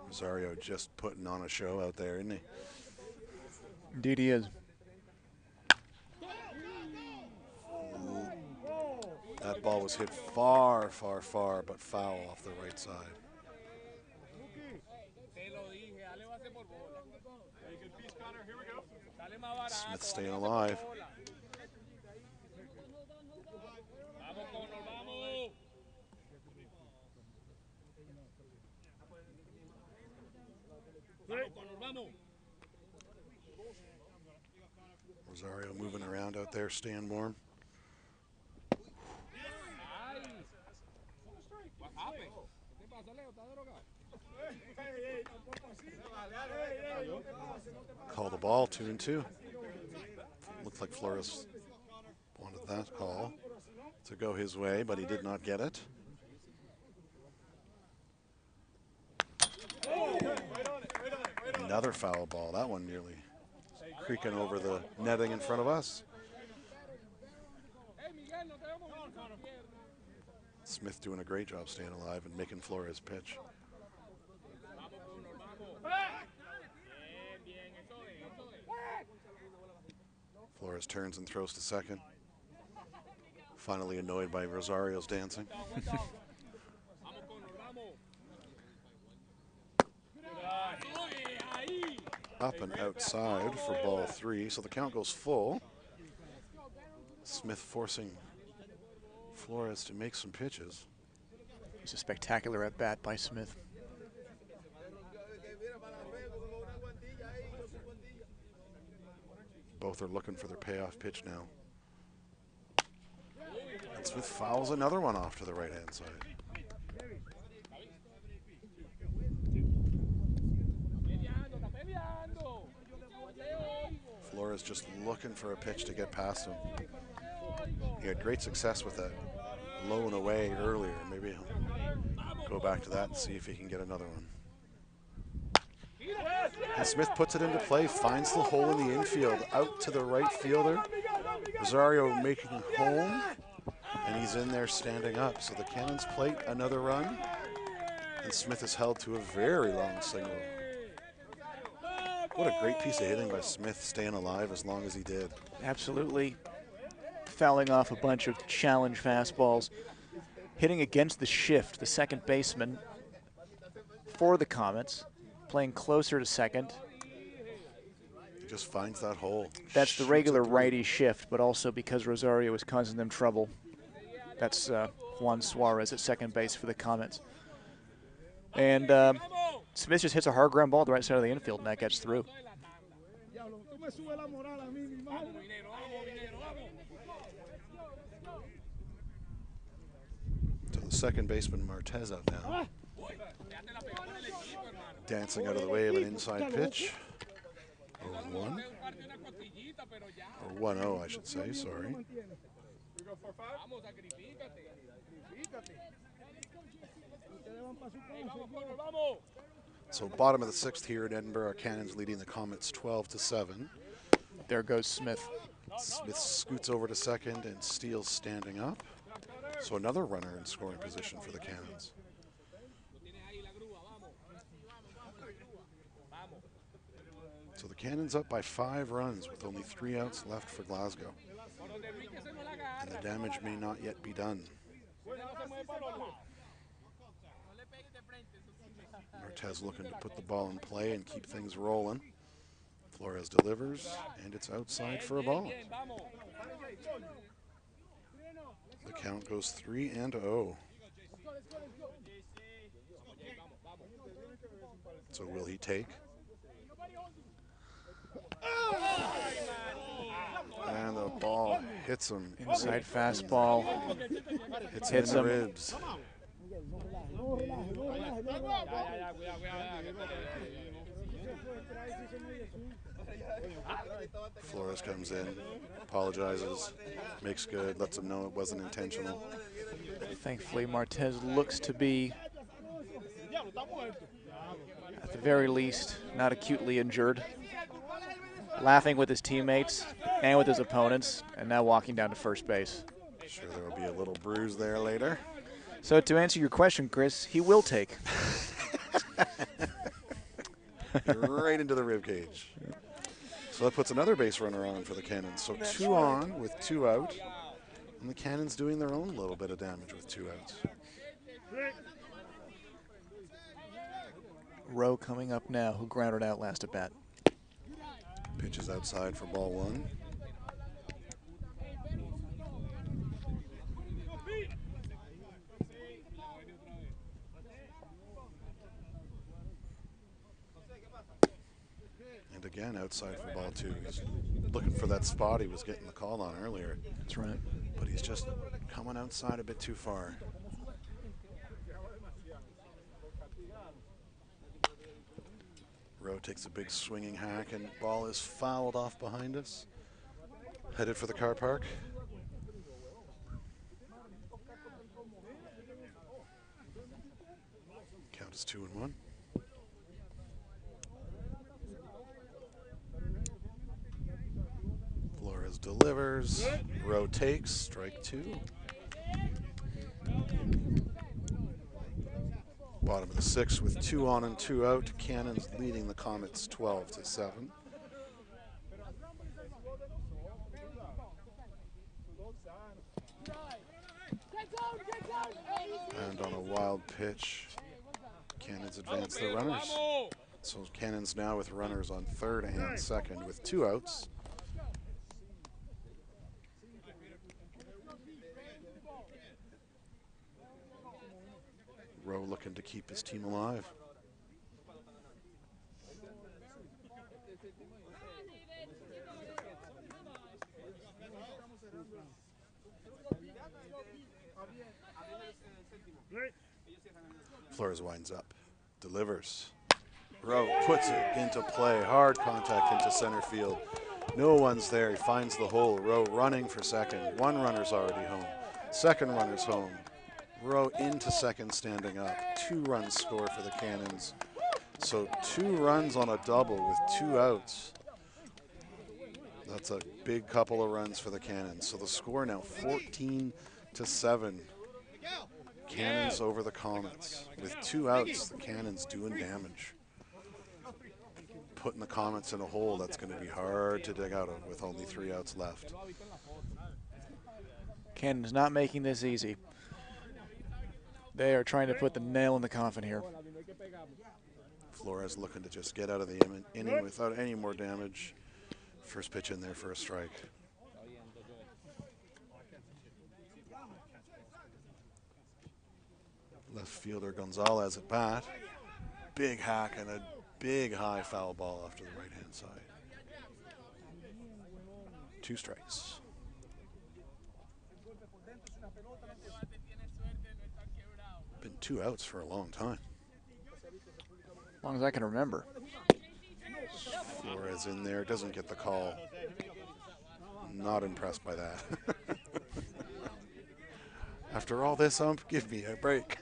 Rosario just putting on a show out there, isn't he? Indeed he is. That ball was hit far, far, far, but foul off the right side. Smith staying alive. Rosario moving around out there, staying warm. Call the ball, 2-2. Looked like Flores wanted that call to go his way, but he did not get it. Another foul ball. That one nearly creaking over the netting in front of us. Smith doing a great job staying alive and making Flores pitch. Flores turns and throws to second. Finally annoyed by Rosario's dancing. Up and outside for ball 3, so the count goes full. Smith forcing Flores to make some pitches. It's a spectacular at-bat by Smith. Both are looking for their payoff pitch now. And Smith fouls another one off to the right-hand side. Flores just looking for a pitch to get past him. He had great success with that low and away earlier. Maybe he'll go back to that and see if he can get another one. And Smith puts it into play, finds the hole in the infield, out to the right fielder. Rosario making home, and he's in there standing up. So the Cannons plate another run, and Smith is held to a very long single. What a great piece of hitting by Smith, staying alive as long as he did. Absolutely. Fouling off a bunch of challenge fastballs. Hitting against the shift, the second baseman for the Comets. Playing closer to second. He just finds that hole. That's the regular righty shift, but also because Rosario is causing them trouble. That's Juan Suarez at second base for the Comets. And Smith just hits a hard ground ball at the right side of the infield, and that gets through. So the second baseman, Martez, out now. Dancing out of the way of an inside pitch. 0-1. Or 1-0, I should say, sorry. So bottom of the 6th here at Edinburgh Cannons leading the Comets 12-7. There goes Smith. Smith scoots over to second and Steele's standing up. So another runner in scoring position for the Cannons. So the Cannons up by 5 runs with only 3 outs left for Glasgow. And the damage may not yet be done. Martez looking to put the ball in play and keep things rolling. Flores delivers, and it's outside for a ball. The count goes 3-0. So will he take? And the ball hits him. Inside fastball. Hits him in the ribs. Flores comes in, apologizes, makes good, lets him know it wasn't intentional. Thankfully, Martez looks to be, at the very least, not acutely injured. Laughing with his teammates and with his opponents, and now walking down to first base. Sure there will be a little bruise there later. So to answer your question, Chris, he will take. Right into the rib cage. So that puts another base runner on for the Cannons. So 2 on with 2 out. And the Cannons doing their own little bit of damage with 2 outs. Rowe coming up now, who grounded out last at bat. Pitch is outside for ball 1. And again, outside for ball 2. He's looking for that spot he was getting the call on earlier. That's right. But he's just coming outside a bit too far. Rowe takes a big swinging hack, and ball is fouled off behind us. Headed for the car park. Count is 2-1. Flores delivers. Rowe takes. Strike 2. Bottom of the 6th with 2 on and 2 out. Cannons leading the Comets 12-7. And on a wild pitch, Cannons advance their runners. So Cannons now with runners on 3rd and 2nd with 2 outs. Rowe looking to keep his team alive. Flores winds up, delivers. Rowe puts it into play, hard contact into center field. No one's there, he finds the hole. Rowe running for second. 1 runner's already home. 2nd runner's home. Rowe into second, standing up. 2 runs score for the Cannons. So 2 runs on a double with 2 outs. That's a big couple of runs for the Cannons. So the score now 14-7. Cannons over the Comets. With 2 outs, the Cannons doing damage. Putting the Comets in a hole that's going to be hard to dig out of with only 3 outs left. Cannons not making this easy. They are trying to put the nail in the coffin here. Flores looking to just get out of the inning without any more damage. First pitch in there for a strike. Left fielder Gonzalez at bat. big hack and a big high foul ball off to the right-hand side. 2 strikes. Been 2 outs for a long time. As long as I can remember. Flores in there, doesn't get the call. Not impressed by that. After all this, give me a break.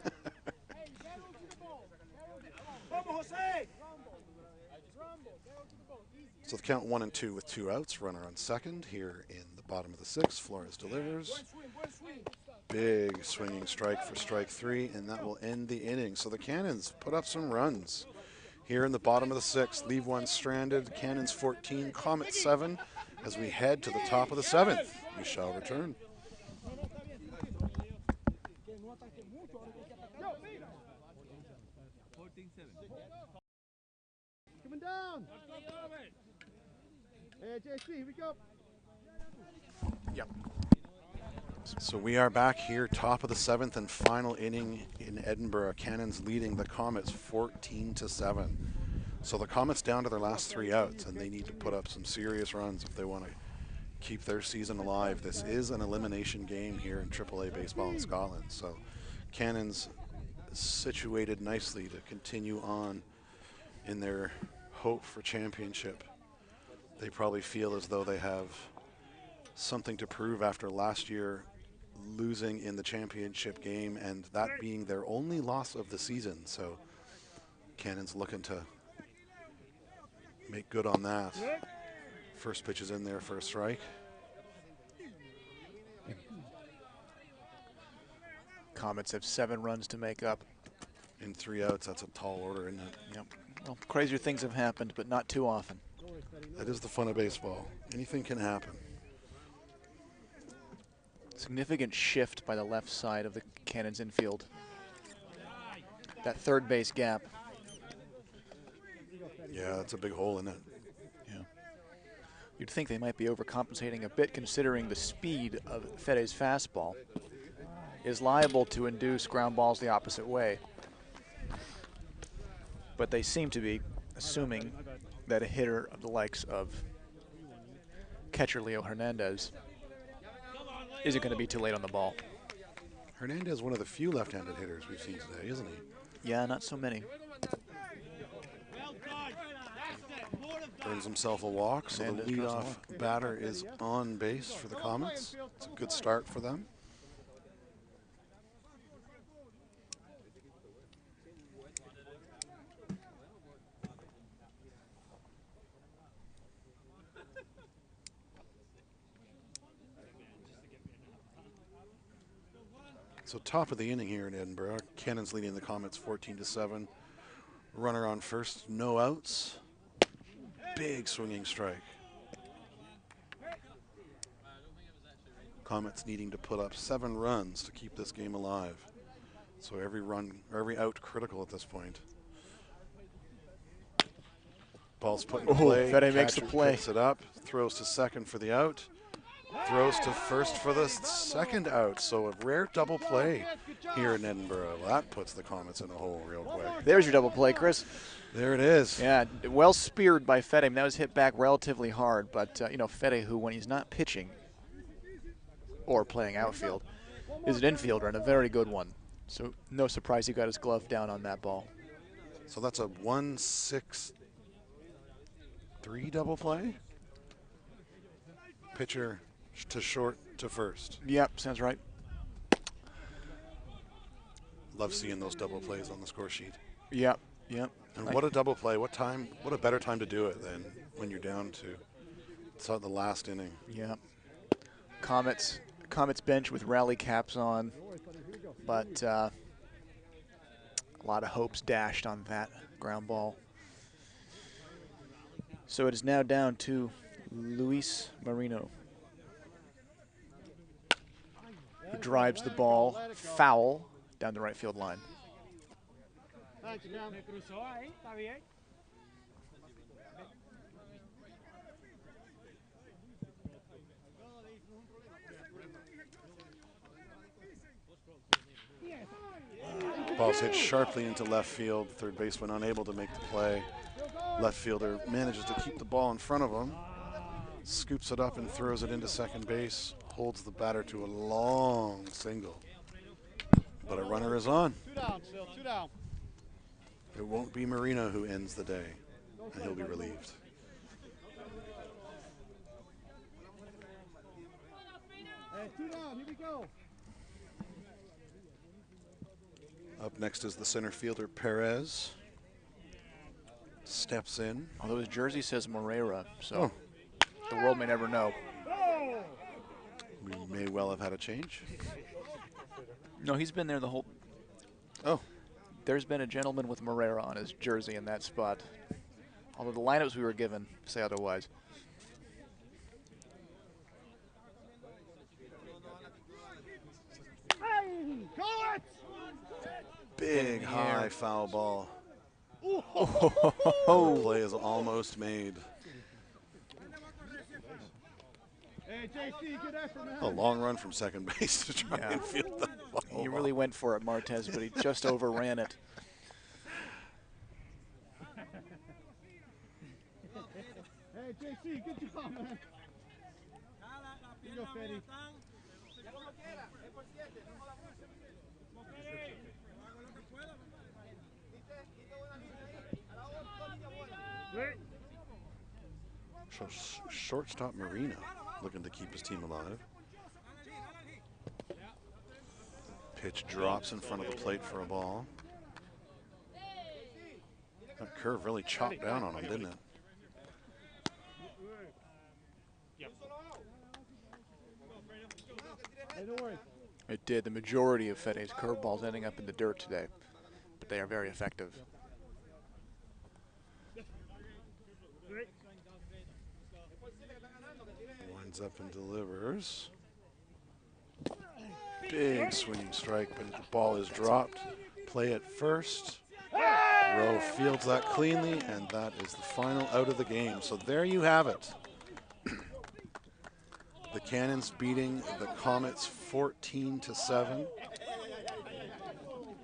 So the count 1 and 2 with 2 outs. Runner on second here in the bottom of the 6th. Flores delivers. Big swinging strike for strike 3, and that will end the inning. So the Cannons put up some runs here in the bottom of the 6th. Leave one stranded. Cannons 14, Comets 7. As we head to the top of the 7th, we shall return. Coming down. Hey, JC, here we go. Yep. So we are back here, top of the 7th and final inning in Edinburgh. Cannons leading the Comets 14-7. So the Comets down to their last 3 outs, and they need to put up some serious runs if they want to keep their season alive. This is an elimination game here in AAA baseball in Scotland. So Cannons situated nicely to continue on in their hope for championship. They probably feel as though they have something to prove after last year losing in the championship game and that being their only loss of the season. So Cannons looking to make good on that. First pitch is in there for a strike. Comets have 7 runs to make up. In 3 outs, that's a tall order, isn't it? Yep. Well, crazier things have happened, but not too often. That is the fun of baseball. Anything can happen. Significant shift by the left side of the Cannons infield. That third base gap. Yeah, that's a big hole in it. Yeah. You'd think they might be overcompensating a bit considering the speed of Fede's fastball is liable to induce ground balls the opposite way. But they seem to be assuming that a hitter of the likes of catcher Leo Hernandez isn't going to be too late on the ball. Hernandez, one of the few left-handed hitters we've seen today, isn't he? Yeah, not so many. Earns himself a walk, so the Hernandez draws a leadoff walk. batter is on base for the Comets. It's a good start for them. So top of the inning here in Edinburgh. Cannons leading the Comets 14-7. Runner on first, no outs. Big swinging strike. Comets needing to put up 7 runs to keep this game alive. So every run, or every out critical at this point. Ball's put in play. Fede makes the Catcher play. picks it up, throws to second for the out. Throws to first for the second out. So a rare double play here in Edinburgh. Well, that puts the Comets in a hole real quick. There's your double play, Chris. There it is. Yeah, well speared by Fede. I mean, that was hit back relatively hard, but you know, Fede, who when he's not pitching or playing outfield, is an infielder and a very good one. So no surprise he got his glove down on that ball. So that's a 1-6-3 double play. Pitcher to short to first. Yep, sounds right. Love seeing those double plays on the score sheet. Yep, yep. And what a double play. What a better time to do it than when you're down to the last inning. Yep. Comets bench with rally caps on, but a lot of hopes dashed on that ground ball. So it is now down to Luis Marino, who drives the ball foul down the right field line. Thanks, Cam. Ball's hit sharply into left field. Third baseman unable to make the play. Left fielder manages to keep the ball in front of him. Scoops it up and throws it into second base. Holds the batter to a long single. But a runner is on. 2 down, Phil, 2 down. It won't be Marino who ends the day, and he'll be relieved. Hey, 2 down, here we go. Up next is the center fielder, Perez. Steps in. Although his jersey says Moreira, so the world may never know. We may well have had a change. No, he's been there the whole. Oh, There's been a gentleman with Moreira on his jersey in that spot. Although the lineups we were given say otherwise. Hey, call it! big high air. foul ball. Oh. The play is almost made. Hey, JC, good effort, man. A long run from second base to try and field that ball. He really went for it, Martez, but he just overran it. Hey, JC, good job, man. Here you go, Fetty. So shortstop Marino looking to keep his team alive. Pitch drops in front of the plate for a ball. That curve really chopped down on him, didn't it? Hey, don't worry. It did. The majority of Fede's curveballs ending up in the dirt today, but they are very effective. Winds up and delivers. Big swinging strike, but the ball is dropped. Play it first. Rowe fields that cleanly, and that is the final out of the game. So there you have it. The Cannons beating the Comets 14-7.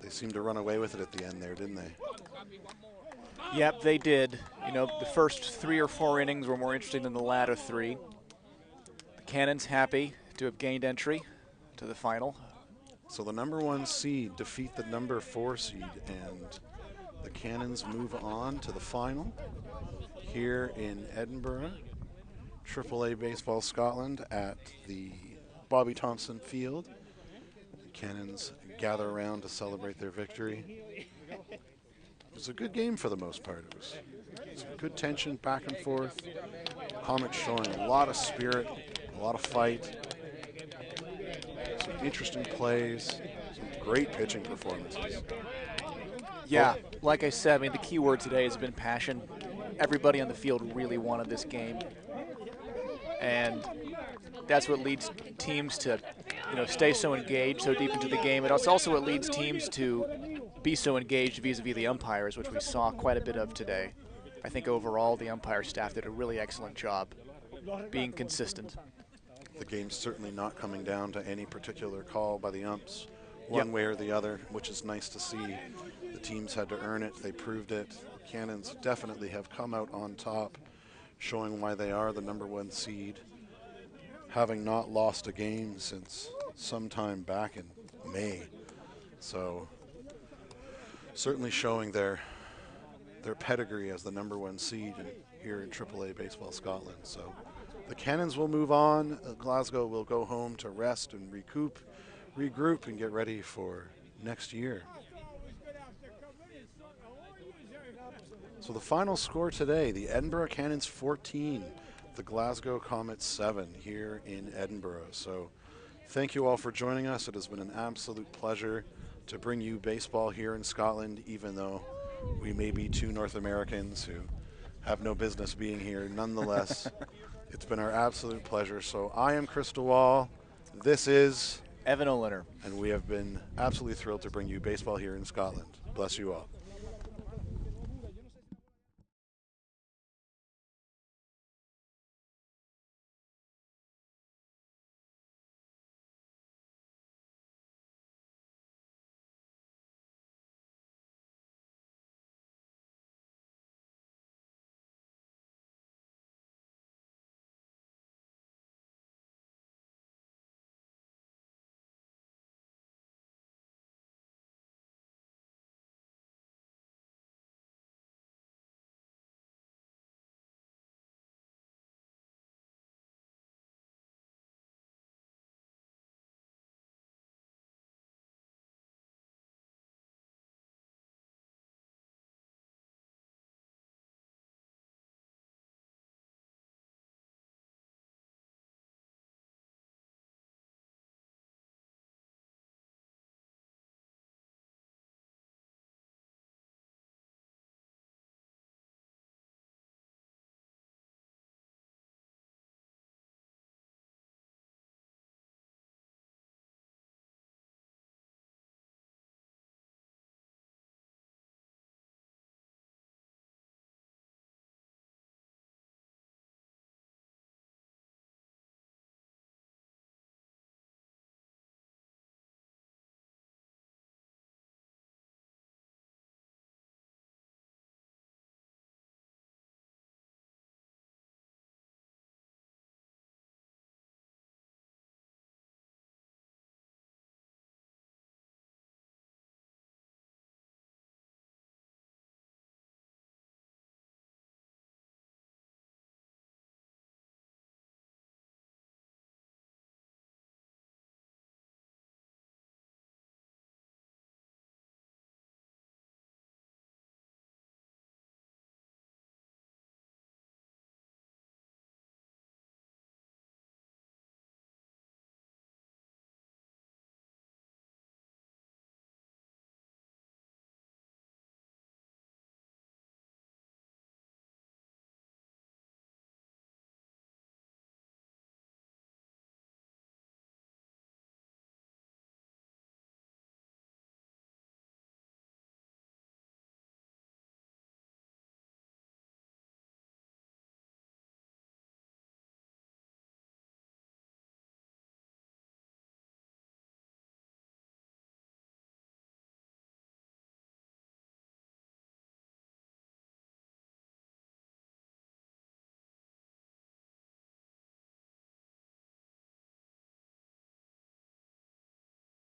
They seemed to run away with it at the end there, didn't they? Yep, they did. You know, the first 3 or 4 innings were more interesting than the latter 3. The Cannons happy to have gained entry to the final. So the #1 seed defeat the #4 seed, and the Cannons move on to the final here in Edinburgh, AAA Baseball Scotland at the Bobby Thompson Field. The Cannons gather around to celebrate their victory. It was a good game for the most part. It was some good tension back and forth. Comets showing a lot of spirit, a lot of fight. Some interesting plays, some great pitching performances. Yeah, like I said, I mean, the key word today has been passion. Everybody on the field really wanted this game. And that's what leads teams to, you know, stay so engaged so deep into the game. And it's also what leads teams to be so engaged vis-a-vis the umpires, which we saw quite a bit of today. I think overall the umpire staff did a really excellent job being consistent. The game's certainly not coming down to any particular call by the umps, one way or the other, which is nice to see. The teams had to earn it. They proved it. The Cannons definitely have come out on top, showing why they are the #1 seed, having not lost a game since sometime back in May. So certainly showing their pedigree as the #1 seed here in AAA Baseball Scotland. So the Cannons will move on. Glasgow will go home to rest and regroup, and get ready for next year. So the final score today, the Edinburgh Cannons 14, the Glasgow Comets 7 here in Edinburgh. So thank you all for joining us. It has been an absolute pleasure to bring you baseball here in Scotland, even though we may be 2 North Americans who have no business being here. Nonetheless, it's been our absolute pleasure. So I am Chris DeWall. This is Evan Oliner. and we have been absolutely thrilled to bring you baseball here in Scotland. Bless you all.